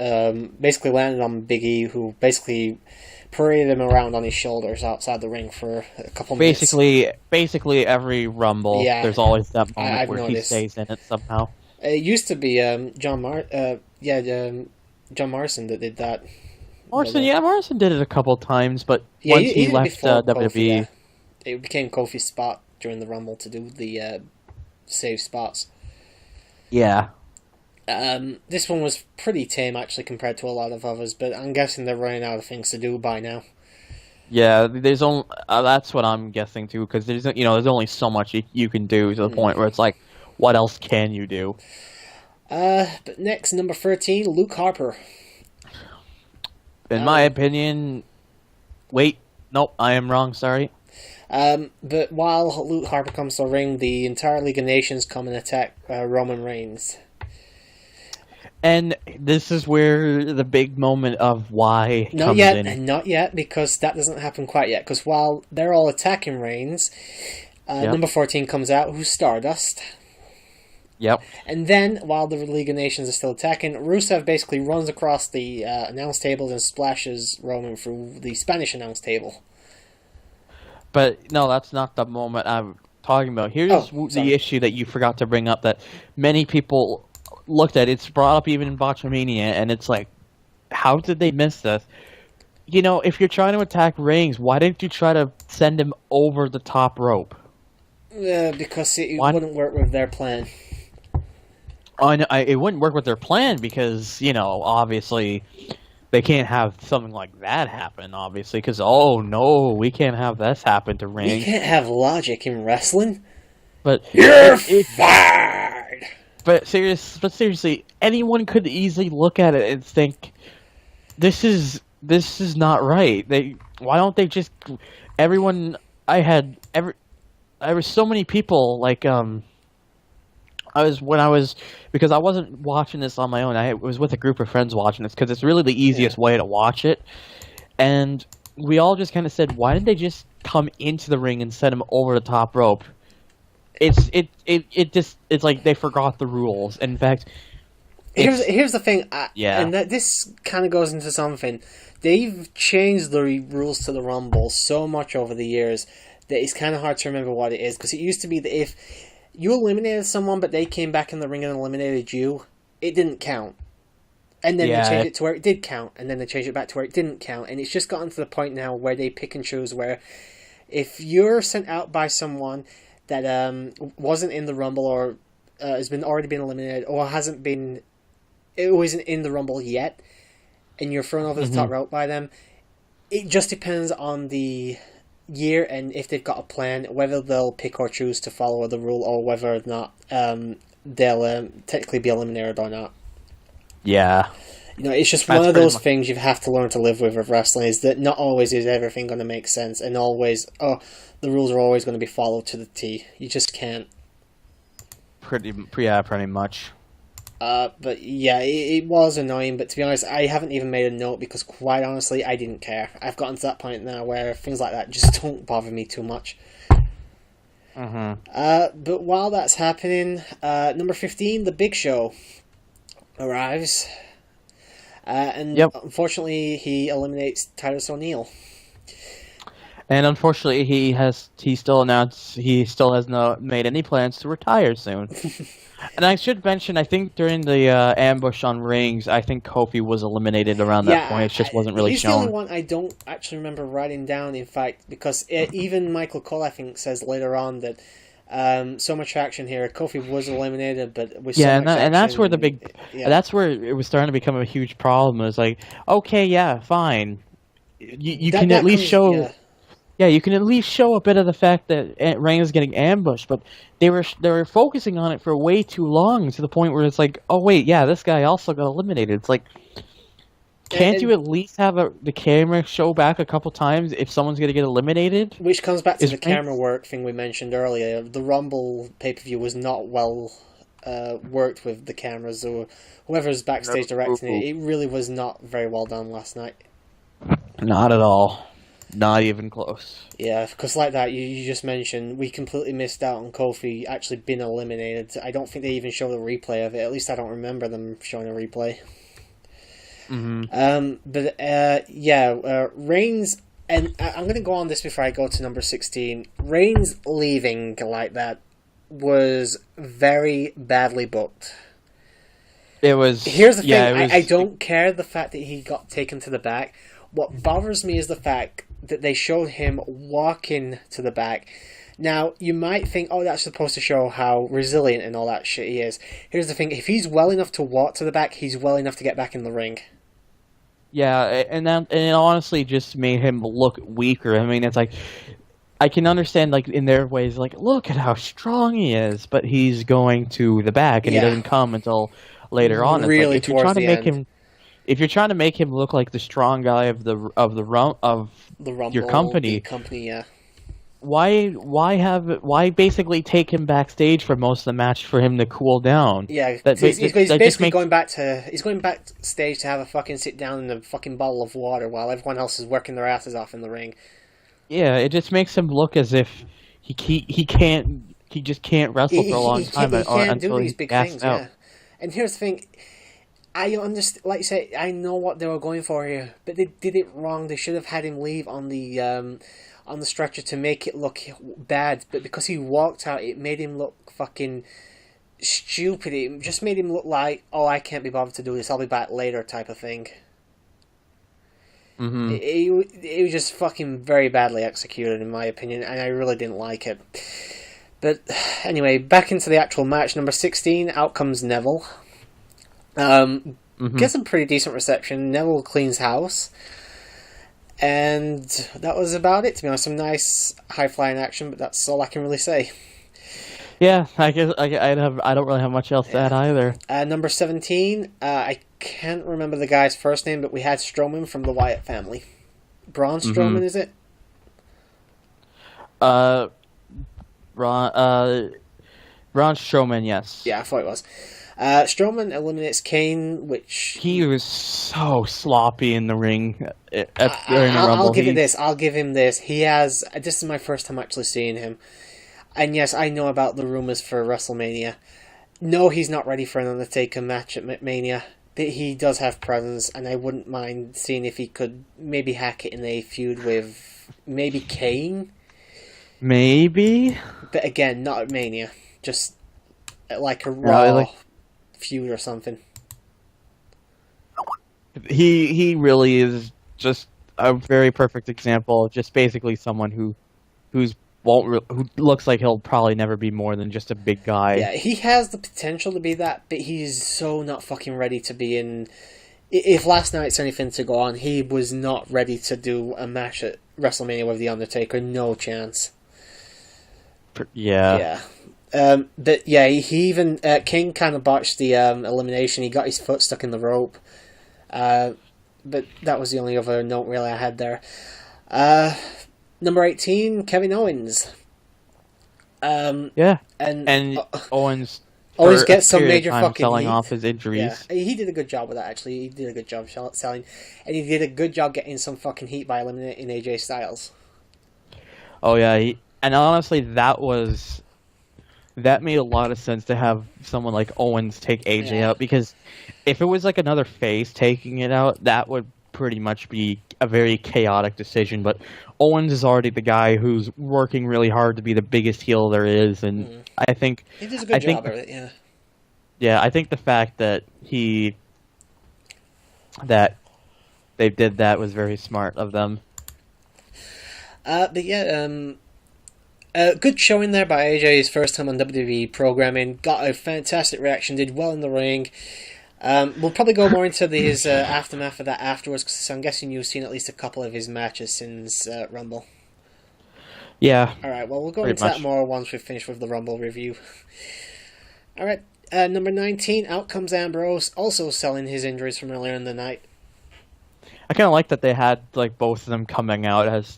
basically landed on Big E, who basically paraded him around on his shoulders outside the ring for a couple minutes. Basically every Rumble, there's always that moment where he stays in it somehow. It used to be John Morrison that did that. Morrison did it a couple times, but once he left WWE... it became Kofi's spot during the Rumble to do the save spots. Yeah. This one was pretty tame, actually, compared to a lot of others, but I'm guessing they're running out of things to do by now. Yeah, there's only... that's what I'm guessing, too, because there's only so much you can do to the point where it's what else can you do? But next, number 13, Luke Harper. In my opinion... Wait. Nope, I am wrong, sorry. But while Luke Harper comes to the ring, the entire League of Nations come and attack Roman Reigns. And this is where the big moment of why comes in. Not yet, because that doesn't happen quite yet. Because while they're all attacking Reigns, number 14 comes out, who's Stardust. Yep. And then, while the League of Nations are still attacking, Rusev basically runs across the announce tables and splashes Roman through the Spanish announce table. But, no, that's not the moment I'm talking about. Here's the issue that you forgot to bring up that many people looked at. It's brought up even in Botchamania, and it's how did they miss this? If you're trying to attack Reigns, why didn't you try to send him over the top rope? Because it wouldn't work with their plan. It wouldn't work with their plan because, obviously they can't have something like that happen, obviously, because, oh no, we can't have this happen to Reigns. We can't have logic in wrestling. But you're fired! But seriously, anyone could easily look at it and think, this is not right. Why don't they just, everyone, there were so many people, because I wasn't watching this on my own. I was with a group of friends watching this because it's really the easiest way to watch it. And we all just kind of said, why didn't they just come into the ring and send him over the top rope? it's like they forgot the rules. In fact, here's the thing, yeah, and that this kind of goes into something. They've changed the rules to the Rumble so much over the years that it's kind of hard to remember what it is. Because it used to be that if you eliminated someone but they came back in the ring and eliminated you, it didn't count. And then they changed it to where it did count, and then they changed it back to where it didn't count. And it's just gotten to the point now where they pick and choose, where if you're sent out by someone that wasn't in the Rumble or has already been eliminated or it wasn't in the Rumble yet, and you're thrown over the top rope by them, it just depends on the year and if they've got a plan, whether they'll pick or choose to follow the rule or whether or not they'll technically be eliminated or not. Yeah. It's just one of those things you have to learn to live with wrestling, is that not always is everything going to make sense, and the rules are always going to be followed to the T. You just can't. Pretty much. But yeah, it was annoying, but to be honest, I haven't even made a note because quite honestly, I didn't care. I've gotten to that point now where things like that just don't bother me too much. But while that's happening, number 15, The Big Show arrives. And unfortunately, he eliminates Titus O'Neil. And unfortunately, he still announced he still has not made any plans to retire soon. And I should mention, I think during the ambush on rings, I think Kofi was eliminated around that point. It just wasn't really shown. He's the only one I don't actually remember writing down, in fact, because even Michael Cole, I think, says later on that so much action here. Kofi was eliminated, but with so much action, and that's where that's where it was starting to become a huge problem. It was like, okay, yeah, fine, you can at least show. Yeah, you can at least show a bit of the fact that Reigns is getting ambushed, but they were focusing on it for way too long, to the point where it's like, oh wait, yeah, this guy also got eliminated. It's like, can't you at least have the camera show back a couple times if someone's going to get eliminated? Which comes back to the camera work thing we mentioned earlier. The Rumble pay-per-view was not well worked with the cameras, or whoever's backstage directing it. It really was not very well done last night. Not at all. Not even close. Yeah, because like that, you just mentioned, we completely missed out on Kofi actually being eliminated. I don't think they even showed a replay of it. At least I don't remember them showing a replay. Reigns, and I'm going to go on this before I go to number 16. Reigns leaving like that was very badly booked. It was. Here's the thing, I don't care the fact that he got taken to the back. What bothers me is the fact that they showed him walking to the back. Now, you might think, oh, that's supposed to show how resilient and all that shit he is. Here's the thing, if he's well enough to walk to the back, he's well enough to get back in the ring. Yeah, and it honestly just made him look weaker. I mean, it's like, I can understand, like, in their ways, like, look at how strong he is, but he's going to the back, and he doesn't come until later on. It's really, like, if you're trying to make him... If you're trying to make him look like the strong guy of the Rumble, your company, yeah. Why basically take him backstage for most of the match for him to cool down? Yeah, he's basically going backstage to have a fucking sit down in a fucking bottle of water while everyone else is working their asses off in the ring. Yeah, it just makes him look as if he just can't wrestle for a long time until he's gassed out. Yeah. And here's the thing. I understand, like you say, I know what they were going for here, but they did it wrong. They should have had him leave on the stretcher to make it look bad, but because he walked out, it made him look fucking stupid. It just made him look like, oh, I can't be bothered to do this, I'll be back later type of thing. It was just fucking very badly executed, in my opinion, and I really didn't like it. But anyway, back into the actual match. Number 16, out comes Neville. Gets a pretty decent reception. Neville cleans house, and that was about it. To be honest, some nice high flying action, but that's all I can really say. Yeah, I guess I don't really have much else to add either. Number 17, I can't remember the guy's first name, but we had Strowman from the Wyatt family. Braun Strowman, is it? Braun Strowman, yes. Yeah, I thought it was. Strowman eliminates Kane, which... He was so sloppy in the ring during the Rumble. I'll give him this. He has... This is my first time actually seeing him. And yes, I know about the rumors for WrestleMania. No, he's not ready for an Undertaker match at Mania, but he does have presence, and I wouldn't mind seeing if he could maybe hack it in a feud with maybe Kane. Maybe, But again, not at Mania. Just like a Raw feud or something. He really is just a very perfect example of just basically someone who looks like he'll probably never be more than just a big guy. Yeah, he has the potential to be that, but he's so not fucking ready to be in. If last night's anything to go on, he was not ready to do a match at WrestleMania with The Undertaker. No chance. Yeah. But yeah, he even King kind of botched the elimination. He got his foot stuck in the rope. But that was the only other note really I had there. Number 18, Kevin Owens. And Owens gets some major fucking selling heat. off his injuries. Yeah, he did a good job with that. Actually, he did a good job selling, and he did a good job getting some fucking heat by eliminating AJ Styles. Oh yeah, and honestly, that made a lot of sense to have someone like Owens take AJ out, because if it was like another face taking it out, that would pretty much be a very chaotic decision. But Owens is already the guy who's working really hard to be the biggest heel there is, and I think he does a good job of it. Yeah. Yeah, I think the fact that they did that was very smart of them. But yeah, good showing there by AJ, his first time on WWE programming. Got a fantastic reaction, did well in the ring. We'll probably go more into his aftermath of that afterwards, because I'm guessing you've seen at least a couple of his matches since Rumble. Yeah. Alright, well, we'll go into that more once we finish with the Rumble review. Alright, number 19, out comes Ambrose, also selling his injuries from earlier in the night. I kind of like that they had like both of them coming out as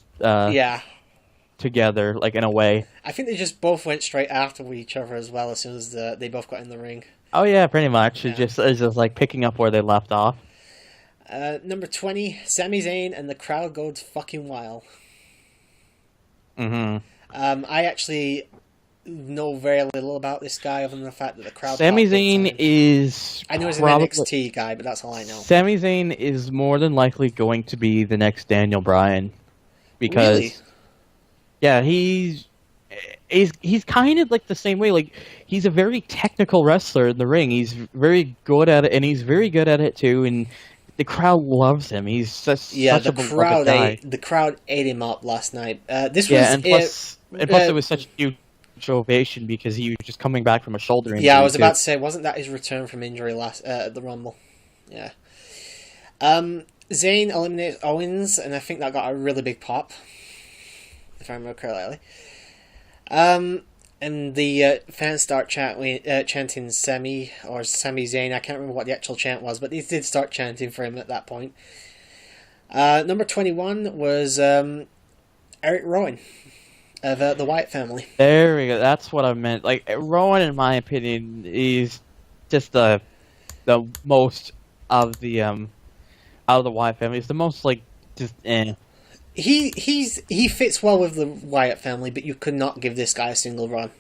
together, like in a way. I think they just both went straight after each other as well, as soon as they both got in the ring. Oh yeah, pretty much. Yeah. It's just like picking up where they left off. Number 20, Sami Zayn, and the crowd goes fucking wild. Mm-hmm. I actually know very little about this guy, other than the fact that the crowd. Sami Zayn is. I know he's an NXT guy, but that's all I know. Sami Zayn is more than likely going to be the next Daniel Bryan, because really? Yeah, he's kind of like the same way. Like, he's a very technical wrestler in the ring. He's very good at it, and he's very good at it too. And the crowd loves him. He's such a beloved guy. The crowd ate him up last night. And plus it was such a huge ovation because he was just coming back from a shoulder injury. Yeah, I was about to say, wasn't that his return from injury last at the Rumble? Yeah. Zayn eliminates Owens, and I think that got a really big pop, if I remember correctly. And the fans start chanting Sami or Sami Zayn. I can't remember what the actual chant was, but they did start chanting for him at that point. Number 21 was Eric Rowan of the Wyatt family. There we go. That's what I meant. Like, Rowan, in my opinion, is just the most of the Wyatt family. It's the most like just He fits well with the Wyatt family, but you could not give this guy a single run.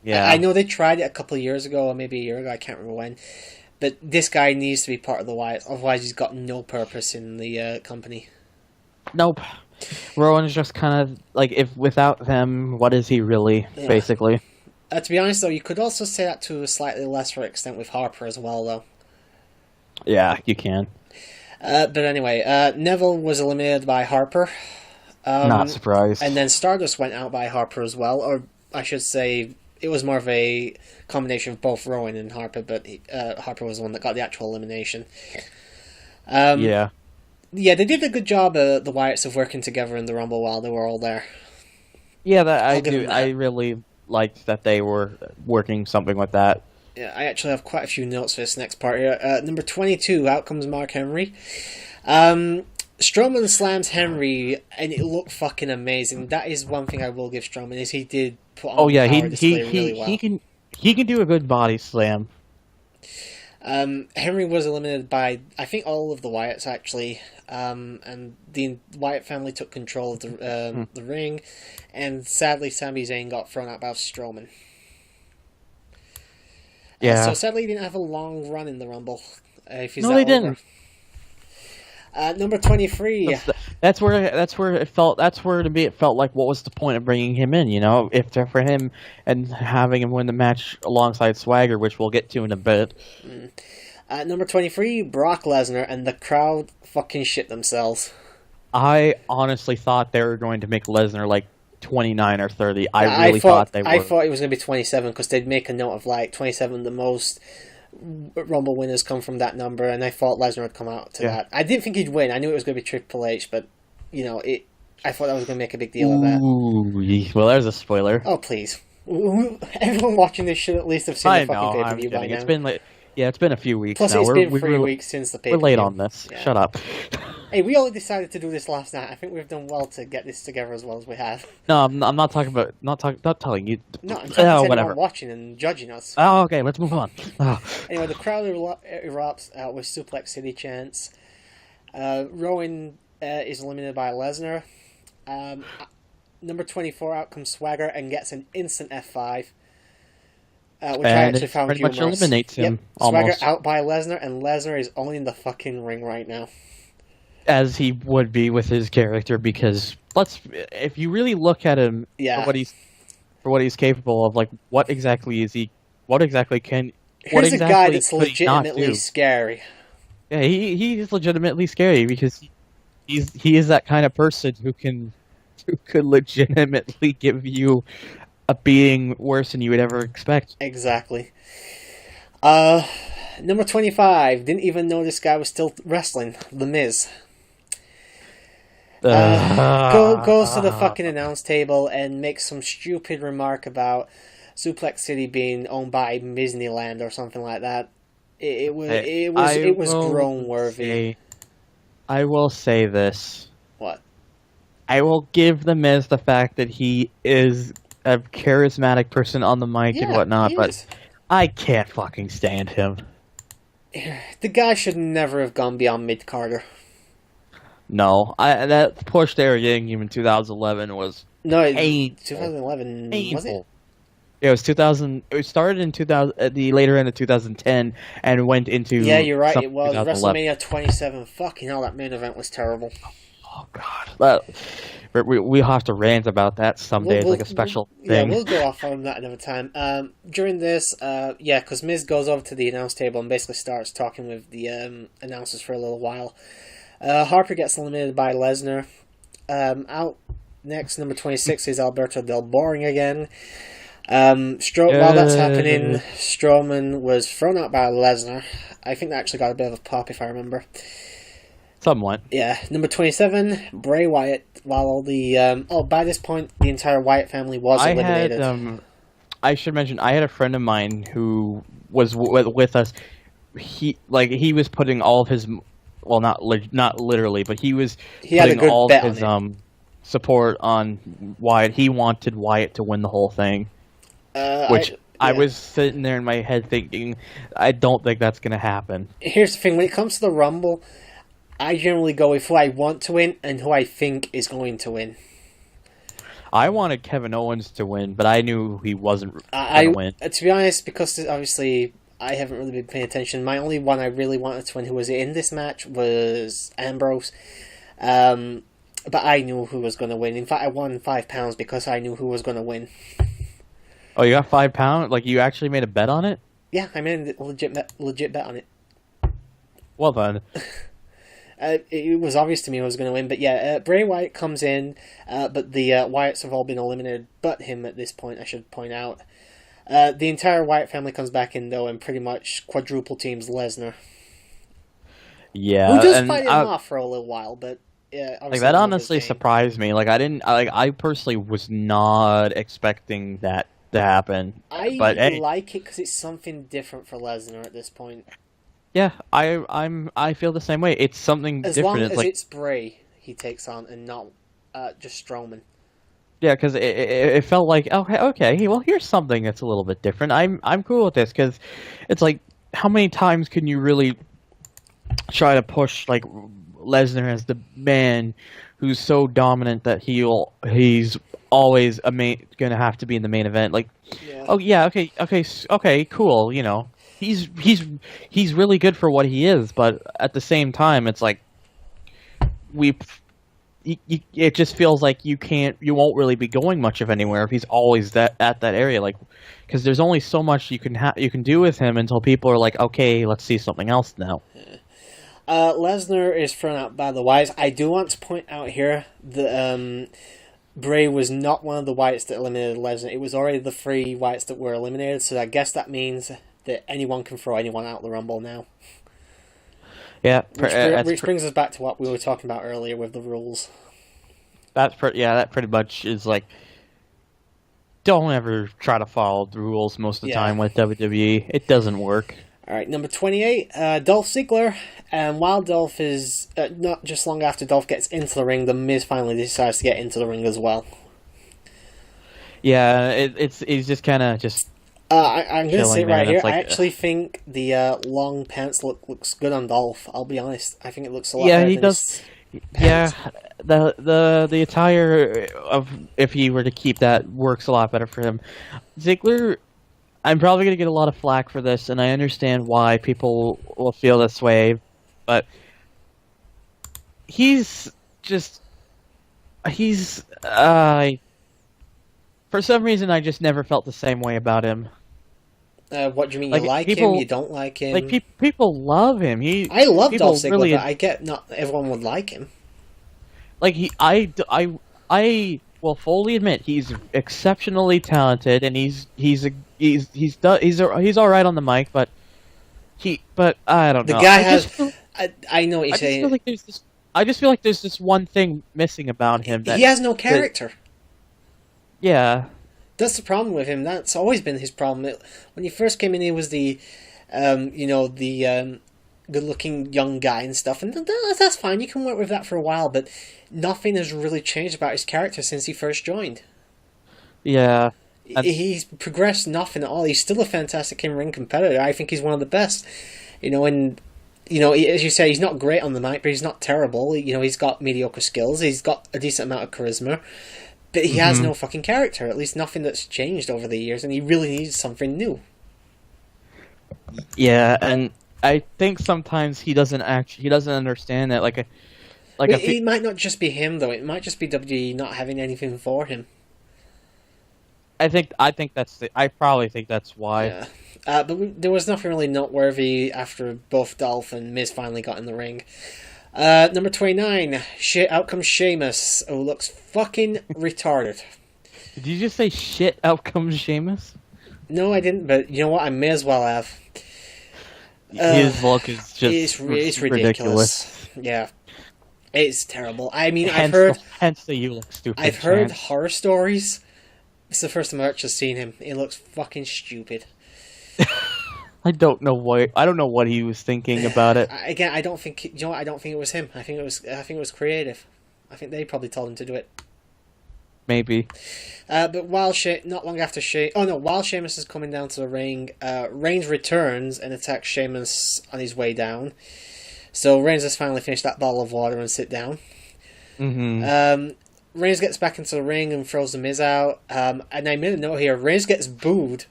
Yeah, I know they tried it a couple of years ago, or maybe a year ago, I can't remember when. But this guy needs to be part of the Wyatt, otherwise he's got no purpose in the company. Nope. Rowan's just kind of like, if without them, what is he really, basically? To be honest, though, you could also say that to a slightly lesser extent with Harper as well, though. Yeah, you can. But anyway, Neville was eliminated by Harper. Not surprised. And then Stardust went out by Harper as well, or I should say, it was more of a combination of both Rowan and Harper, but Harper was the one that got the actual elimination. Yeah, they did a good job, the Wyatts, of working together in the Rumble while they were all there. Yeah, I do. I really liked that they were working something with that. Yeah, I actually have quite a few notes for this next part here. Number 22, out comes Mark Henry. Strowman slams Henry, and it looked fucking amazing. That is one thing I will give Strowman, is he did put on he really well. he can do a good body slam. Henry was eliminated by, I think, all of the Wyatts, actually. And the Wyatt family took control of the ring. And sadly, Sami Zayn got thrown out by Strowman. Yeah. So sadly, he didn't have a long run in the Rumble. If he's No, they didn't. Number 23. That's where it felt. That's where to me it felt like, what was the point of bringing him in? You know, if for him and having him win the match alongside Swagger, which we'll get to in a bit. Number 23, Brock Lesnar, and the crowd fucking shit themselves. I honestly thought they were going to make Lesnar like 29 or 30. I really thought they were. I thought it was going to be 27 because they'd make a note of like 27, the most Rumble winners come from that number, and I thought Lesnar would come out to that. I didn't think he'd win. I knew it was going to be Triple H, but you know, I thought I was going to make a big deal of that. Ooh, well, there's a spoiler. Oh please! Everyone watching this should at least have seen the fucking pay-per-view by now. It's been like, it's been a few weeks. Plus, now. It's been 3 weeks since the pay-per-view. We're late on this. Yeah. Shut up. Hey, we only decided to do this last night. I think we've done well to get this together as well as we have. No, I'm not talking about not telling you. No, I'm talking to anyone watching and judging us. Oh, okay. Let's move on. Anyway, the crowd erupts with Suplex City chants. Rowan is eliminated by Lesnar. Number 24 out comes Swagger and gets an instant F5. Which and I actually found pretty much humorous. eliminates him. Swagger out by Lesnar, and Lesnar is only in the fucking ring right now. As he would be with his character, because if you really look at him for what he's capable of, like what exactly is he? What exactly can? Here's a guy that's legitimately scary. Yeah, he's legitimately scary because he is that kind of person who could legitimately give you a beating worse than you would ever expect. Exactly. Number 25. Didn't even know this guy was still wrestling. The Miz. Goes to the fucking announce table and makes some stupid remark about Suplex City being owned by Disneyland or something like that. It was groan worthy. I will say this. What? I will give the Miz the fact that he is a charismatic person on the mic and whatnot, but I can't fucking stand him. The guy should never have gone beyond mid-Carter. No, that push they were getting him in 2011 was 2011 painful. Was it? Yeah, it was 2000. It started in 2000 at the later end of 2010 and went into. Yeah, you're right. It was WrestleMania 27. Fucking hell, that main event was terrible. Oh god, we have to rant about that someday. It's like a special thing. Yeah, we'll go off on that another time. During this, because Miz goes over to the announce table and basically starts talking with the announcers for a little while. Harper gets eliminated by Lesnar. Out next, number 26 is Alberto Del Boring again. While that's happening, Strowman was thrown out by Lesnar. I think that actually got a bit of a pop, if I remember. Somewhat. Yeah. Number 27, Bray Wyatt. While all the by this point, the entire Wyatt family was eliminated. I should mention, I had a friend of mine who was with us. He was putting all of his, well, not literally, but he putting all of his support on Wyatt. He wanted Wyatt to win the whole thing. I was sitting there in my head thinking, I don't think that's going to happen. Here's the thing, when it comes to the Rumble, I generally go with who I want to win and who I think is going to win. I wanted Kevin Owens to win, but I knew he wasn't going to win. To be honest, because obviously I haven't really been paying attention, my only one I really wanted to win who was in this match was Ambrose. But I knew who was going to win. In fact, I won £5 because I knew who was going to win. Oh, you got £5? Like, you actually made a bet on it? Yeah, I made a legit bet on it. Well done. It was obvious to me who was going to win, but yeah, Bray Wyatt comes in, but the Wyatts have all been eliminated, but him at this point, I should point out. The entire Wyatt family comes back in, though, and pretty much quadruple teams Lesnar. Yeah. Who just fight him off for a little while, but yeah. Like, that honestly surprised me. Like, I personally was not expecting that to happen. I like it because it's something different for Lesnar at this point. Yeah, I feel the same way. It's something different. As long as it's Bray he takes on and not just Strowman. Yeah, because it felt like, okay, well, here's something that's a little bit different. I'm cool with this because it's like how many times can you really try to push like Lesnar as the man who's so dominant that he's always gonna have to be in the main event? Like, Yeah. oh yeah, okay, cool. You know, he's really good for what he is, but at the same time, it's like we. It just feels like you won't really be going much of anywhere if he's always at that area, like, because there's only so much you can do with him until people are like, okay, let's see something else now. Lesnar is thrown out by the Wyatts. I do want to point out here that Bray was not one of the Wyatts that eliminated Lesnar. It was already the 3 Wyatts that were eliminated, so I guess that means that anyone can throw anyone out of the Rumble now. Yeah, which brings us back to what we were talking about earlier with the rules. That pretty much is like, don't ever try to follow the rules most of the time with WWE. It doesn't work. All right, number 28, Dolph Ziggler. And while Dolph is not just long after Dolph gets into the ring, the Miz finally decides to get into the ring as well. Yeah, he's just kind of just. I'm going to say right here, like, I actually think the long pants looks good on Dolph. I'll be honest. I think it looks a lot better. Yeah, he does. Yeah, the attire of, if he were to keep that, works a lot better for him. Ziggler, I'm probably going to get a lot of flack for this, and I understand why people will feel this way, but for some reason, I just never felt the same way about him. What do you mean? Like, you like him? You don't like him? Like, people love him. I love Dolph Ziggler, really, but I get not everyone would like him. Like, I will fully admit he's exceptionally talented, and he's all right on the mic, but I don't know. The guy has. I know what you're saying. I just feel like there's this one thing missing about him. He has no character. Yeah. That's the problem with him. That's always been his problem. When he first came in, he was the good-looking young guy and stuff, and that's fine. You can work with that for a while, but nothing has really changed about his character since he first joined. Yeah. He's progressed nothing at all. He's still a fantastic in-ring competitor. I think he's one of the best. And as you say, he's not great on the mic, but he's not terrible. He's got mediocre skills. He's got a decent amount of charisma. But he has no fucking character, at least nothing that's changed over the years, and he really needs something new. Yeah, and I think sometimes he doesn't understand that. It might not just be him though; it might just be WWE not having anything for him. I probably think that's why. Yeah. But there was nothing really noteworthy after both Dolph and Miz finally got in the ring. Number 29, out comes Sheamus, who looks fucking retarded. Did you just say shit, out comes Sheamus? No, I didn't, but you know what? I may as well have. His look is just it's ridiculous. Yeah. It's terrible. I mean, hence the you look stupid. I've heard horror stories. It's the first time I've actually seen him. He looks fucking stupid. I don't know what he was thinking about it. Again, I don't think it was him. I think it was creative. I think they probably told him to do it. Maybe. But while Sheamus is coming down to the ring, Reigns returns and attacks Sheamus on his way down. So Reigns has finally finished that bottle of water and sit down. Mm-hmm. Reigns gets back into the ring and throws the Miz out. And I made a note here, Reigns gets booed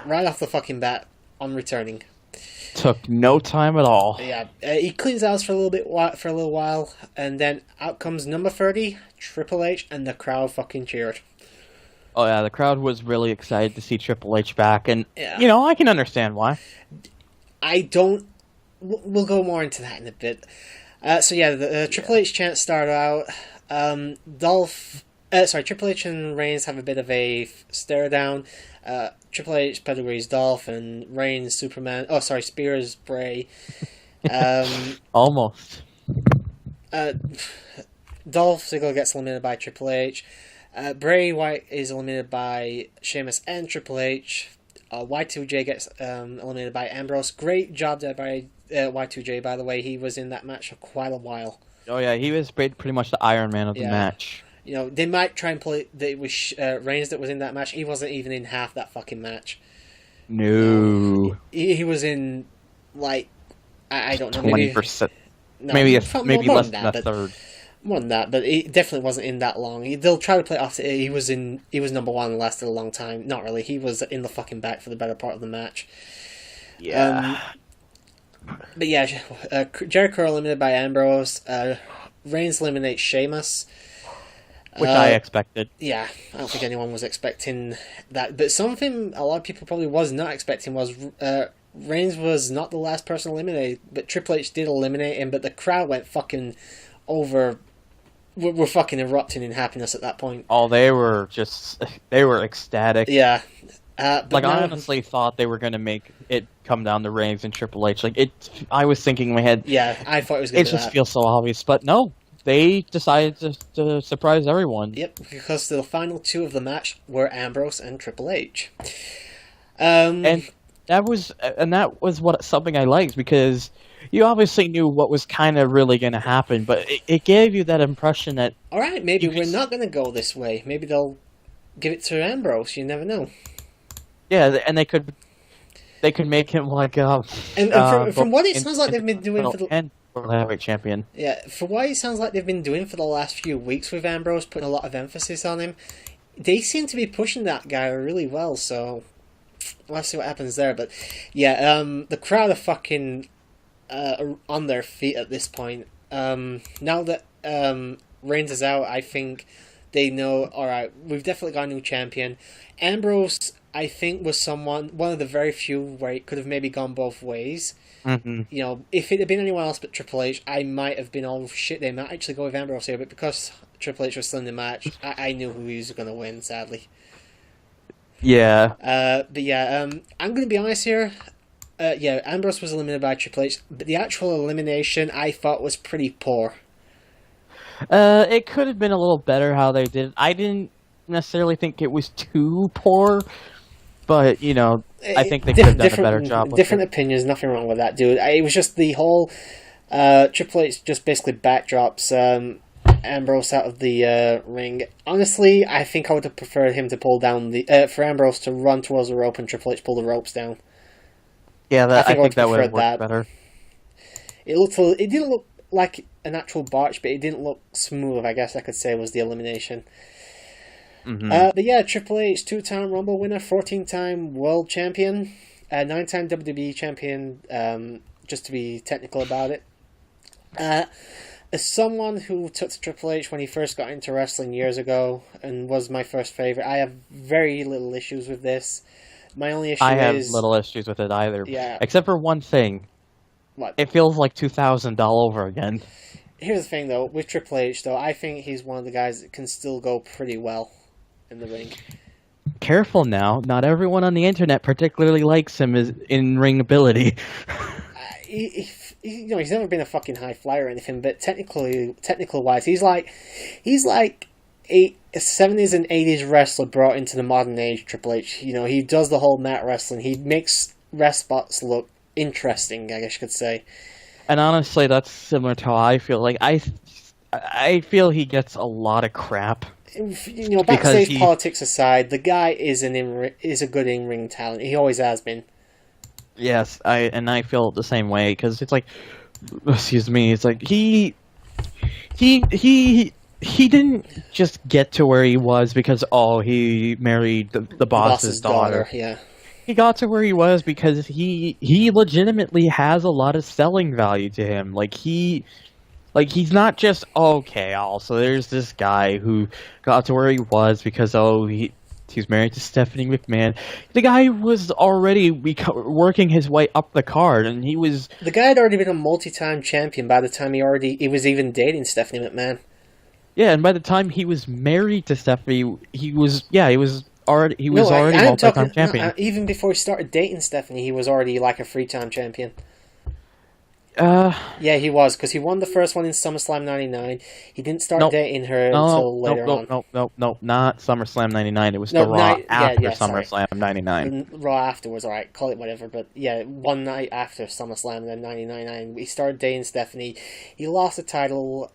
right off the fucking bat on returning. Took no time at all. Yeah, he cleans house for a little while, and then out comes number 30, Triple H, and the crowd fucking cheered. Oh yeah, the crowd was really excited to see Triple H back, and I can understand why. We'll go more into that in a bit. The Triple H chant started out. Triple H and Reigns have a bit of a stare down. Triple H pedigrees Dolph and Reigns Superman. Oh, sorry, spears Bray. Almost. Dolph Ziggler gets eliminated by Triple H. Bray Wyatt is eliminated by Sheamus and Triple H. Y2J gets eliminated by Ambrose. Great job there by Y2J, by the way. He was in that match for quite a while. Oh yeah, he was pretty much the Iron Man of the match. They might try and play that it was Reigns that was in that match. He wasn't even in half that fucking match. No. He was in, like, I don't know, 20%. no, Maybe more less than than a that, third. more than that, but he definitely wasn't in that long. They'll try to play it off. He was number one and lasted a long time. Not really. He was in the fucking back for the better part of the match. Yeah. But yeah, Jericho eliminated by Ambrose. Reigns eliminates Sheamus. Which I expected. Yeah, I don't think anyone was expecting that. But something a lot of people probably was not expecting was Reigns was not the last person eliminated, but Triple H did eliminate him. But the crowd went fucking over. We're fucking erupting in happiness at that point. Oh, they were ecstatic. Yeah. Like, I honestly thought they were going to make it come down to Reigns and Triple H. Like, I was thinking we had... Yeah, I thought it was going to be that. It just feels so obvious, but no. They decided to surprise everyone. Yep, because the final two of the match were Ambrose and Triple H. And that was something I liked, because you obviously knew what was kind of really going to happen, but it gave you that impression that... Alright, maybe we're not going to go this way. Maybe they'll give it to Ambrose, you never know. Yeah, and they could make him like from what it sounds like they've been doing for the World Heavyweight Champion. Yeah, for what it sounds like they've been doing for the last few weeks with Ambrose, putting a lot of emphasis on him, they seem to be pushing that guy really well. So let's see what happens there. But yeah, the crowd are fucking on their feet at this point. Now that Reigns is out, I think they know. All right, we've definitely got a new champion. Ambrose, I think, was one of the very few where it could have maybe gone both ways. Mm-hmm. You know, if it had been anyone else but Triple H, I might have been, oh shit, they might actually go with Ambrose here, but because Triple H was still in the match, I knew who he was going to win, sadly. Yeah. But yeah, I'm going to be honest here. Yeah, Ambrose was eliminated by Triple H, but the actual elimination I thought was pretty poor. It could have been a little better how they did it. I didn't necessarily think it was too poor, but, you know, I think they could have done a better job. Different opinions, nothing wrong with that, dude. It was just the whole Triple H just basically backdrops Ambrose out of the ring. Honestly, I think I would have preferred him to pull down for Ambrose to run towards the rope and Triple H pull the ropes down. Yeah, I think that would have worked better. It didn't look like an actual botch, but it didn't look smooth, I guess I could say, was the elimination. Mm-hmm. But yeah, Triple H, 2-time Rumble winner, 14-time World Champion, 9-time WWE Champion, just to be technical about it. As someone who took to Triple H when he first got into wrestling years ago, and was my first favourite, I have very little issues with this. My only issue is... I have little issues with it either. Yeah. Except for one thing. What? It feels like 2000 all over again. Here's the thing, though. With Triple H, though, I think he's one of the guys that can still go pretty well in the ring. Careful now. Not everyone on the internet particularly likes him as in-ring ability. You know, he's never been a fucking high flyer or anything, but technical wise, he's like a 70s and 80s wrestler brought into the modern age. Triple H, you know, he does the whole mat wrestling. He makes rest spots look interesting, I guess you could say. And honestly, that's similar to how I feel. Like, I feel he gets a lot of crap. You know, backstage politics aside, the guy is a good in-ring talent. He always has been. Yes, I feel the same way, because it's like, excuse me, it's like he didn't just get to where he was because he married the boss's daughter. Yeah. He got to where he was because he legitimately has a lot of selling value to him. He's not just, okay, also there's this guy who got to where he was because he's married to Stephanie McMahon. The guy was already working his way up the card, and the guy had already been a multi-time champion by the time he was even dating Stephanie McMahon. Yeah, and by the time he was married to Stephanie, he was already a multi-time champion. Even before he started dating Stephanie, he was already like a 3-time champion. Yeah, he was, because he won the first one in SummerSlam 99. He didn't start dating her until later on. No, not SummerSlam 99. It was the Raw after SummerSlam 99. Raw afterwards, alright, call it whatever. But yeah, one night after SummerSlam, then 99, he started dating Stephanie. He lost the title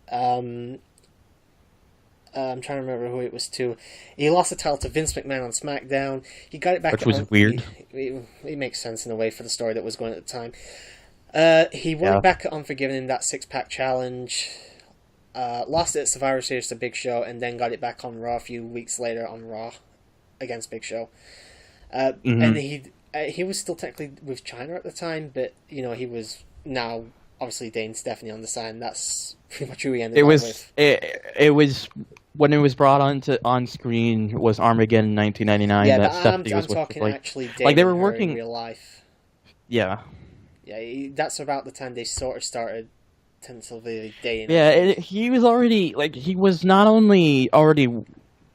I'm trying to remember who it was to. He lost the title to Vince McMahon on SmackDown. He got it back. Which was weird. It makes sense in a way for the story that was going at the time. He won it back at Unforgiven in that 6-pack challenge. Lost it at Survivor Series to Big Show, and then got it back on Raw a few weeks later on Raw against Big Show. And he was still technically with China at the time, but he was now obviously dating Stephanie on the side, and that's pretty much who he ended up with. It was when it was brought on screen was Armageddon in 1999. Yeah, that but Stephanie I'm was talking with, actually dating like they were her working in real life. Yeah. Yeah, that's about the time they sort of started tentatively dating. Yeah, he was already he was not only already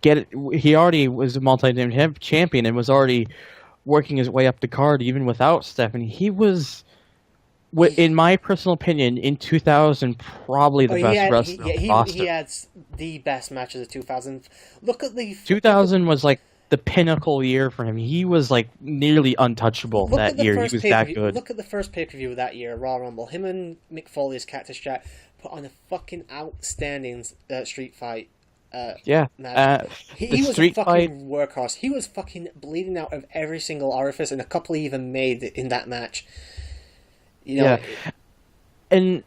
he already was a multi-time champion and was already working his way up the card even without Stephanie. He was, in my personal opinion, in 2000 probably the best wrestler on the roster. He had the best match of the 2000s. Look at the 2000 was like the pinnacle year for him. He was like nearly untouchable that year. He was that good. Look at the first pay-per-view that year, Raw Rumble. Him and Mick Foley's Cactus Jack put on a fucking outstanding street fight. Match. He was a fucking workhorse. He was fucking bleeding out of every single orifice, and a couple he even made in that match. And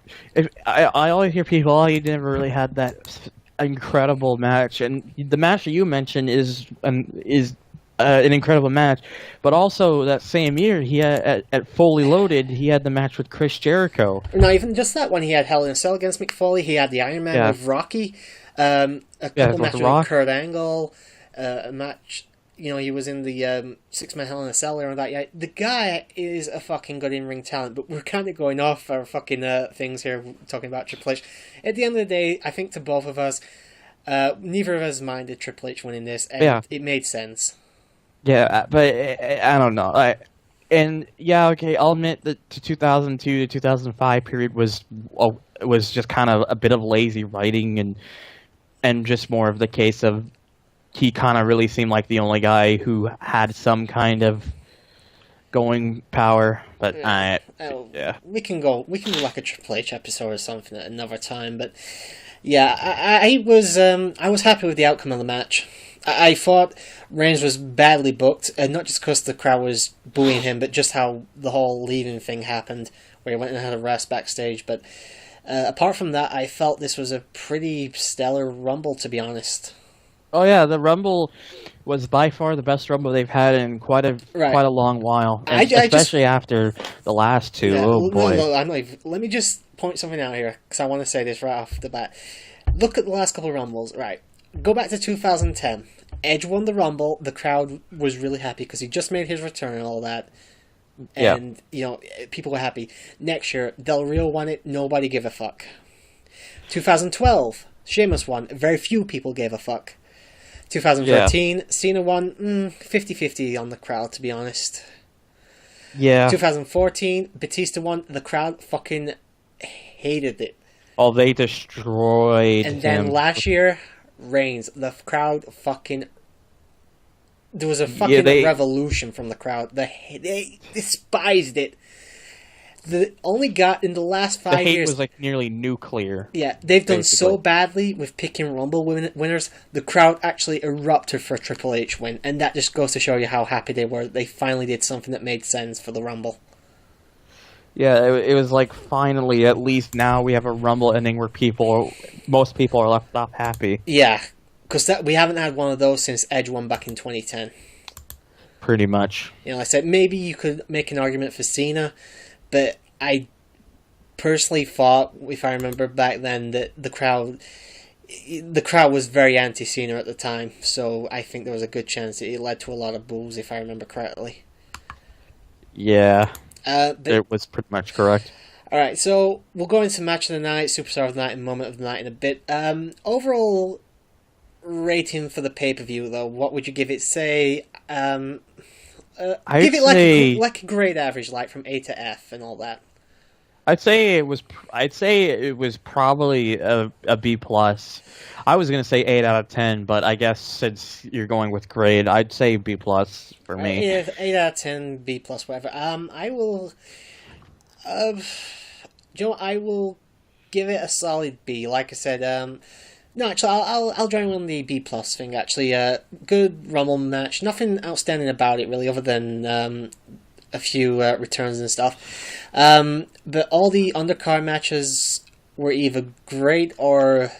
I always hear people, he never really had that incredible match, and the match that you mentioned is an incredible match, but also that same year he had at Fully Loaded he had the match with Chris Jericho. Not even just that one. He had Hell in a Cell against Mick Foley. He had the Iron Man with Rocky. A couple matches with Kurt Angle. A match. He was in the 6-man Hell in a Cell on that. Yeah, the guy is a fucking good in-ring talent, but we're kind of going off our fucking things here, talking about Triple H. At the end of the day, I think to both of us, neither of us minded Triple H winning this, and it made sense. Yeah, but I don't know. Okay, I'll admit that the 2002 to 2005 period was just kind of a bit of lazy writing and just more of the case of he kind of really seemed like the only guy who had some kind of going power. But we can do like a Triple H episode or something at another time. But yeah, I was happy with the outcome of the match. I thought Reigns was badly booked, and not just because the crowd was booing him, but just how the whole leaving thing happened, where he went and had a rest backstage. But apart from that, I felt this was a pretty stellar Rumble, to be honest. Oh yeah, the Rumble was by far the best Rumble they've had in quite a long while, especially after the last two. Yeah, boy! No, I'm not even, let me just point something out here because I want to say this right off the bat. Look at the last couple of Rumbles. Right, go back to 2010. Edge won the Rumble. The crowd was really happy because he just made his return and all that. And people were happy. Next year, Del Rio won it. Nobody gave a fuck. 2012, Sheamus won. Very few people gave a fuck. 2013, Cena won 50-50 on the crowd, to be honest. Yeah. 2014, Batista won. The crowd fucking hated it. Oh, they destroyed him. And then last year, Reigns. The crowd fucking... There was a fucking revolution from the crowd. They despised it. The only guy in the last 5 years... The hate was like nearly nuclear. Yeah, they've done so badly with picking Rumble winners. The crowd actually erupted for a Triple H win, and that just goes to show you how happy they were. They finally did something that made sense for the Rumble. Yeah, it was like finally, at least now we have a Rumble ending where most people are left off happy. Yeah, because we haven't had one of those since Edge won back in 2010. Pretty much. I said maybe you could make an argument for Cena, but I personally thought, if I remember back then, that the crowd was very anti-Cena at the time, so I think there was a good chance that it led to a lot of boos, if I remember correctly. Yeah, it was pretty much correct. Alright, so we'll go into Match of the Night, Superstar of the Night, and Moment of the Night in a bit. Overall rating for the pay-per-view, though, what would you give it? Say... give it like a grade average, like from A to F and all that. I'd say it was probably a B plus. I was gonna say 8 out of 10, but I guess since you're going with grade, I'd say B plus for me. Yeah, 8 out of 10, B plus, whatever. I will. I will give it a solid B. Like I said, No, actually, I'll join on the B plus thing. Actually, good Rumble match. Nothing outstanding about it really, other than a few returns and stuff. But all the undercard matches were either great or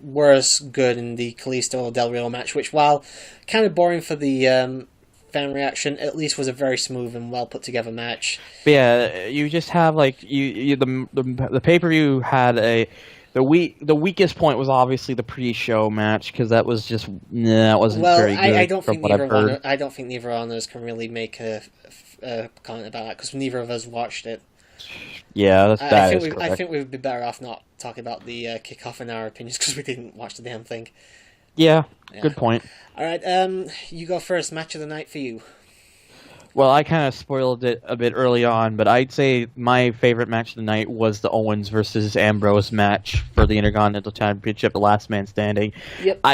worse good in the Kalisto Del Rio match, which, while kind of boring for the fan reaction, at least was a very smooth and well put together match. But yeah, you just have like the pay per view had the weakest point was obviously the pre-show match because that was just that wasn't very good. I don't from think what I've heard. I don't think neither one of us can really make a comment about that because neither of us watched it. Yeah, that is I correct. think we'd be better off not talking about the kickoff in our opinions because we didn't watch the damn thing. Yeah, Yeah. good point. All right, you go first. Match of the night for you. Well, I kind of spoiled it a bit early on, but I'd say my favorite match of the night was the Owens versus Ambrose match for the Intercontinental Championship, the Last Man Standing. Yep.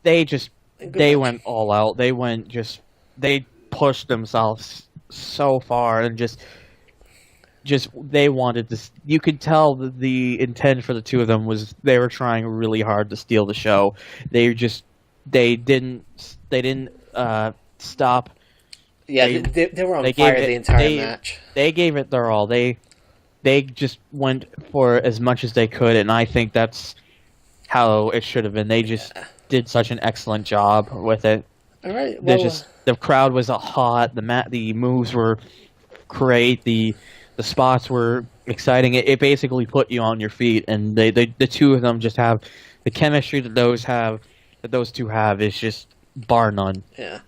They went all out. They pushed themselves so far and just they wanted to. You could tell that the intent for the two of them was they were trying really hard to steal the show. They didn't stop. Yeah, they were on fire the entire match. They gave it their all. They just went for as much as they could, and I think that's how it should have been. They just did such an excellent job with it. All right, well, The crowd was hot. The moves were great. The spots were exciting. It basically put you on your feet, and the two of them just have the chemistry that those two have is just bar none. Yeah.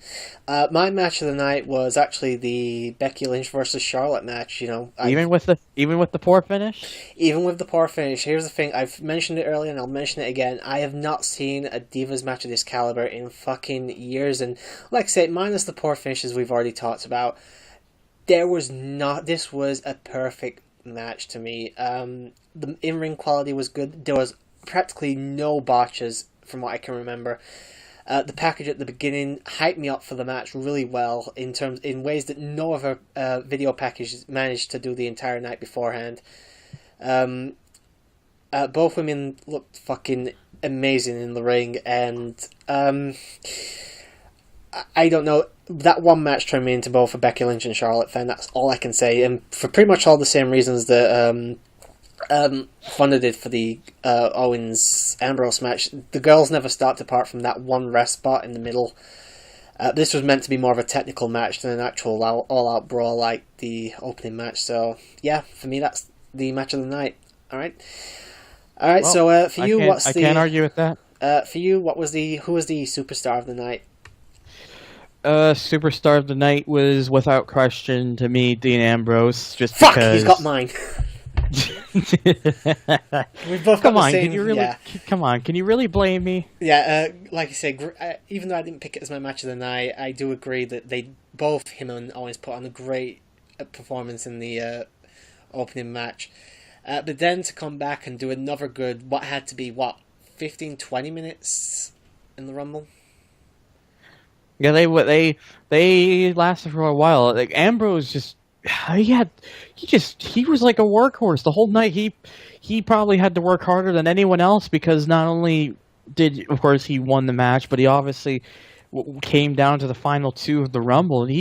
My match of the night was actually the Becky Lynch versus Charlotte match. You know, Even with the poor finish. even with the poor finish, here's the thing. I've mentioned it earlier, and I'll mention it again. I have not seen a Divas match of this caliber in fucking years. And like I said, minus the poor finishes we've already talked about, this was a perfect match to me. The in-ring quality was good. There was practically no botches from what I can remember. The package at the beginning hyped me up for the match really well in ways that no other video package managed to do the entire night beforehand. Both women looked fucking amazing in the ring, and I don't know, that one match turned me into both a Becky Lynch and Charlotte fan. That's all I can say, and for pretty much all the same reasons that Thunder did for the Owens Ambrose match. The girls never stopped apart from that one rest spot in the middle. This was meant to be more of a technical match than an actual all-out brawl like the opening match. So yeah, for me that's the match of the night. All right. Well, so for you, I can't argue with that. For you, who was the superstar of the night? Superstar of the night was without question to me Dean Ambrose. Just Fuck, because he's got mine. We've both got the same. Come on, can you really blame me? Yeah, like I say, even though I didn't pick it as my match of the night, I do agree that him and Owens put on a great performance in the opening match. But then to come back and do another good, what had to be 15, 20 minutes in the Rumble. Yeah, they lasted for a while. Like Ambrose he was like a workhorse the whole night. He probably had to work harder than anyone else because not only did, of course, he won the match, but he obviously came down to the final two of the Rumble, and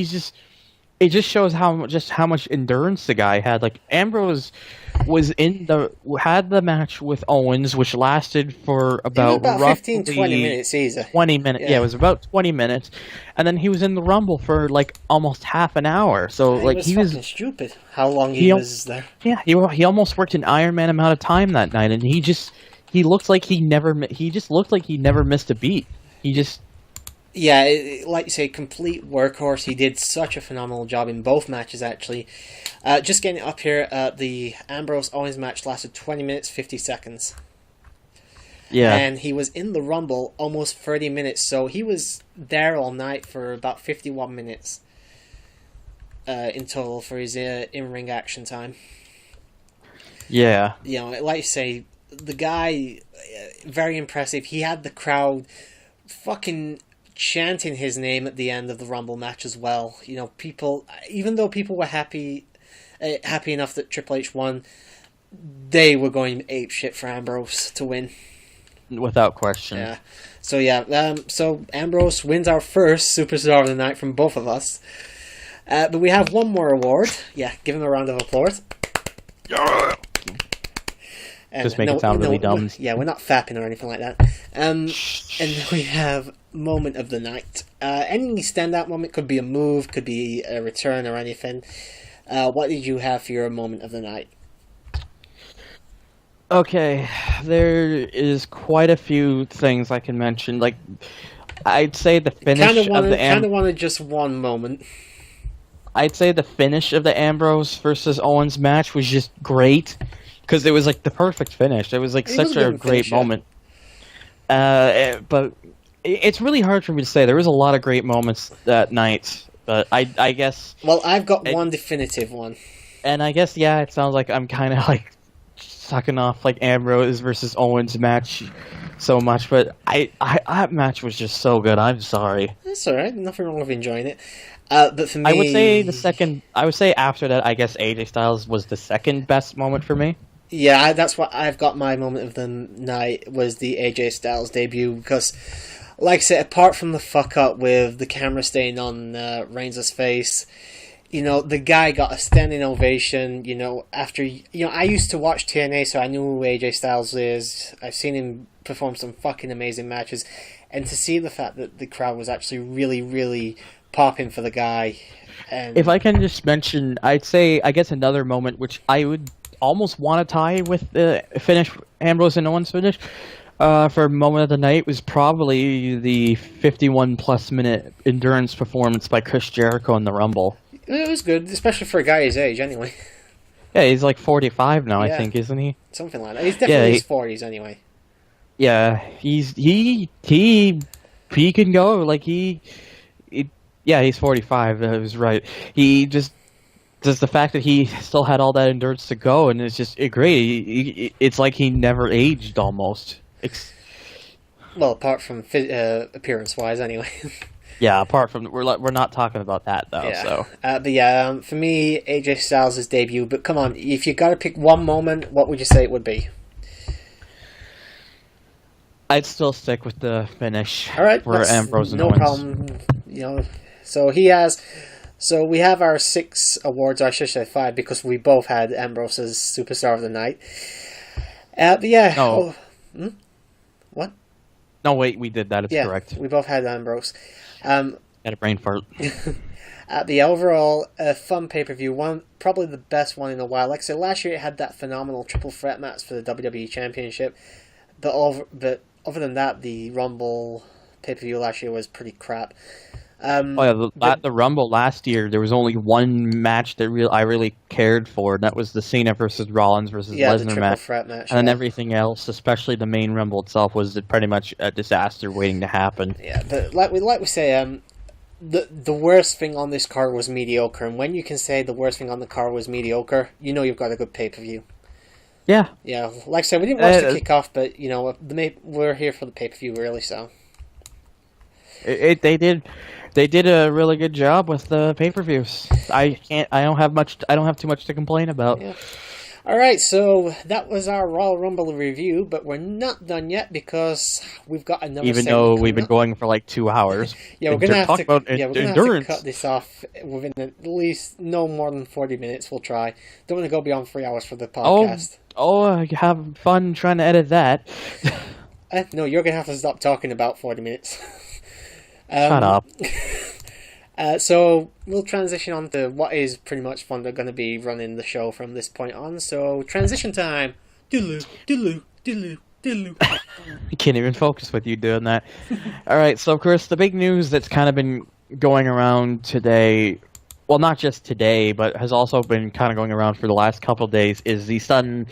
it just shows how much endurance the guy had. Like Ambrose had the match with Owens, which lasted for about 15, 20 minutes easy. 20 minutes. Yeah, it was about 20 minutes. And then he was in the Rumble for like almost half an hour. So he was fucking stupid how long he was there. Yeah, he almost worked an Iron Man amount of time that night, and he looked like he never missed a beat. Yeah, like you say, complete workhorse. He did such a phenomenal job in both matches, actually. Just getting it up here, the Ambrose-Owens match lasted 20 minutes, 50 seconds. Yeah. And he was in the Rumble almost 30 minutes, so he was there all night for about 51 minutes in total for his in-ring action time. Yeah. You know, like you say, the guy, very impressive. He had the crowd fucking chanting his name at the end of the Rumble match as well. You know, even though people were happy enough that Triple H won, they were going ape shit for Ambrose to win. without question. Yeah. So so Ambrose wins our first Superstar of the Night from both of us. But we have one more award. Yeah, give him a round of applause. Yeah. And just make it sound really dumb. Yeah, we're not fapping or anything like that. And then we have Moment of the Night. Any standout moment, could be a move, could be a return or anything. What did you have for your Moment of the Night? Okay, there is quite a few things I can mention. Like, I'd say the finish of the kind of wanted just one moment. I'd say the finish of the Ambrose versus Owens match was just great because it was like the perfect finish. It was like such a great moment. But it's really hard for me to say. There was a lot of great moments that night, but I guess. Well, I've got one definitive one. And I guess it sounds like I'm kind of like sucking off like Ambrose versus Owens match so much, but that match was just so good. I'm sorry. That's all right. Nothing wrong with enjoying it. But for me, I would say after that, I guess AJ Styles was the second best moment for me. Yeah, that's what I've got. My moment of the night was the AJ Styles debut because, like I said, apart from the fuck up with the camera staying on Reigns' face, the guy got a standing ovation. After I used to watch TNA, so I knew who AJ Styles is. I've seen him perform some fucking amazing matches, and to see the fact that the crowd was actually really, really popping for the guy. And if I can just mention, I guess another moment which I would almost want to tie with the finish, Ambrose and Owens finish, for moment of the night was probably the 51+ minute endurance performance by Chris Jericho in the Rumble. It was good, especially for a guy his age, anyway. Yeah, he's like 45 now, I think, isn't he? Something like that. He's definitely in his 40s, anyway. Yeah, he can go. Like, he's 45, I was right. He just the fact that he still had all that endurance to go, and it's just great. It's like he never aged, almost. Well, apart from appearance-wise, anyway. Yeah, apart from we're not talking about that though. Yeah. So, but for me, AJ Styles' debut. But come on, if you got to pick one moment, what would you say it would be? I'd still stick with the finish. All right, for Ambrose and Owens. No problem. So So we have our 6 awards, or I should say 5, because we both had Ambrose's Superstar of the Night. But yeah. No. What? No, wait, we did that. It's correct. We both had Ambrose. Had a brain fart. The overall fun pay-per-view, probably the best one in a while. Like I said, last year it had that phenomenal triple threat match for the WWE Championship. But other than that, the Rumble pay-per-view last year was pretty crap. The Rumble last year, there was only one match that I really cared for, and that was the Cena versus Rollins versus Lesnar match. Threat match. And then everything else, especially the main Rumble itself, was pretty much a disaster waiting to happen. Yeah, but like we say, the worst thing on this card was mediocre, and when you can say the worst thing on the card was mediocre, you've got a good pay-per-view. Yeah. Yeah, like I said, we didn't watch the kickoff, but we're here for the pay-per-view, really. So They did a really good job with the pay-per-views. I don't have too much to complain about. Yeah. All right, so that was our Royal Rumble review, but we're not done yet because we've got another. Even though we've been going for like 2 hours. Yeah, we're gonna have to cut this off within at least no more than 40 minutes. We'll try. Don't want to go beyond 3 hours for the podcast. Have fun trying to edit that. No, you're gonna have to stop talking about 40 minutes. Shut up. So we'll transition on to what is pretty much fun. They're going to be running the show from this point on. So transition time. Doodaloo, doodaloo, doodaloo, doodaloo. I can't even focus with you doing that. All right, so Chris, the big news that's kind of been going around today, well, not just today, but has also been kind of going around for the last couple of days, is the sudden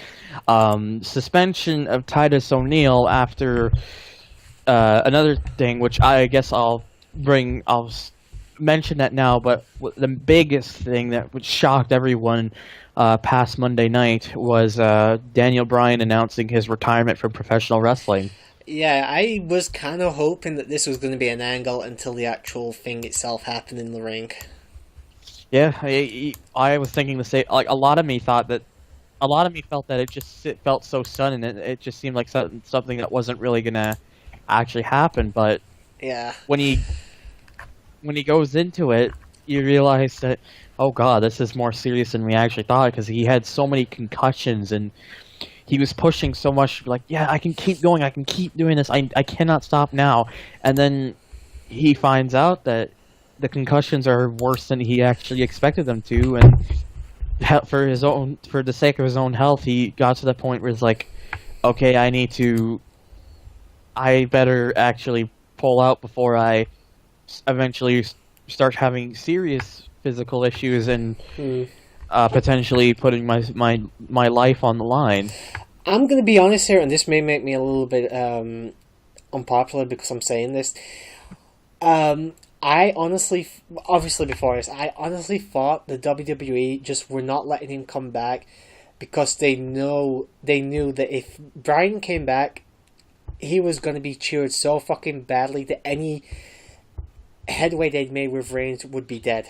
suspension of Titus O'Neil after another thing, which I guess I'll mention that now, but the biggest thing that shocked everyone past Monday night was Daniel Bryan announcing his retirement from professional wrestling. Yeah, I was kind of hoping that this was going to be an angle until the actual thing itself happened in the ring. Yeah, I was thinking the same. Like, a lot of me thought that a lot of me felt that it felt so sudden. It just seemed like something that wasn't really gonna actually happen. But Yeah. when he goes into it, you realize that, oh god, this is more serious than we actually thought, because he had so many concussions and he was pushing so much. Like, yeah, I can keep going. I can keep doing this. I cannot stop now. And then he finds out that the concussions are worse than he actually expected them to, and for the sake of his own health, he got to the point where it's like, okay, I better actually pull out before I eventually start having serious physical issues and potentially putting my life on the line. I'm going to be honest here, and this may make me a little bit unpopular because I'm saying this. I honestly, obviously before this, I honestly thought the WWE just were not letting him come back because they knew that if Bryan came back, he was going to be cheered so fucking badly that any headway they'd made with Reigns would be dead.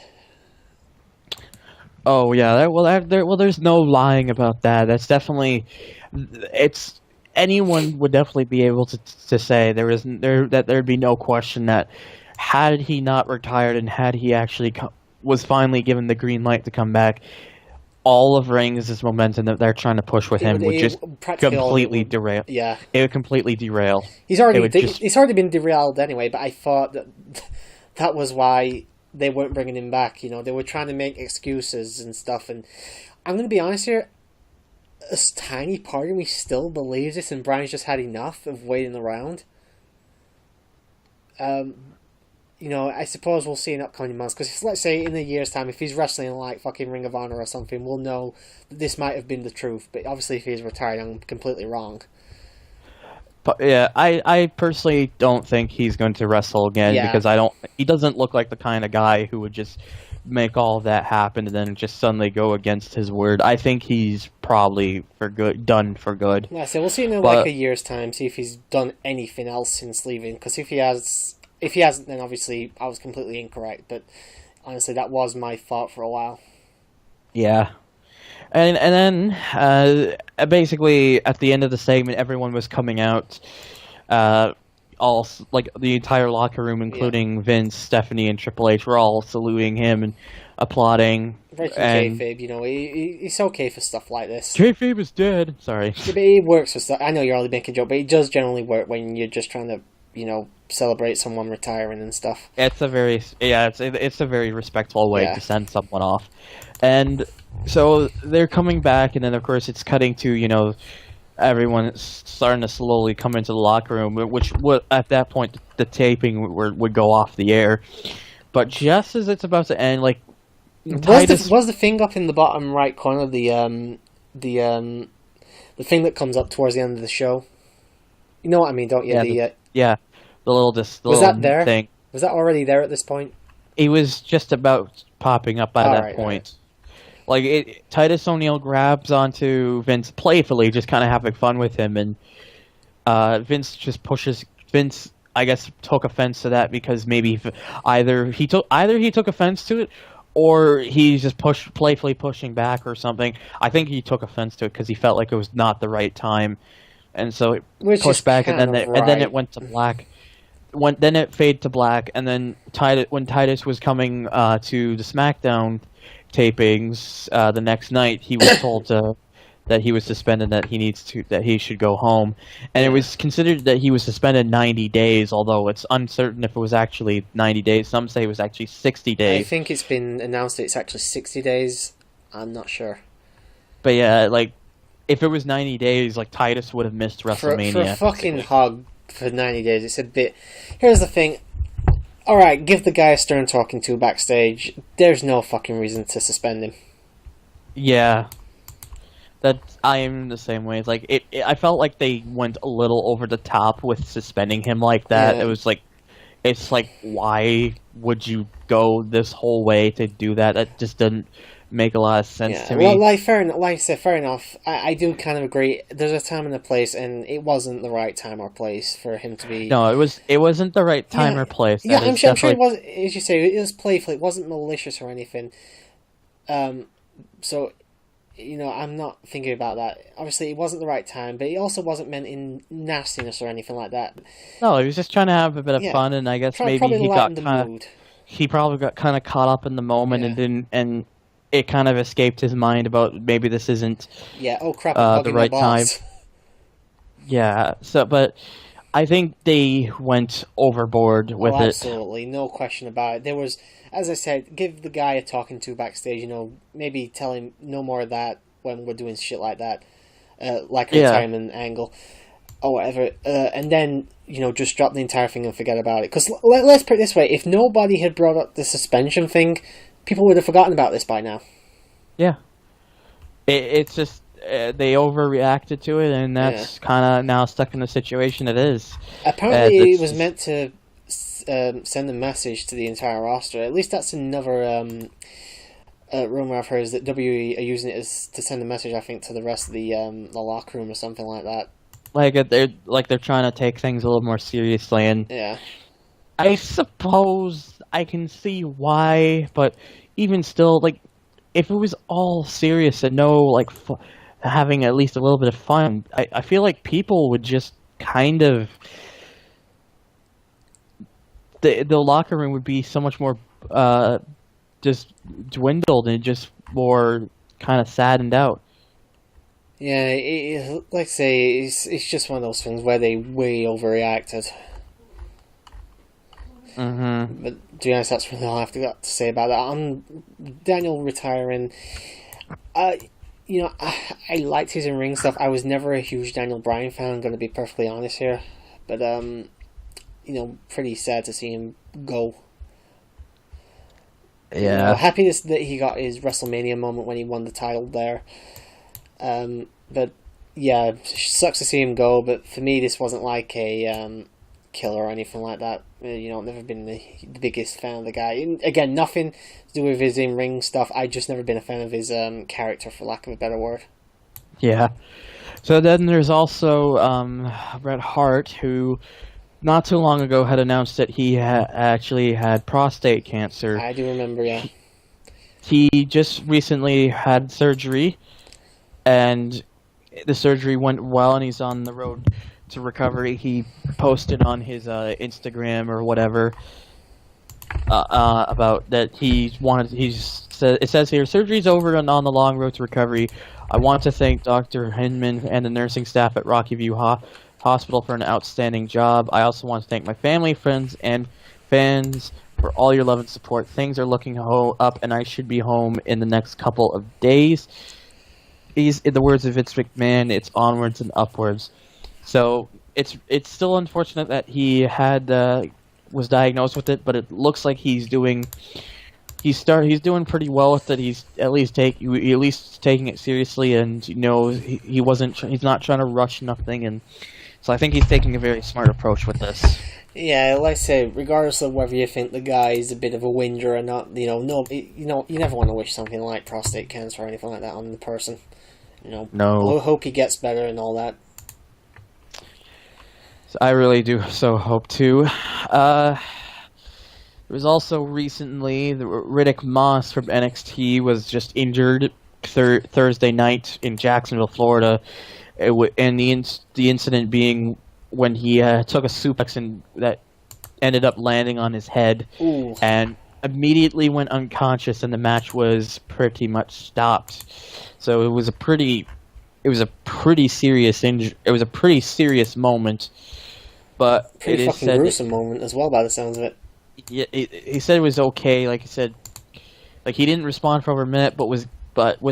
Oh yeah, there's no lying about that. That's definitely, it's anyone would definitely be able to say that there'd be no question that had he not retired and had he actually was finally given the green light to come back, all of Reigns' momentum that they're trying to push with him would just completely derail. Yeah, it would completely derail. He's already been derailed anyway. But I thought that was why they weren't bringing him back. You know, they were trying to make excuses and stuff. And I'm going to be honest here, a tiny part of me still believes this, and Bryan's just had enough of waiting around. You know, I suppose we'll see in upcoming months, because let's say in a year's time, if he's wrestling like fucking Ring of Honor or something, we'll know that this might have been the truth. But obviously, if he's retired, I'm completely wrong. But yeah, I personally don't think he's going to wrestle again, because he doesn't look like the kind of guy who would just make all of that happen and then just suddenly go against his word. I think he's probably done for good. Yeah, so we'll see in like a year's time, see if he's done anything else since leaving, because if he hasn't, then obviously I was completely incorrect. But honestly, that was my thought for a while. Yeah. And then basically at the end of the segment, everyone was coming out, all like the entire locker room, including Vince, Stephanie, and Triple H, were all saluting him and applauding. Breaking kayfabe, you know, he's okay for stuff like this. Kayfabe is dead. Sorry. Yeah, but he works for stuff. I know you're only making a joke, but it does generally work when you're just trying to, you know, celebrate someone retiring and stuff. It's a very respectful way to send someone off. And so they're coming back, and then of course it's cutting to, you know, everyone starting to slowly come into the locker room, which would, at that point, the taping would go off the air. But just as it's about to end, like, was the thing up in the bottom right corner the thing that comes up towards the end of the show? You know what I mean, don't you? Was that there? Thing. Was that already there at this point? It was just about popping up by that point. Right. Like, Titus O'Neil grabs onto Vince playfully, just kind of having fun with him, and Vince just pushes. Vince, I guess, took offense to that because maybe either he took offense to it, or he's just playfully pushing back or something. I think he took offense to it because he felt like it was not the right time, and so it pushed back, and then it went to black. Then it faded to black, and then when Titus was coming to the SmackDown tapings the next night, he was told that he was suspended, that he should go home, and it was considered that he was suspended 90 days, although it's uncertain if it was actually 90 days. Some say it was actually 60 days. I think it's been announced that it's actually 60 days. I'm not sure. But yeah, like, if it was 90 days, like, Titus would have missed WrestleMania. For a fucking hug for 90 days, it's a bit... Here's the thing. Alright, give the guy a stern talking to backstage. There's no fucking reason to suspend him. Yeah. I am the same way. It's like, I felt like they went a little over the top with suspending him like that. Yeah. It was like... It's like, why would you go this whole way to do that? That just doesn't make a lot of sense to me. Well, like I said, fair enough. I do kind of agree. There's a time and a place, and it wasn't the right time or place for him to be. No, it wasn't the right time or place. Yeah, I'm sure it was. As you say, it was playful. It wasn't malicious or anything. So I'm not thinking about that. Obviously, it wasn't the right time, but it also wasn't meant in nastiness or anything like that. No, he was just trying to have a bit of Yeah, fun, and I guess maybe probably lighten the mood. he probably got kind of caught up in the moment Yeah. and didn't, and it kind of escaped his mind about maybe this isn't Yeah. Oh crap! I'm the bugging right my time. boss. Yeah. So, but I think they went overboard with Oh, it. absolutely, no question about it. There was, as I said, give the guy a talking to backstage. Maybe tell him no more of that when we're doing shit like that, like a Yeah. retirement angle or whatever. And then just drop the entire thing and forget about it. Because let's put it this way: if nobody had brought up the suspension thing, people would have forgotten about this by now. Yeah. It's just they overreacted to it, and that's kind of now stuck in the situation it is. Apparently, It's it was meant to send a message to the entire roster. At least that's another rumor I've heard, is that WWE are using it to send a message, I think, to the rest of the locker room or something like that. they're trying to take things a little more seriously, and Yeah. I suppose I can see why, but even still, like, if it was all serious and no, like, having at least a little bit of fun, I feel like people would just kind of... The locker room would be so much more just dwindled and just more kind of saddened out. Yeah, like I say, it's just one of those things where they way overreacted. Mm-hmm. But to be honest, that's really all I've got to say about that. On Daniel retiring, I liked his in-ring stuff. I was never a huge Daniel Bryan fan, I'm going to be perfectly honest here. But, pretty sad to see him go. Yeah. Happiness that he got his WrestleMania moment when he won the title there. But, yeah, sucks to see him go, but for me this wasn't like a killer or anything like that. I've never been the biggest fan of the guy. And again, nothing to do with his in-ring stuff. I just never been a fan of his character, for lack of a better word. Yeah. So then there's also Bret Hart, who not too long ago had announced that he actually had prostate cancer. I do remember, yeah. He just recently had surgery, and the surgery went well, and he's on the road to recovery. He posted on his Instagram or whatever about that it says here, surgery's over and on the long road to recovery. I want to thank Dr. Hinman and the nursing staff at Rocky View Hospital for an outstanding job. I also want to thank my family, friends, and fans for all your love and support. Things are looking up, and I should be home in the next couple of days. In the words of Vince McMahon, it's onwards and upwards. So it's still unfortunate that he was diagnosed with it, but it looks like he's doing pretty well with it. He's at least taking it seriously, and he's not trying to rush nothing, and so I think he's taking a very smart approach with this. Yeah, like I say, regardless of whether you think the guy is a bit of a whinger or not, you never want to wish something like prostate cancer or anything like that on the person. No. Hope he gets better and all that. I really do so hope too. There was also recently Riddick Moss from NXT was just injured Thursday night in Jacksonville, Florida, and the incident being when he took a suplex and that ended up landing on his head. Ooh. And immediately went unconscious, and the match was pretty much stopped. So it was a pretty serious injury. It was a pretty serious moment. But pretty fucking gruesome moment as well, by the sounds of it. Yeah, he said it was okay. Like he said, like he didn't respond for over a minute, but with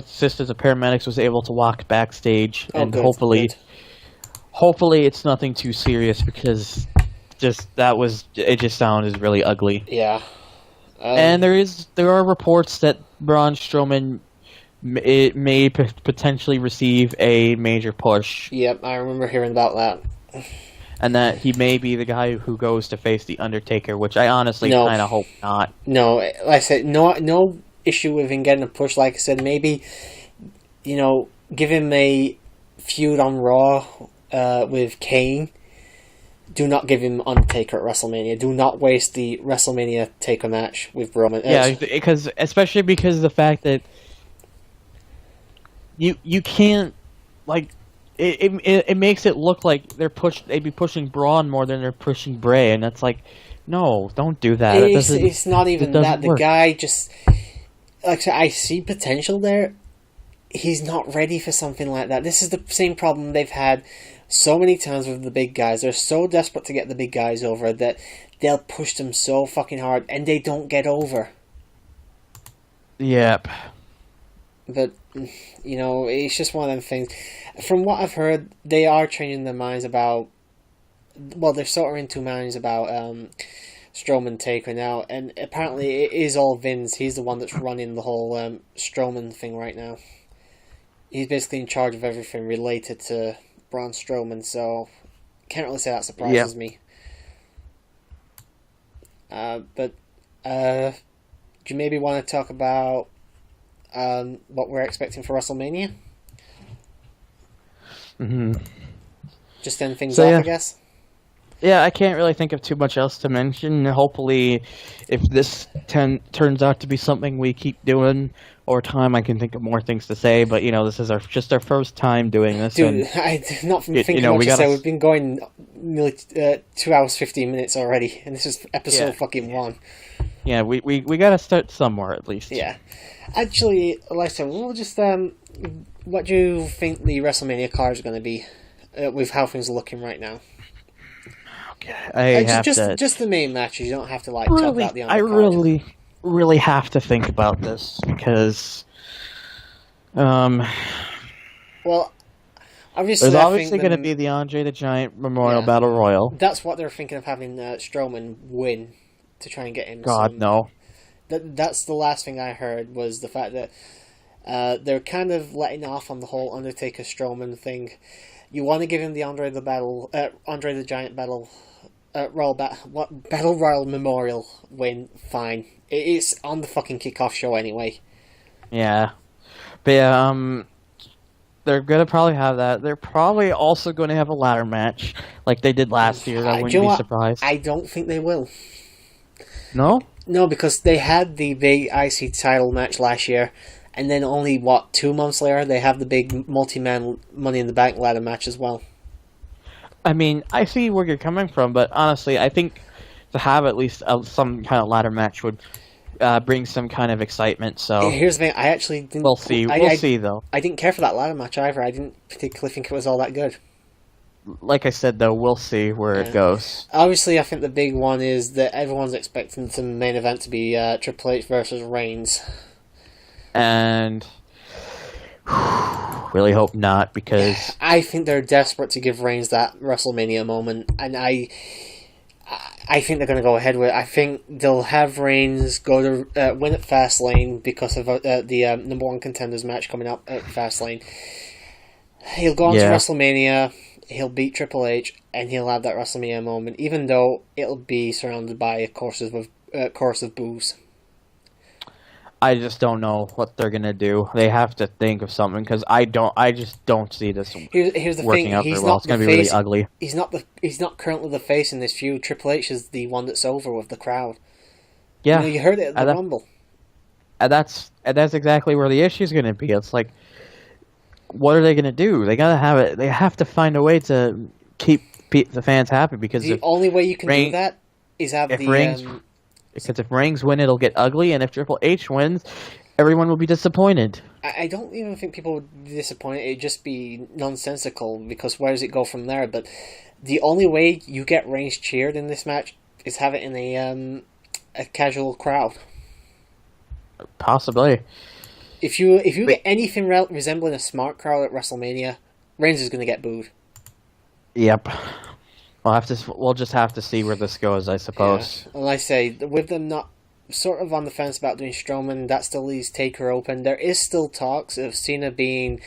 assistance of paramedics was able to walk backstage, and good, hopefully it's nothing too serious, because it just sounded really ugly. Yeah. And there are reports that Braun Strowman may potentially receive a major push. Yep, I remember hearing about that. And that he may be the guy who goes to face The Undertaker, which I honestly kind of hope not. No, like I said, no issue with him getting a push. Like I said, maybe, give him a feud on Raw with Kane. Do not give him Undertaker at WrestleMania. Do not waste the WrestleMania Taker match with Roman. Yeah, especially because of the fact that you can't like it makes it look like they'd be pushing Braun more than they're pushing Bray, and that's like, no, don't do that. It's not even that. The work. guy just, like I said, I see potential there. He's not ready for something like that. This is the same problem they've had so many times with the big guys. They're so desperate to get the big guys over that they'll push them so fucking hard, and they don't get over. Yep. But, you know, it's just one of them things. From what I've heard, they are changing their minds about... Well, they're sort of in two minds about Strowman Taker now, and apparently it is all Vince. He's the one that's running the whole Strowman thing right now. He's basically in charge of everything related to Braun Strowman, so can't really say that surprises me. But do you maybe want to talk about what we're expecting for WrestleMania? Mm-hmm. Just end things off, I guess. Yeah, I can't really think of too much else to mention. Hopefully, if this turns out to be something we keep doing over time, I can think of more things to say. But, you know, this is just our first time doing this. Dude, I'm not thinking much to say. We've been going nearly 2 hours, 15 minutes already, and this is episode fucking 1. Yeah, we got to start somewhere at least. Yeah. Actually, like I said, we'll just... what do you think the WrestleMania card is going to be with how things are looking right now? Just the main matches. You don't have to talk about the undercard. I really have to think about this because, well, obviously, there's obviously going to be the Andre the Giant Memorial Battle Royal. That's what they're thinking of having Strowman win to try and get him. No. That's the last thing I heard was the fact that they're kind of letting off on the whole Undertaker Strowman thing. You want to give him the Andre the Giant Battle Royal Memorial win? Fine. It's on the fucking kickoff show anyway. Yeah, but they're gonna probably have that. They're probably also going to have a ladder match like they did last year. I wouldn't be surprised. I don't think they will. No? No, because they had the big IC title match last year. And then only, 2 months later, they have the big multi-man Money in the Bank ladder match as well. I mean, I see where you're coming from, but honestly, I think to have at least some kind of ladder match would bring some kind of excitement. So here's the thing, I actually didn't... We'll see. We'll see, though. I didn't care for that ladder match either. I didn't particularly think it was all that good. Like I said, though, we'll see where it goes. Obviously, I think the big one is that everyone's expecting the main event to be Triple H versus Reigns. And really hope not, because I think they're desperate to give Reigns that WrestleMania moment, and I think they're going to go ahead with it. I think they'll have Reigns go to win at Fastlane because of the number one contenders match coming up at Fastlane. He'll go on to WrestleMania, he'll beat Triple H, and he'll have that WrestleMania moment, even though it'll be surrounded by a chorus of boos. I just don't know what they're gonna do. They have to think of something, because I just don't see this here's the working thing. out very well. It's gonna be really ugly. He's not currently the face in this feud. Triple H is the one that's over with the crowd. Yeah, you heard it at the Rumble. And that's exactly where the issue is gonna be. It's like, what are they gonna do? They gotta have it. They have to find a way to keep the fans happy, because the only way you can do that is have because if Reigns win, it'll get ugly, and if Triple H wins, everyone will be disappointed. I don't even think people would be disappointed. It'd just be nonsensical, because where does it go from there? But the only way you get Reigns cheered in this match is have it in a casual crowd. Possibly. If you get anything resembling a smart crowd at WrestleMania, Reigns is going to get booed. Yep. We'll just have to see where this goes, I suppose. Yeah. Like I say, with them not sort of on the fence about doing Strowman, that still leaves Taker open. There is still talks of Cena being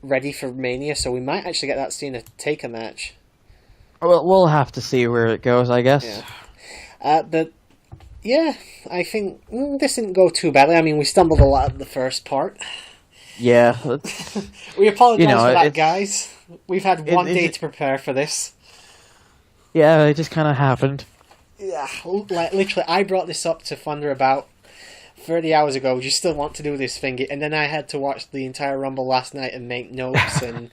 ready for Mania, so we might actually get that Cena Taker match. Well, we'll have to see where it goes, I guess. Yeah. But yeah, I think this didn't go too badly. I mean, we stumbled a lot at the first part. Yeah. We apologize for that, guys. We've had one day to prepare for this. Yeah, it just kind of happened. Yeah, literally, I brought this up to Thunder about 30 hours ago, do you still want to do this thing? And then I had to watch the entire Rumble last night and make notes, and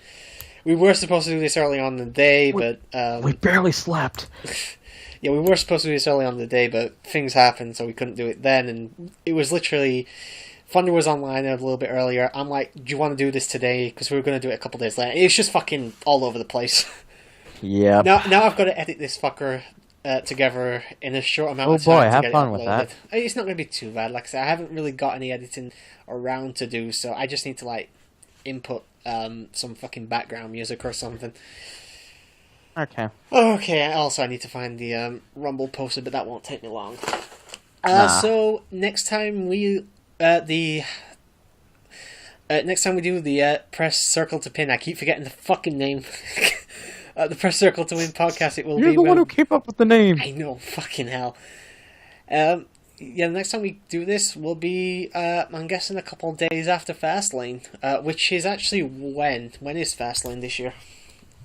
we were supposed to do this early on in the day, but... we barely slept. Yeah, we were supposed to do this early on in the day, but things happened, so we couldn't do it then, and it was literally... Thunder was online a little bit earlier. I'm like, do you want to do this today? Because we were going to do it a couple days later. It's just fucking all over the place. Yeah. Now I've got to edit this fucker together in a short amount of time. Oh boy, to have get fun it with uploaded. that. It's not going to be too bad. Like I said, I haven't really got any editing around to do, so I just need to like input some fucking background music or something. Okay. Okay. Also, I need to find the Rumble poster, but that won't take me long. So next time we next time we do the press circle to pin, I keep forgetting the fucking name. The Press Circle to Win podcast. It will You're be the one who came up with the name. I know, fucking hell. Yeah, the next time we do this will be, I'm guessing, a couple of days after Fastlane, which is actually when? When is Fastlane this year?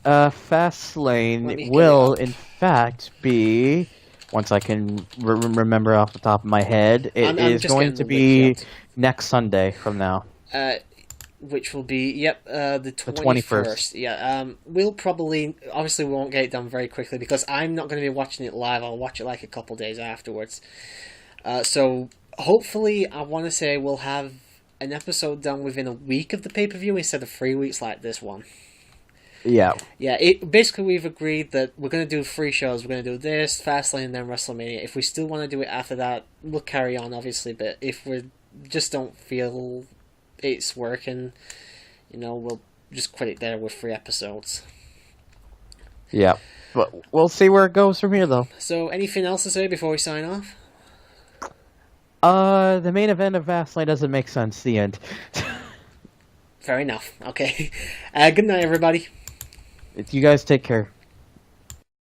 Fastlane will, in fact, be, once I can remember off the top of my head, it is going to be next Sunday from now. Which will be, the 21st. Yeah, we'll probably, obviously we won't get it done very quickly because I'm not going to be watching it live. I'll watch it like a couple days afterwards. So hopefully, I want to say we'll have an episode done within a week of the pay-per-view instead of 3 weeks like this one. Yeah. Yeah, basically we've agreed that we're going to do 3 shows. We're going to do this, Fastlane, and then WrestleMania. If we still want to do it after that, we'll carry on, obviously, but if we just don't feel it's working, we'll just quit it there with 3 episodes. Yeah, but we'll see where it goes from here, though. So, anything else to say before we sign off? The main event of Fastlane doesn't make sense. The end. Fair enough. Okay. Good night, everybody. You guys take care.